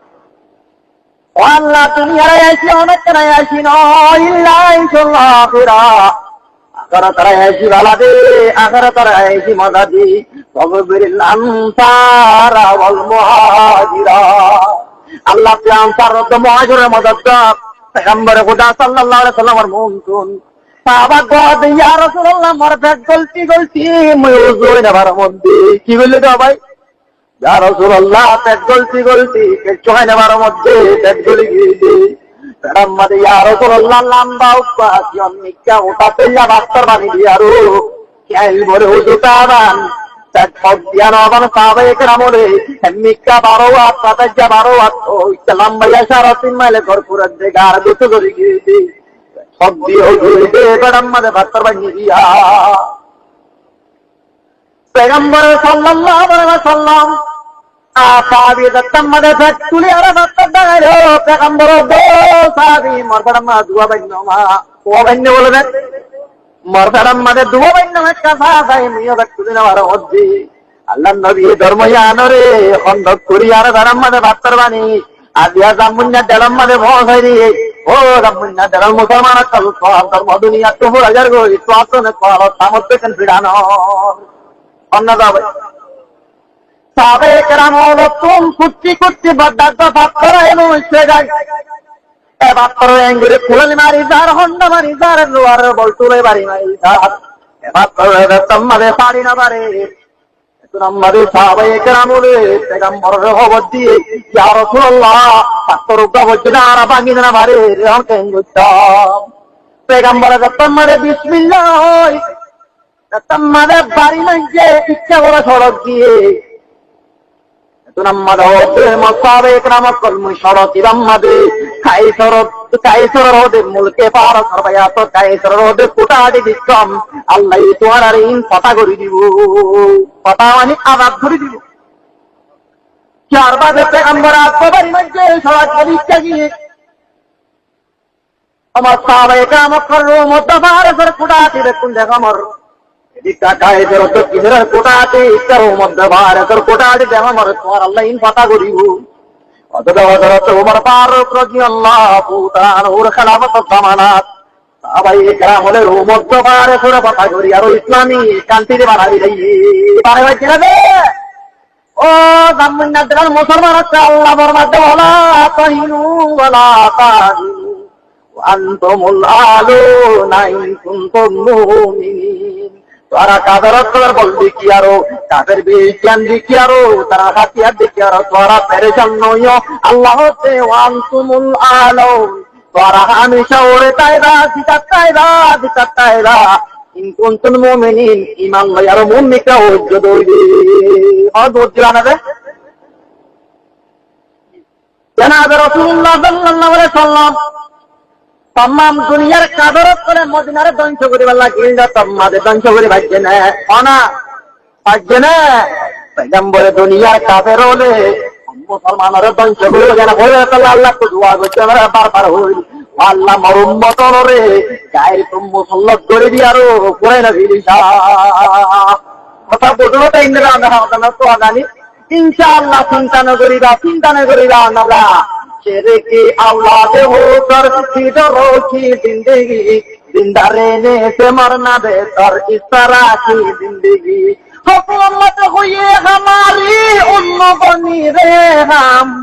والله دنيا رأيشي ونكنا يشينا إلا عيش الآخرة آخرت رأيشي والدي آخرت رأيشي مددي وغفر الأنصار والمهاجرة আল্লাহ আনসার ও মুহাজিরের মদদ দাও পয়গম্বর খুদা সাল্লাল্লাহু আলাইহি ওয়াসাল্লামের মুনতুন সাহাবা গদ ইয়া রাসূলুল্লাহ মোর পেট গলতি মই ওজুর নেবার মধ্যে কি বললে দাও ভাই ইয়া রাসূলুল্লাহ পেট গলতি কে চোখে নেবার মধ্যে পেট গলি গিয়ে পয়গম্বর ইয়া রাসূলুল্লাহ লম্বা উপাস নিকা ওটা পেলা বাস্তর বানি দিয়ারো কেল বলে হুজুতাবান তাকদিয়ান আবান সাহাবায়ে কেরামরে মিক্কা 12 ওয়াট পাতাজ্জা 12 ওয়াট ওই লম্বা 3 মাইল ঘর পুরা জায়গা আর দুটো করে গিয়েছি সব দিয়ে হইছে বড়ম্মাদে বাস্তর বানি দিয়া পয়গম্বর সাল্লাল্লাহু আলাইহি ওয়াসাল্লাম সাহাবী দত্তম্মাদে তুলি আর বাস্তর দাঁড়ালো পয়গম্বর দো সাহাবী মরদম্মা দুয়া বাইনমা ও বাইন বলবেন মরদারাম মাঝে দুয়া বাইন একটা সাহাবাই মিয়া ব্যক্তি নেওয়ার মধ্যে আল্লাহ নবী ধর্ম আনরে খন্দক করিয়ার ধরম মানে ভাত্তর বাণী আজিয়া জামুন্না দেলম মানে ভয় ও জামুন্না দেলম মুসলমান কল ধর্ম দুনিয়া তো হাজার গই তো আসনে কল সামতে কেন ভিড়ানো অন্য যাবে সাবে কেরাম হলো তুম কুচ্ছি কুচ্ছি বদ্দার তো ভাত্তর এনো ইসে যায় এ ভাত্তর এঙ্গুরে ফুল মারি যার হন্ডা মারি যার লোয়ার বলতুলে বাড়ি মারি যার এ ভাত্তর তোমারে পারি না পারে আমাদের সাহাবায়ে কেরামরে পেগম্বরের খবর দিয়ে ইয়া রাসূলুল্লাহ পাত্র রোগা হচ্ছে না আর ভাঙি না মারে রেহন কেন করতাম পেগম্বরের তোমারে বিসমিল্লাহ হই তোমারে বাড়ি যে ইচ্ছা করে সড়ক দিয়ে মুলকে পার আল্লাহ তোমার আর ইন কথা করে দিব কথা মানে আবাদ করে দিব চার বাজে পেগম্বর আত্মবাড়ি মধ্যে সড়ক পরীক্ষা গিয়ে আমার সাহাবায়ে কেরাম করলো মধ্যভারতের কুটাটি দেখুন দেখো আমার এদিকটা কায়েদের তো কিসের কোটাতে ইচ্ছার মধ্যে ভারতের কোটাটি দেখ আমার তোমার আল্লাহ ইন কথা করিব অতটা হযরত ওমর ফারুক রাদিয়াল্লাহু তাআলা ওর খেলাফত জামানাত সাহাবায়ে কেরাম হলে মধ্য ভারতের কথা করি আর ইসলামী কান্ট্রি বানাই দেই পারে ভাই কিনা দে ও জামুন্নাদের মুসলমান আল্লাহ বরমাতে ওয়ালা তাহিনু ওয়ালা তাহিনু আনতুমুল আলুনা ইন কুনতুম মুমিনিন তারা কাদরত করার বলবি কি আরো তাদের বিজ্ঞান দেখি আরো তারা হাতিয়ার দেখি আরো তোরা পেরেশান নইও আল্লাহ হতে আনতুমুল আলুন তোরা হামেশা ওরে তাইরা দিতাইরা ইন কুনতুম মুমিনিন ঈমান লয় আর মুমিনকে ওজ্জ দইবে অদুজরা না রে জনাব রাসূলুল্লাহ সাল্লাল্লাহু আলাইহি সাল্লাম तमाम दुनियार कादरत करे मदिनार ধ্বংস করে বলা গিলদা তম্মাদে ধ্বংস করে ভাজছে না অনা ভাজছে না পেগম্বর দুনিয়ার কাফের হলে মুসলমানরা ধ্বংস করে যেন হয়ে আল্লাহ তো দোয়া করছে আমরা বারবার হই আল্লাহ মোর উম্মত রে গায়ের তুম মুসল্লাত করে দিয়ারো করে না ভিলিসা কথা বলতে তাই না আমরা তো আগানি ইনশাআল্লাহ চিন্তা না করিবা আমরা शेरे की औलाद होकर किधरों की जिंदगी जिंदा रहने से मरना बेहतर इस तरह की जिंदगी हुकूमत हुई हमारी उम्म बनी रे हम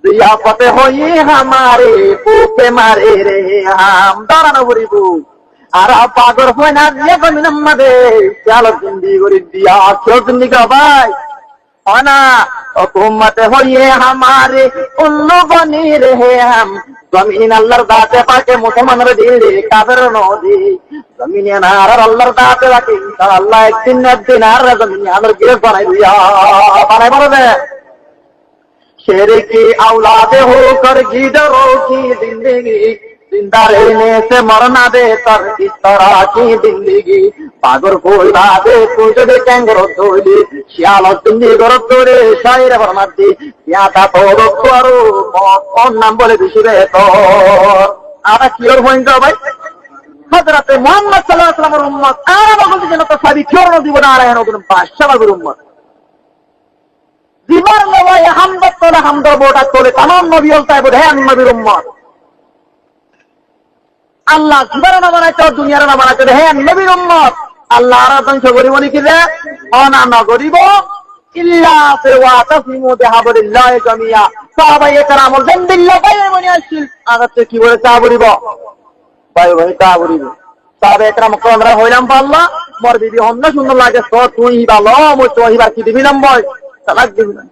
जियाफत हुई हमारे भूखे मारे रे हम दाना बुरीबू आरा पागल हुए ना ये जमीन मदे चलो जिंदगी करी दिया क्यों जिंदगी भाई आना हुकूमत होइए हमारे उन्नो बनी रहे हम जमीन अल्लाहर दाते पाके मुसलमान रे दिले काफिर नो दी जमीन नार अल्लाहर दाते पाके इंशाअल्लाह एक दिन आर जमीन आमर गिरफ बनाई दिया बनाई बरदे शेर की औलाद होकर गिदरों की जिंदगी जिंदा रहने से मरना बेहतर इस तरह की जिंदगी पागल कोई बाते तुझे दे कैंगरो तोली शियालो जिंदगी करो तोरे शायर फरमाती या था तो करो कौन नाम बोले दिशे तो आरा क्लियर होइन जाओ भाई हजरत मोहम्मद सल्लल्लाहु अलैहि वसल्लम उम्मत आरा बगल जन तो सभी क्यों नो दिबो आ रहे हैं उन बादशाह वाली उम्मत दीवार लवाए हमद बोटा तोले तमाम नबी होता है बुढ़े नबी उम्मत আল্লাহ জীবন না বানাইতে দুনিয়ার না বানাইতে হে নবীর উম্মত আল্লাহ আর ধ্বংস করিব নাকি রে অনা না করিব ইল্লা ফিওয়া তাসলিমু বিহাবলিল্লাহ জামিয়া সাহাবায়ে কেরাম বলেন বিল্লাহ ভাই মনে আসছিল আগতে কি বলে তা বলিব ভাই তা বলিব সাহাবায়ে কেরাম কোনরা হইলাম আল্লাহ মোর বিবি অন্য সুন্দর লাগে তো তুই ভালো মই তো হিবার কি দিবি নাম বল তালাক দিবি না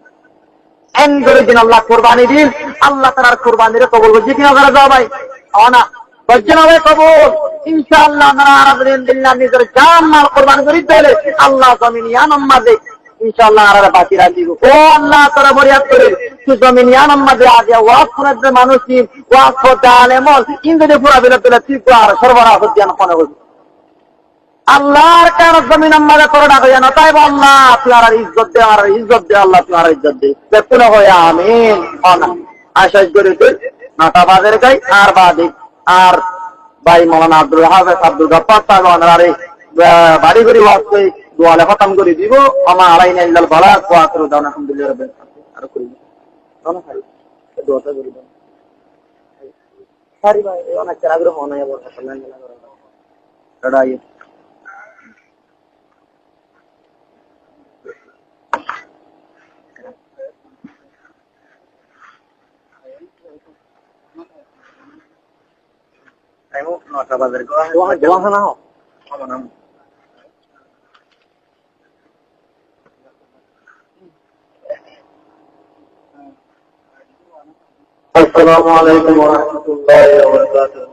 এনগরে দিন আল্লাহ কুরবানি দিন আল্লাহ তাআলার কুরবানিরে কবুল করবে কি না করে যাও ভাই অনা বজ্জনাবে কবুল ইনশাআল্লাহ নারাদিন বিল্লাহ নিজের জান মাল কুরবান করি দিলে আল্লাহ জমিনিয়ান আমাদে ইনশাআল্লাহ আর বাকি রাখবো ও আল্লাহ তোরা বরিয়াত করে তুই জমিনিয়ান আমাদে আজ ওয়াজ করে মানুষ কি ওয়াজ করতে আলেমল ইনদে পুরা বিলে তুই আর সর্বনাশ জ্ঞান কোন হবে আল্লাহর কার জমিন আমাদে করে ডাকো জানো তাই আল্লাহ তুই আর ইজ্জত দে আর ইজ্জত দে আল্লাহ তুই আর ইজ্জত দে দেখুন হয় আমিন আনা আশা করে তুই নাটা বাজারে গাই আর বাদে আর ভাই মৌলানা আব্দুল হাফেজ আব্দুল গফফার সাহেব আনারে বাড়ি বাড়ি ওয়াজ করে দোয়ালে খতম করে দিব আমা আলাইনা ইল্লাল বালা ওয়া আখিরু দাওয়ানা আলহামদুলিল্লাহি রাব্বিল আলামিন আর করি না ভাই দোয়াটা করি দাও সারি ভাই অনেক আগ্রহ নাই আবার সাল্লাল্লাহু আলাইহি ওয়া সাল্লাম লড়াই টাইম নটা বাজার দোয়া না হোক আমার নাম السلام عليكم ورحمة الله وبركاته.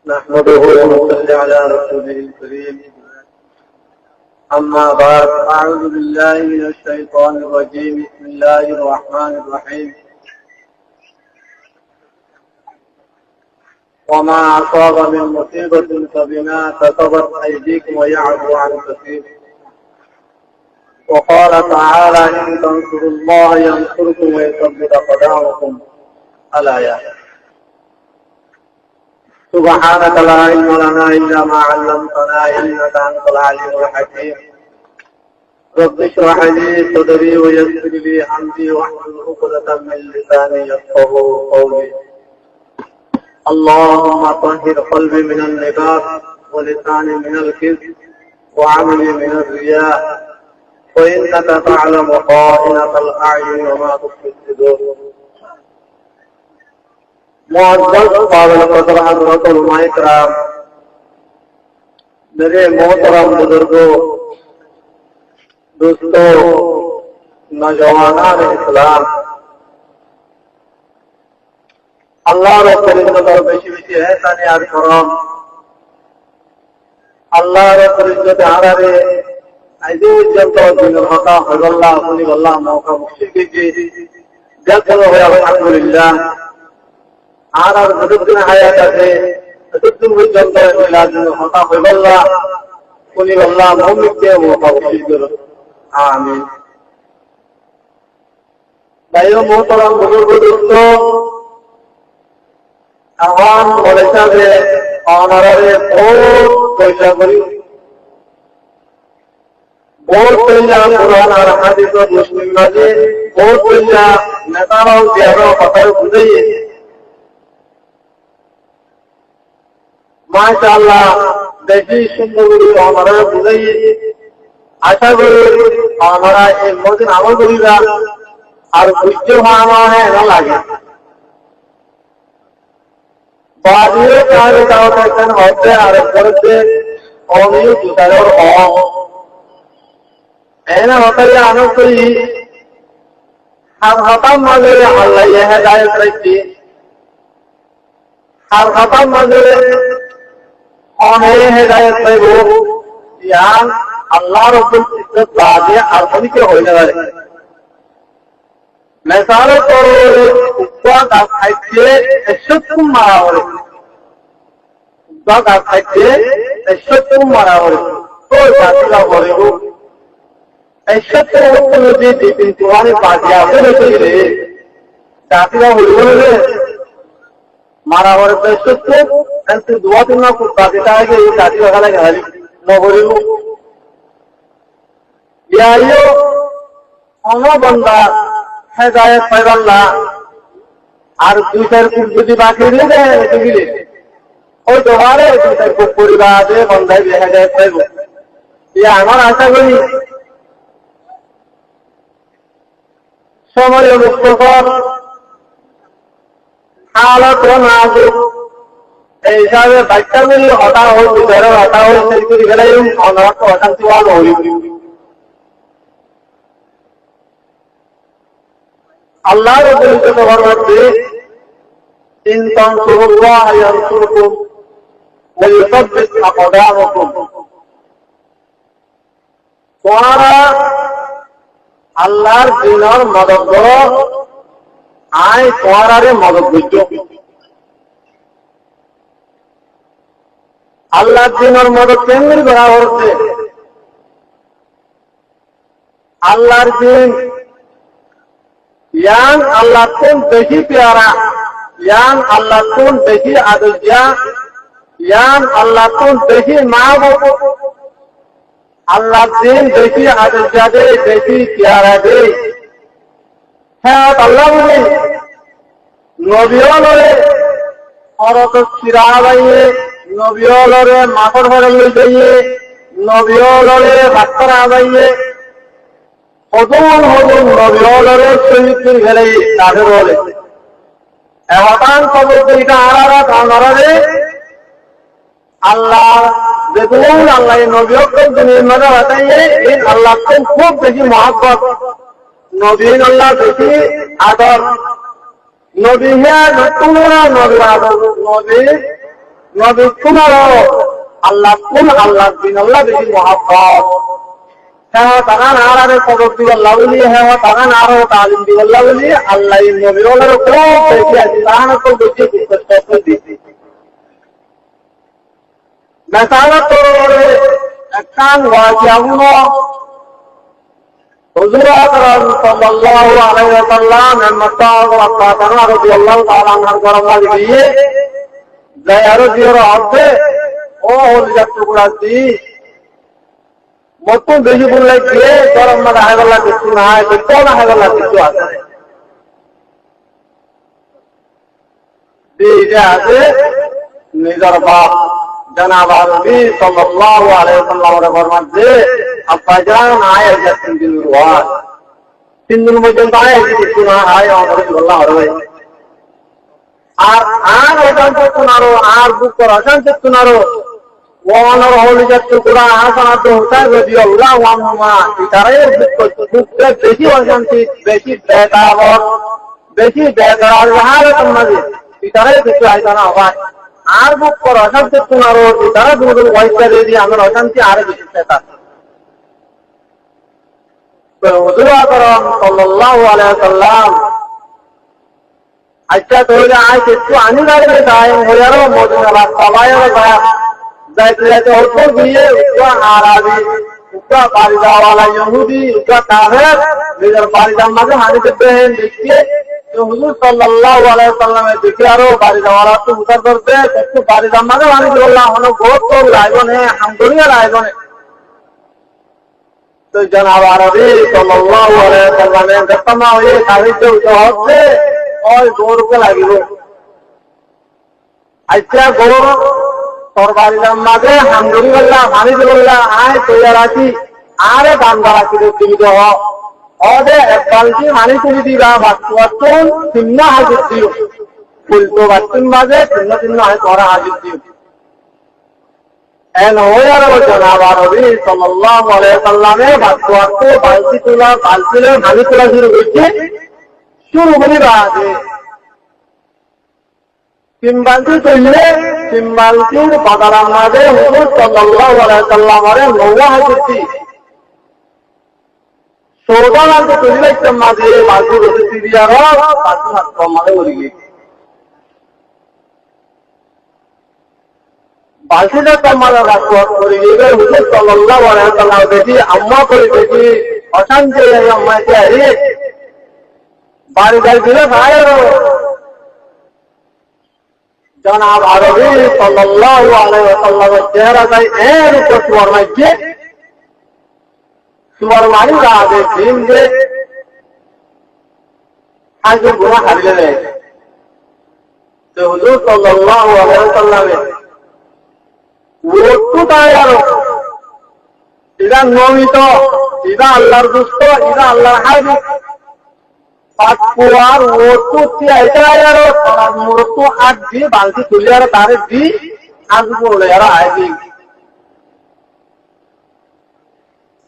نحمده ونصلي على رسوله الكريم. أما بعد أعوذ بالله من الشيطان الرجيم. بسم الله الرحمن الرحيم. وما أصاب من مصيبة فبما كسبت أيديكم ويعفو عن كثير. وقال تعالى إن تنصروا الله ينصركم ويثبت أقدامكم. الآية. سبحانك لا علم لنا إلا ما علمتنا إنك أنت العليم الحكيم. رب اشرح لي صدري ويسر لي أمري واحلل عقدة من لساني يفقهوا قولي. اللهم طهر قلبي من النفاق ولساني من الكذب وعملي من الرياء وإنك تعلم خائنة الأعين وما تخفي الصدور. معزز قابل قدر حضرت علماء کرام میرے محترم بزرگوں دوستوں نوجوانان اسلام আল্লাহ রাব্বুল ইজ্জতের বেশি বেশি ইহসানে আর করম আল্লাহ রাব্বুল ইজ্জতে আরারে আইদে পর্যন্ত দিন হতা হল্লাহ আপনি আল্লাহ মওকা মুশরিককে দেখো হয় আলহামদুলিল্লাহ আর যতদিন হায়াত আছে ততদিন পর্যন্ত মিলাদ হতা হল্লাহ আপনি আল্লাহ মুমিনকে মওকা মুশরিক করুন আমিন ভাইও মোহতারাম বুজুর্গ দোস্ত আহ্বান বলেছে যে অনারে বহুত পয়সা করি বহুত পয়সা কোরআন আর হাদিস ও মুসলিম মাঝে বহুত পয়সা নেতারাও দেওয়ার কথা বুঝাইয়ে মাশাআল্লাহ বেশি সুন্দর করে অনারা বুঝাইয়ে আশা করি অনারা এই মদিন আমল করিবা আর বুঝতে হয় না লাগে বাদিয়ে কারে দাওয়াতেন হতে আর করতে অনেক দুটার হক এনা হতে আনো কই আর খতম মাঝে আল্লাহ হেদায়েত রাখি আর খতম মাঝে অনেক হেদায়েত পাইব ইয়ান আল্লাহ রাব্বুল ইজ্জত বাদে আর কোনকে হইনা পারে মেসালে তোর উপা গাছ খাইতে এসব মারা হলে গাছ খাইতে এসব মারা হলে তোর জাতিরা বলিব এসব নদী দিন তোমার পাশে আছে রে জাতিরা হইব রে মারা হলে তো এসব কিন্তু দোয়া দিন না বাকিটা আগে এই জাতি ওখানে গেলি নবরিব ইয়াইও অনবন্দা হেদায়েত পাইবাল্লা আর দুইটার কুপ যদি বাকি দিলে দিলে ওই দোকানে দুইটার কুপ পরিবার আছে বন্ধাই হেদায়েত পাইব ইয়ে আমার আশা করি সময় মুস্তফার হালত নাজুক এই হিসাবে বাচ্চা মিলি হতা হল ভিতরে হতা হল সেই করে গেলে অনর্থ অশান্তি ওয়াল হইব আল্লাহ রাব্বুল ইজ্জত ফরমাচ্ছে ইন তানসুরুল্লাহ ইয়ানসুরকুম ওয়া ইউসাব্বিত আকদামাকুম তোমরা আল্লাহর দ্বীনের মদদ করো আয় তোমরারে মদদ করছো আল্লাহর দ্বীনের মদদ কেমনে করা হচ্ছে আল্লাহর দ্বীন ইয়ান আল্লাহ কোন বেশি পেয়ারা, ইয়ান আল্লাহ কোন বেশি আদর্যা, ইয়ান আল্লাহ কোন বেশি মা বাবু, আল্লাহ দিন বেশি আদর্যা দে, বেশি পেয়ারা দে। হ্যাঁ আল্লাহ বলি নবীলরে অরত চিরা বাইয়ে, নবীলরে মাকড় ভরে লই যাইয়ে, নবীলরে বাচ্চারা বাইয়ে, হদুন হদুন নবীলরে শহীদ গেলে তাদের বলে এমন খবর দিকে আলাদা কামড়ে আল্লাহ দেখুন আল্লাহ নবীকে দুনিয়ার মধ্যে বাতাইয়ে এই আল্লাহকে খুব বেশি মহব্বত, নবীন আল্লাহ বেশি আদর, নবী হ্যাঁ তোমরা নবী আদর, নবী তোমারও আল্লাহ কোন আল্লাহ দিন আল্লাহ বেশি মহব্বত। হ্যাঁ তাকান আরে খবর দিবল্লা বলি, হ্যাঁ তাকান আরো তালিম দিবল্লা বলি আল্লাহ নবীর খুব বেশি আছে, তাহার খুব বেশি গুরুত্ব দিচ্ছে। মেসালা তোর একখান ওয়াজিয়াগুলো হুজুর আকরাম সাল্লাল্লাহু আলাইহি ওয়াসাল্লাম মক্কা রাদিয়াল্লাহু তাআলা আনহু গরমাল দিয়ে যায়ারো দিওর হবে ও হলিয়া টুকরা দি মত বেশি বললে দিয়ে গরম না হাগলা কিছু না হয়, তো না হাগলা কিছু আছে দিয়ে আছে নিজের বাপ জনাব নবী সাল্লাল্লাহু আলাইহি ওয়াসাল্লামের ফরমান যে আব্বাজান আয় যে 3 দিন ওয়াজ 3 দিন পর্যন্ত আয় কিছু না হয় আমাদের আল্লাহ হবে আর ওখান থেকে শোনারো আর বুক করা ওখান থেকে শোনারো ওয়ানার হলি যাচ্ছে পুরা হাসানা তো হোসাই রাদিয়াল্লাহু আনহুমা ইতারে বুকতে বেশি অশান্তি, বেশি বেদাবর, বেশি বেদরার হালত মাঝে ইতারে কিছু আইতানা আওয়াজ আর বুক করা ওখান থেকে শোনারো ইতারা দুটো ওয়াইসা দিয়ে আমার অশান্তি আরো বেশি পেতা। তো হুজুর আকরাম সাল্লাল্লাহু আলাইহি ওয়াসাল্লাম আচ্ছা তাহলে আজ একটু আনি লাগবে তাই হইয়ারও মদিনা রাস্তা বাইরে যায় যাইতে যাইতে অল্প গিয়ে উঠা আরবি উঠা বাড়িদাওয়ালা ইহুদি উঠা কাফের নিজের বাড়িদার মাঝে হানি করতে হেন দেখিয়ে হুজুর সাল্লাল্লাহু আলাইহি ওয়াসাল্লামের দেখে আরো বাড়িদাওয়ালা তো উঠার করতে একটু বাড়িদার মাঝে হানি করলাম হলো বহুত তো লাইবনে হামদুলিয়া লাইবনে। তো জনাব আরবি সাল্লাল্লাহু আলাইহি ওয়াসাল্লামের গতমা হয়ে সাহিত্য উঠা হচ্ছে ওই গৌরকে লাগিব আচ্ছা গৌর তোর বাড়ির মাঝে হামদুরি বললা হানি বললা আয় তৈয়ার আছি আরে বান্দা রাখি তুমি দেহ ওদের এক বালতি হানি তুমি দিবা বাচ্চুন চিহ্ন হাজির দিও ফুলতো বাচ্চুন মাঝে চিহ্ন চিহ্ন হয় তোরা হাজির দিও এন হয়ে আরো জনাব নবী সাল্লাল্লাহু আলাইহি ওয়াসাল্লামে বাচ্চুয়াকে বালতি তোলা বালতিলে হানি তোলা শুরু করছে শুরু করি বাজে সিম্বালতি তৈলে সিম্বালতির বাদালার মাঝে হুজুর সাল্লাল্লাহু আলাইহি ওয়াসাল্লামের নওয়া হাজিরতি সৌদা লাগতে তৈলে একটা মাঝে বাজু রসি দিয়ার বাজু হাত মাঝে মরে গিয়ে বালতিটা তোমার রাখো করে গিয়ে হুজুর সাল্লাল্লাহু আলাইহি ওয়াসাল্লাম দেখি আম্মা করে দেখি অশান্তি আম্মাকে আরে বাড়ি যাই দিলে ভাইয়েরও জনাব আরবি সাল্লাল্লাহু আলাইহি ওয়াসাল্লামের চেহারা যায় এর উপর সুয়ার মাইকে সুয়ার মারি রাবে দিন যে আজ গুনাহ হারিয়ে নেয়। তো হুজুর সাল্লাল্লাহু আলাইহি ওয়াসাল্লামের ওটু তাই আরো ইরা নমিত ইরা আল্লাহর দুষ্ট ইরা আল্লাহর হাবিব পাঁচপুয়ার ওটু আইতারো তারা মূর্ত আজ দি বালতি তুলিয়ার তারে দি আজ বলে আর আইবি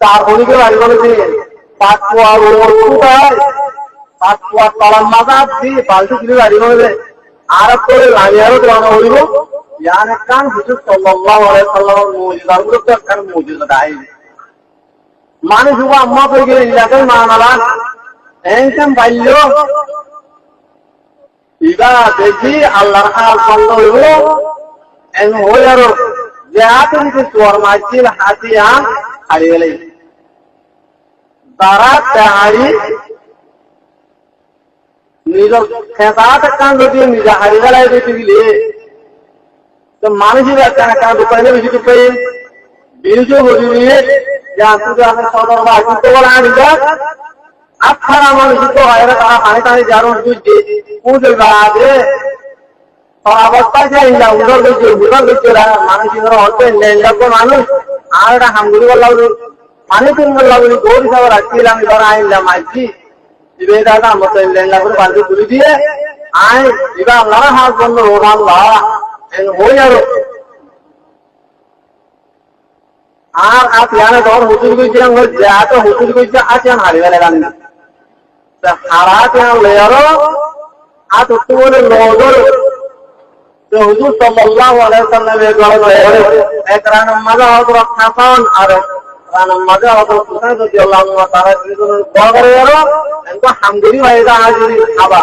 তার হলিকে বাড়ি বলে দিয়ে পাঁচপুয়ার ওটু তাই পাঁচপুয়ার তলার মাথা দি বালতি তুলি বাড়ি বলে আর করে লামিয়ারও দেওয়ানো হইব ইয়ান কান হুজুর সাল্লাল্লাহু আলাইহি ওয়াসাল্লামের মুজিজার গুলো তো একটা মুজিজা দাই মানুষ হুবা আম্মা কই গেলে ইলাকায় মানালা এনকাম বাইল ইবা দেখি আল্লাহর হাল বন্ধ হইল এন হইয়ার যে হাতে সোয়ার মাইছিল হাতিয়া হারিয়ে গেলে তারা তাহারি নিজের খেতাতে কান যদি নিজে হারিয়ে গেলায় দিতে গেলে তো মানুষের একটা দোকানে বেশি তো পেয়ে বিরুদ্ধে বলি নিয়ে যে আন্তর্জাতিক আমার সদর বা কিন্তু বলা আনিকা আপনারা মানুষ তো হয় তারা পানি টানি যারো বুঝছে পুজোর গাছে অবস্থায় যে উদর গেছে মানুষের অর্থ মানুষ আর একটা হামগুলি বললাম পানি তিন বললাম গৌরী সাগর রাখছিলাম ধরা আইনলাম আইছি দাদা মতো লেন্ডা করে বাড়িতে তুলে দিয়ে আয় এবার আল্লাহ হাত বন্ধ রোগ আল্লাহ হয়ে আরো আর আতিয়ানে তখন হুতুর গেছিলাম যা তো হুতুর গেছে আতিয়ান হারিয়ে গেলে গান হারাতিয়ান লে আরো আর একটু বলে নজর তো হুজুর সাল্লাল্লাহু আলাইহি ওয়াসাল্লামের গলায় এক রান মাজা হযরত হাসান আর রান মাজা হযরত হুসাইন রাদিয়াল্লাহু তাআলা দুজনের দোয়া করে আরো এনকো হামদুলি ভাইদা হাজিরি খাবা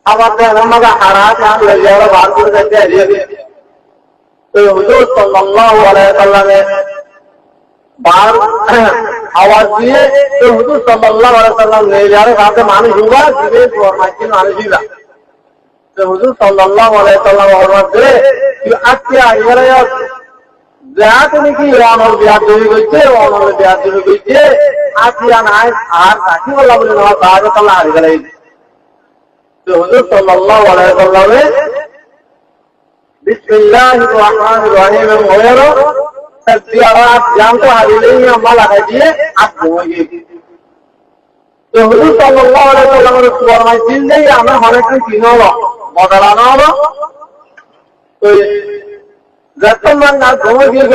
আবার রান মাজা হারাতিয়ান লে আরো বার করে দিতে হারিয়ে তো হুজুর সাল্লাল্লাহু আলাইহি ওয়াসাল্লামের বার আওয়াজ দিয়ে তো হুজুর সাল্লাল্লাহু আলাইহি ওয়াসাল্লাম লে আরো সাথে মানুষ হুয়া দিবে ফরমাইছেন মানুষ দিবা তো হুজুর সাল্লাল্লাহু আলাইহি ওয়াসাল্লাম ফরমাতে কি আকিয়া ইলায়া যা তুমি কি অনর বিয়াদ হয়ে গেছে অনর বিয়াদ হয়ে গেছে আকিয়া নাই আর কাকি বলা বলে না তাআলা তাআলা আর গেলে তো হুজুর সাল্লাল্লাহু আলাইহি ওয়াসাল্লাম বিসমিল্লাহির রহমানির রহিম ওয়ারো তসবিহাত জানতো হারিয়ে মালা দিয়ে আপনি হয়ে তো হুজুর সাল্লাল্লাহু আলাইহি ওয়াসাল্লামের ফরমাইছেন যে আমরা অনেকটা চিনলো মডালানো হলো তো যতমান না ঘুমে গিয়ে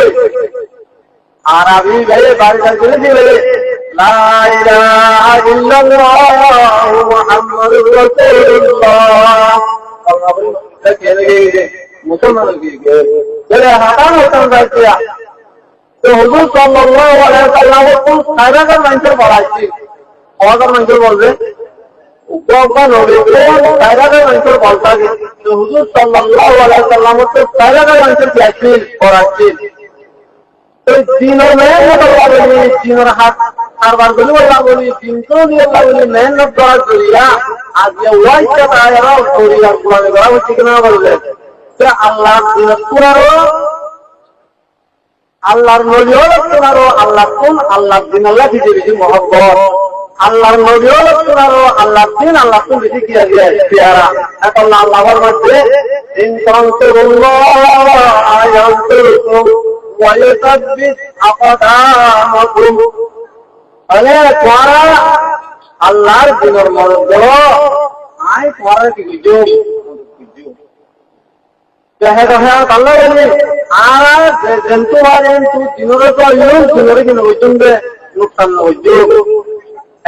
আর আমি গেলে বাড়িতে চলে গেলে লা ইলাহা ইল্লাল্লাহ মুহাম্মাদুর রাসূলুল্লাহ আল্লাহ বলে কেন গিয়ে মুসলমান গিয়ে চলে হাঁটানো হতাম যাচ্ছে তো হুজুর সাল্লাল্লাহু আলাইহি ওয়াসাল্লাম কোন সারাটা মানুষের বলাইছে অর্ডার মানুষের বলবে উপকার হবে সারাটা মানুষের বলতা তো হুজুর সাল্লাল্লাহু আলাইহি ওয়াসাল্লাম তো সারাটা মানুষের ক্লাসে করাচ্ছে তো দিনের মেহনত বলি দিনের হাত কারবার বলি বলা বলি দিনটো দিয়ে বলি মেহনত করা করিয়া আজ ওয়াইটা তারা করিয়া কোরআনে করা হচ্ছে কিনা বলবে তো আল্লাহর দিন পুরারো আল্লাহর নবীও লক্ষণারো আল্লাহ কোন আল্লাহর দিন আল্লাহ দিতে বেশি মহব্বত আল্লাহর নবীও লক্ষণারো আল্লাহর দিন আল্লাহ কোন বেশি কি আছে পেয়ারা এখন আল্লাহর মধ্যে ইন তানসুরুল্লাহ আয়ানসুরকুম ওয়া ইউসাব্বিত আকদামাকুম আরে তোরা আল্লাহর দিনের মধ্যে আয় তোরা কি বুঝো चाहे कहे अल्लाह बोले आरा जंतु वाले तू दिनों तो यूं दिनों की नोचुंगे नुकसान नोचो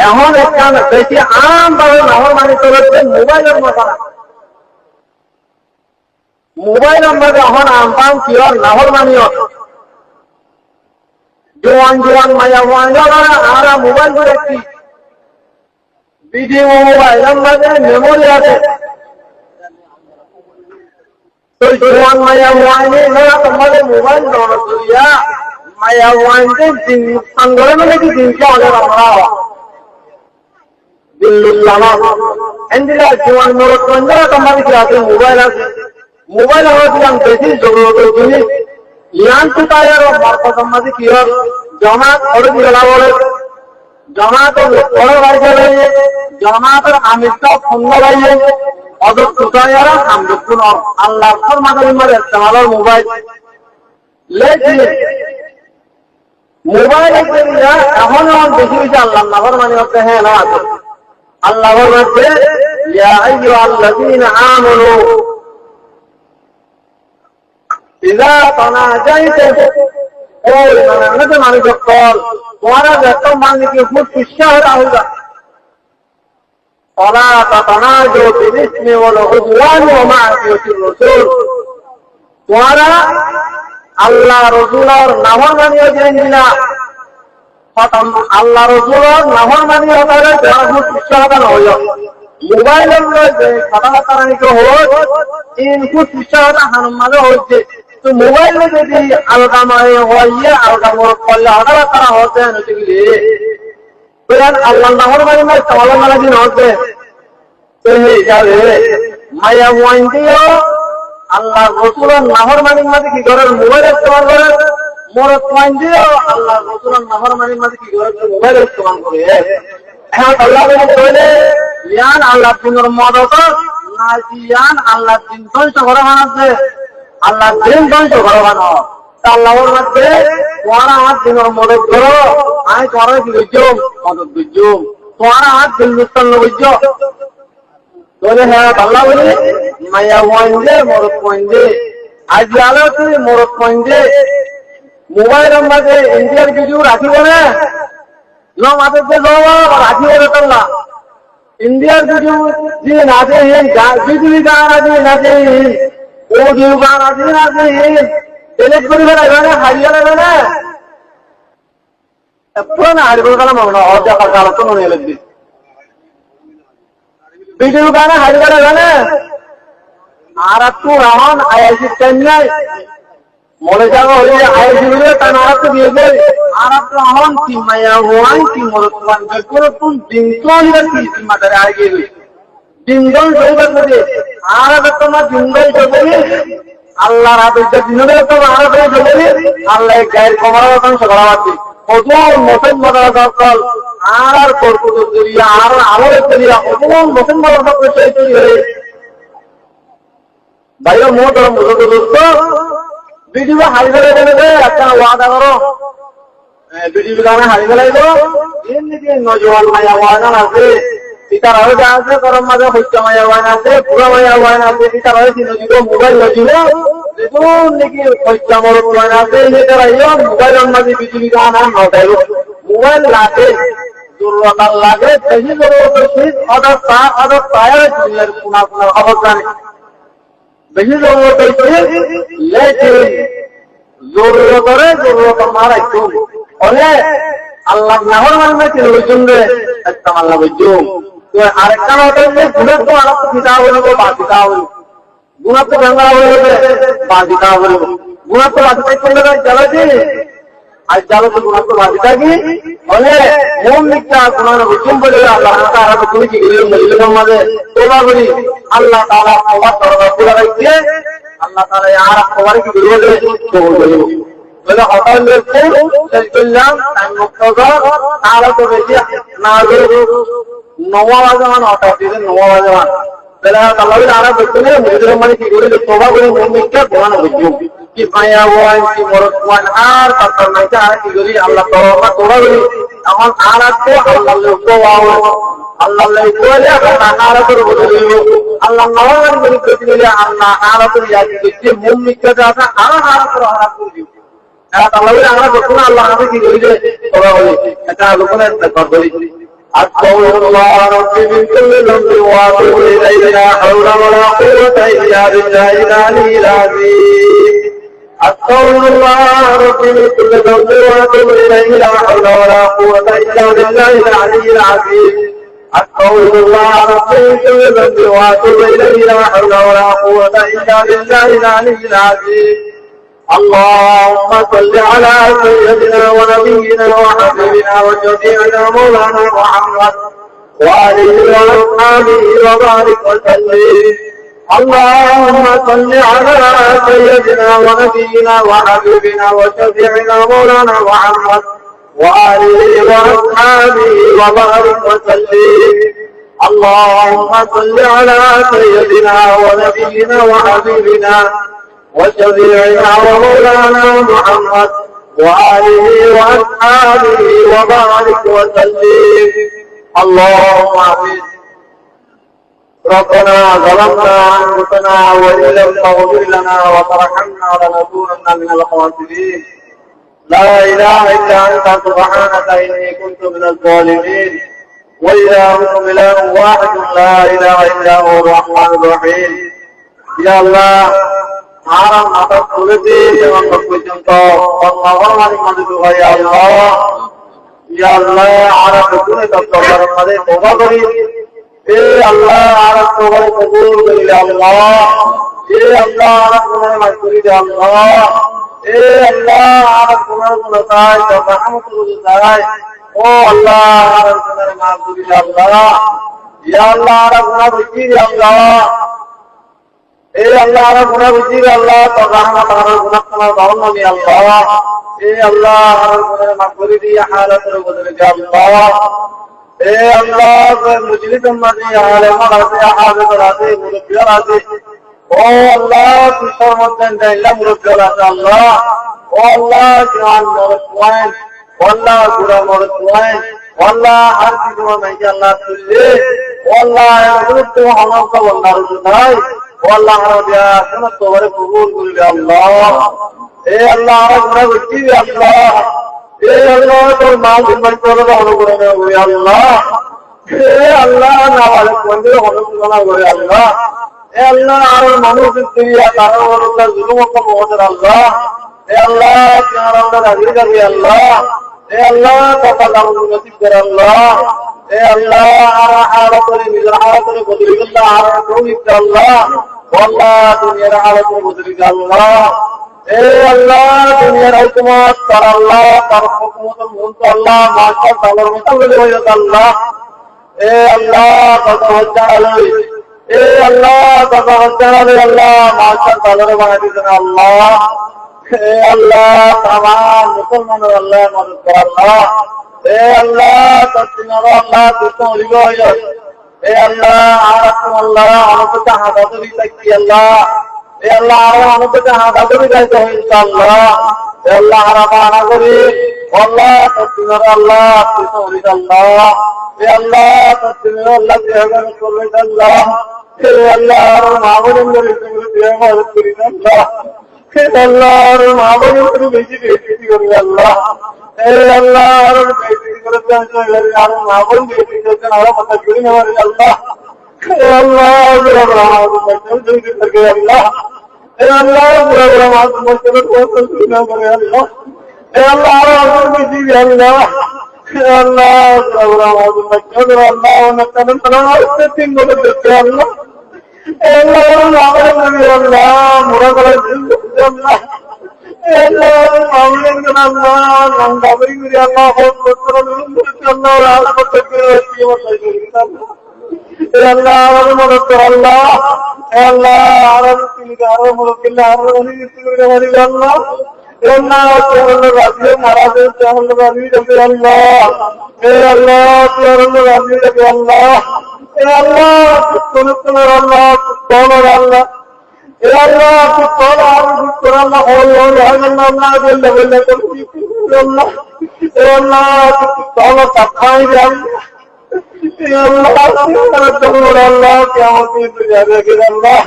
এখন একটা বেশি আম ভাবে নহর মানি চলছে মোবাইলের মতো মোবাইল আমরা এখন আম পাম কি আর নহর মানিও জোয়ান জোয়ান মায়া ওয়ান আমরা মোবাইল করে কি ভিডিও মোবাইল আমরা মেমোরি আছে तो जवान माया वाने ना तुम्हारे मोबाइल डाउनलोड किया माया वाने दिन संगरे में की दिन क्या होने वाला है बिल्लाह इंदिरा जवान मोर कंजरा तुम्हारे क्या है मोबाइल हो दिया बेसी जरूरत है यान तो यार बात तुम्हारे की और जमात और दिला बोले जमात और भाई चले जमात अमिता फोन लगाइए অদর কোথায়ারা আমদুন আল্লাহ ফরমানের মারে ইস্তেমালের মোবাইল লেজি মোবাইল করিয়া এখন বেশি বেশি আল্লাহ নাফর মানে হচ্ছে হ্যাঁ না আছে আল্লাহ বলছে ইয়া আইয়ুহাল্লাযীনা আমানু ইযা তানাজাইতুম ও মানে মানুষ কল তোমারা যত মানে কি খুব খুশি হওয়া ولا تتناجوا بالإثم والعدوان ومعصية الرسول ولا الله رسول نافرمانی جنجنا ختم الله رسول نافرمانی ہوتا ہے جہاں شہادت نہ ہو موبائل میں خطا کرنے کو ہو ان کو شہادت ہنمال ہوتے تو موبائل میں بھی الگامائے ہوئے الگام اور اللہ تعالی ہوتے ہیں আল্লাহ নাহর মানে সওয়াল মারা দিন হচ্ছে মায়া ওয়াইন দিও আল্লাহ রসুলের নাহর মানির মাঝে কি ঘরের মোবাইল ইস্তেমাল করে মরত ওয়াইন দিও আল্লাহ রসুলের নাহর মানির মাঝে কি ঘরের মোবাইল ইস্তেমাল করে এখন আল্লাহ বলে ইয়ান আল্লাহ দিনের মদত না ইয়ান আল্লাহ দিন ধ্বংস করে বানাচ্ছে আল্লাহ দিন ধ্বংস করে বানাও আল্লাহর মধ্যে তোমার হাত দিনের মদত করো আমি তোমার কি বুঝছো মদত বুঝছো তোমার হাত দিন বুঝতাম না বুঝছো তোরে হ্যাঁ আল্লাহ বলে মায়া ওয়াইন্দে মরত ওয়াইন্দে আজ আলো তুই মরত ওয়াইন্দে মোবাইলের মধ্যে ইন্ডিয়ার ভিডিও রাখিব না লো মাঝে যে লো রাখিব রে তোলা ইন্ডিয়ার ভিডিও যে নাচে বিজলি গান আছে নাচে ও জিও গান আছে নাচে এলেক করে বেড়াবে হারিয়ে যাবে না পুরো হারিয়ে গেলাম মনে হয় অজা কালো তো মনে এলেক ভিডিও গানে হারিয়ে যাবে না আর একটু রহমান আইআইসি চেন্নাই মনে যাবো হলে আইআইসি বলে তার আর একটু দিয়ে দেবে আর একটু রহমান কি মায়া ওয়ান কি মরতমান বেকুর তুম দিনজন কি মাথায় আগে গেলি দিনজন সইবার মধ্যে আর তোমার দিনজন সইবে আল্লাহ রাতের দিনের তো আর সইবে আল্লাহ গায়ের কমার অংশ করা আছে ওজন মুসলমানরা দখল আর করকুত জড়িয়া আর আলোর জড়িয়া ওজন মুসলমানরা দখল সেই তৈরি হয়ে ভাইরা মোট দোস্ত ভিডিও হারিয়ে দেবে একটা ওয়াদা করো ভিডিও গানে হারিয়ে গেলাইলো এমনিতে নজওয়ান মায়া ওয়াদা আছে পিতার হয়ে আছে গরম মাঝে হচ্ছে মায়া ওয়াদা আছে পুরো মায়া ওয়াদা আছে পিতার হয়েছে নজিব মোবাইল নজিব দেখুন নাকি হচ্ছে আমার ওয়াদা আছে এটা রাইও মোবাইলের মাঝে ভিডিও গান আর নটাইলো মোবাইল লাগে জরুরত লাগে সেই জরুরত শীত অদর পায়ের দুনিয়ার কোনা কোনা অবস্থান বেশি জরুরত হচ্ছে লেকিন জরুরত করে জরুরত মারা একটু হলে আল্লাহ নাহর মানে কি লোকজন রে একটা আল্লাহ বুঝছো তো আরেকটা হচ্ছে গুণের তো আর পিতা হলো বা পিতা হলো গুণার তো গঙ্গা হলো বা পিতা হলো গুণার তো বাকি করলে জ্বালাছি আর জ্বালাতে গুণার তো বাকিটা কি হলে মন দিকটা গুণার হুকুম বলে আল্লাহ তারা তো তুমি কি মহিলাদের মাঝে তোলা করি আল্লাহ তারা সবার দরবার করে রাখছে আল্লাহ তারা আর সবার কি বিরোধে কবুল করবে বলে হঠাৎ করলাম তারা তো বেশি না নবাজে মানে হঠাৎ দিলেন নবাজে মান তাহলে আল্লাহ আরা দেখতে নেই মহিলাদের মানে কি করে তোবা করে মন দিকটা গোড়ানো বুঝছো কি মায়া ওয়ান কি মরদ ওয়ান আর তার নাইতে আর কি করি আল্লাহ তোবা করি এখন আর আছে আল্লাহ বলে আর করে বলে আল্লাহ নওয়াজ করে দিলে আল্লাহ আর করে ইয়াকি দিচ্ছে মন নিকটা আছে আর করে আর করে তাহলে আমরা যখন আল্লাহ আমি কি করি যে তোবা বলি এটা লোকের করি أستغفر الله ربي من كل ذنب وأتوب إليه لا حول ولا قوة إلا بالله العلي العظيم أستغفر الله ربي من كل ذنب وأتوب إليه لا حول ولا قوة إلا بالله العلي العظيم أستغفر الله ربي من كل ذنب وأتوب إليه لا حول ولا قوة إلا بالله العلي العظيم اللهم صل على سيدنا ونبينا وحبيبنا وشفيعنا مولانا محمد وآله وأصحابه وبارك وسلم اللهم صل على سيدنا ونبينا وحبيبنا وشفيعنا مولانا محمد وآله وأصحابه وبارك وسلم اللهم صل على سيدنا ونبينا وحبيبنا وشفيعنا ومولانا محمد وآله وأصحابه وبارك وسلم اللهم آمين ربنا ظلمنا أنفسنا وإن لم تغفر لنا وترحمنا لنكونن من الخاسرين لا إله إلا أنت سبحانك إني كنت من الظالمين وإلهكم إله واحد لا إله إلا هو الرحمن الرحيم يا الله আরাম মাথা তুলেছে এবং পর্যন্ত ইয়া আল্লাহ আরাম করে তওবার মাঝে তওবা করি এ আল্লাহ আরাম তওবা কবুল করিলে আল্লাহ এ আল্লাহ আরাম করে মাফ করিলে আল্লাহ এ আল্লাহ আরাম করে তাই রহমতুল্লাহ তাই ও আল্লাহ আরামের মাফ করি আল্লাহ ইয়া আল্লাহ আর গুনাহ বুঝি আল্লাহ এই আল্লাহ আর গুনাহ বুঝি আল্লাহ তো রহমত আর গুনাহ ক্ষমা করুন নি আল্লাহ এই আল্লাহ আর গুনাহ মাফ করে দিয়া হালাতের বদলে আল্লাহ এই আল্লাহ মুজলিদ উম্মতি আলেম আছে হাফেজ আছে মুরব্বি আছে ও আল্লাহ তুষার মধ্যে দেইলা মুরব্বি আছে আল্লাহ ও আল্লাহ জান মরদ ওয়ান আল্লাহ গুনাহ মরদ ওয়ান আল্লাহ আর কিছু নাই আল্লাহ তুলে আল্লাহ এগুলো তো আমার তো আল্লাহ রুদাই আল্লাহ রাবিয়া শোনা তোরে কবুল করবে আল্লাহ এ আল্লাহ আর গুনাহ বুঝি আল্লাহ এ আল্লাহ তোর নাম জিম্মাই করে অনুগ্রহ করে আল্লাহ এ আল্লাহ নামাজ পড়ে অনুগ্রহ করে আল্লাহ এ আল্লাহ আর মানুষের দুনিয়া কারো আল্লাহ জুলুম করতে আল্লাহ এ আল্লাহ তোমার আল্লাহ রাজি করি আল্লাহ এ আল্লাহ কথা দাও নসিব করে আল্লাহ এ আল্লাহ আর হালাত করে নিজের হালাত করে বদলে আল্লাহ আর তৌফিক আল্লাহ আল্লাহ দুনিয়ার হালাত করে বদলে আল্লাহ এ আল্লাহ দুনিয়ার হুকুমত কর আল্লাহ তার হুকুমত মুলক আল্লাহ মাশা আল্লাহর মোতাবেক হয়ে আল্লাহ এ আল্লাহ কত হজ্জালে এ আল্লাহ কত হজ্জালে আল্লাহ মাশা আল্লাহর বানাই দিন আল্লাহ এ আল্লাহ তামাম মুসলমানের আল্লাহ মদদ কর আল্লাহ এ আল্লাহ তসলিমার আল্লাহ তুই ওলিগ হয়ে এ আল্লাহ আর আল্লাহ অনুপত হাদাতুরি তাকি আল্লাহ এ আল্লাহ আর অনুপত হাদাতুরি গাইতে হয় ইনশাআল্লাহ এ আল্লাহ রাবানা করি আল্লাহ তসলিমার আল্লাহ তুই ওলিগ আল্লাহ এ আল্লাহ তসলিমার আল্লাহ দেহগান করবে আল্লাহ এ আল্লাহ আর মাবুদের তুমি দেহগান করি আল্লাহ আল্লাহ আর মাবুদের বেশি বেশি করি আল্লাহ এ আল্লাহ আর বেশি করে চাই আর মাবুদ বেশি করে আর কথা করি না আল্লাহ এ আল্লাহ আল্লাহ এ আল্লাহ আল্লাহ এ আল্লাহ আর বেশি আল্লাহ আল্লাহ আল্লাহ আল্লাহ তিন বলে দেখতে আল্লাহ আল্লাহ মোরা করে আল্লাহ আল্লাহ Allah kutola kutola Allah Allah bella bella Allah Allah kutola takai Allah Allah kiamat itu jadi Allah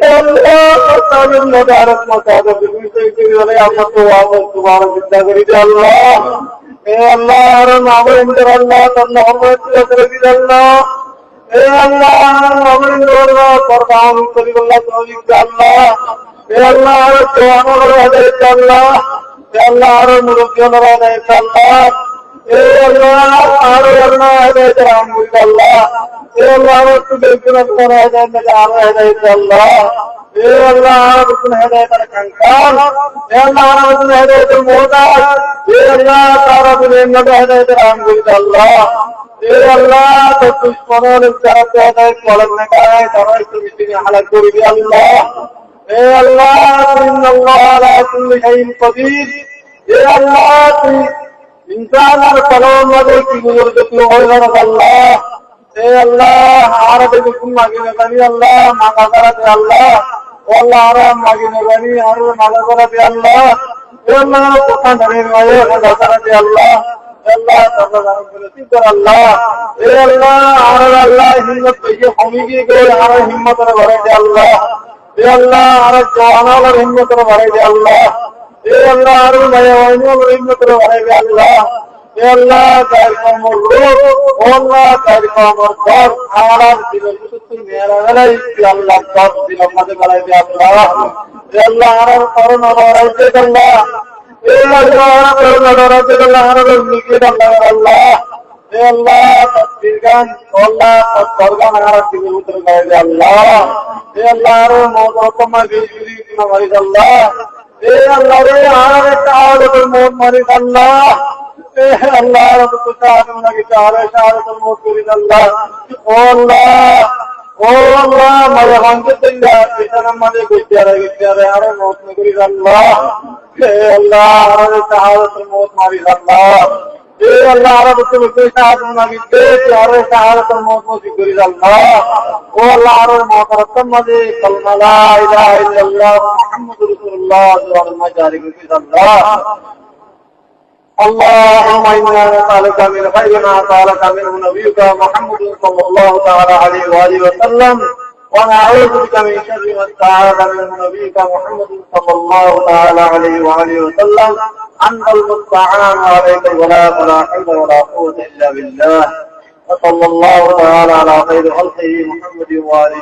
Allah taala mudarat mudarat itu oleh Allah subhanahu wa taala Allah Allah nama Allah Allah Allah এ আল্লাহ আমাদের দরবার পরদান করি আল্লাহ তৌফিক আল্লাহ এ আল্লাহ তোয়ানোর হেদায়েত আল্লাহ এ আল্লাহ আর মুরব্বিয়ানোর হেদায়েত আল্লাহ এ আল্লাহ আর আল্লাহ হেদায়েত আমুল আল্লাহ এ আল্লাহ আর তুবেকুনার হেদায়েত আর হেদায়েত আল্লাহ এ আল্লাহ আর কোন হেদায়েত কাঙ্কাল এ আল্লাহ আর কোন হেদায়েত মুহতাজ এ আল্লাহ তারা বিন হেদায়েত আমুল আল্লাহ এ আল্লাহ তো দুশমনের যারা পেয়ে কলম লাগায় তারা একটু মিটিংয়ে হালাত করে দিয়ে আল্লাহ এ আল্লাহ ইন্নাল্লাহ আলা কুল্লি শাইইন কাদির এ আল্লাহ তুই ইনসানের কলম মধ্যে কি গুজরত হয় না আল্লাহ এ আল্লাহ আরবে হুকুম মাগিনে বানি আল্লাহ মাগা করাতে আল্লাহ আল্লাহ আরাম মাগিনে বানি আর মাগা করাতে আল্লাহ এ আল্লাহ কথা ধরে মায়ে কথা করাতে আল্লাহ Allah ta'ala bersyukur Allah ya Allah Allah himmat ye homigi ke ara himmat ra bare Allah ya Allah ara jawana la himmat ra bare Allah ya Allah ara maya wani la himmat ra bare Allah ya Allah tarkamur Allah tarkamur kar ara dil sutur mera ala ya Allah kar dil mad bare Allah ya Allah ara karuna bare Allah Allah tasbihkan Allah tasbihkan harap diutur kepada Allah Allah mau maris Allah Allah harap tahu maris Allah আল্লাহ রব শাহাদাত নাকি শাহাদাতুল মউত করিন আল্লাহ ও আল্লাহ ও আল্লাহ মারে হাঙ্গে দিল্লা বিছানা মাঝে গুছিয়ে আরে মউত করিন আল্লাহ হে আল্লাহ আরে শাহাদাতুল মউত মারি আল্লাহ হে আল্লাহ রব তুমি শাহাদাত নাকি দে আরে শাহাদাতুল মউত নসিব করিন আল্লাহ ও আল্লাহ আরে মউত মাঝে কালমা লা ইলাহা ইল্লাল্লাহ মুহাম্মাদুর রাসূলুল্লাহ সাল্লাল্লাহু আলাইহি ওয়াসাল্লাম اللهم إنا نسألك من خير ما سألك منه نبيك محمد صلى الله تعالى عليه وآله وسلم ونعوذ بك من شر ما استعاذ منه نبيك محمد صلى الله تعالى عليه وآله وسلم أنت المستعان عليك الغلاء ولا حول ولا قوة إلا بالله وصلى الله تعالى على خير خلقه محمد وآله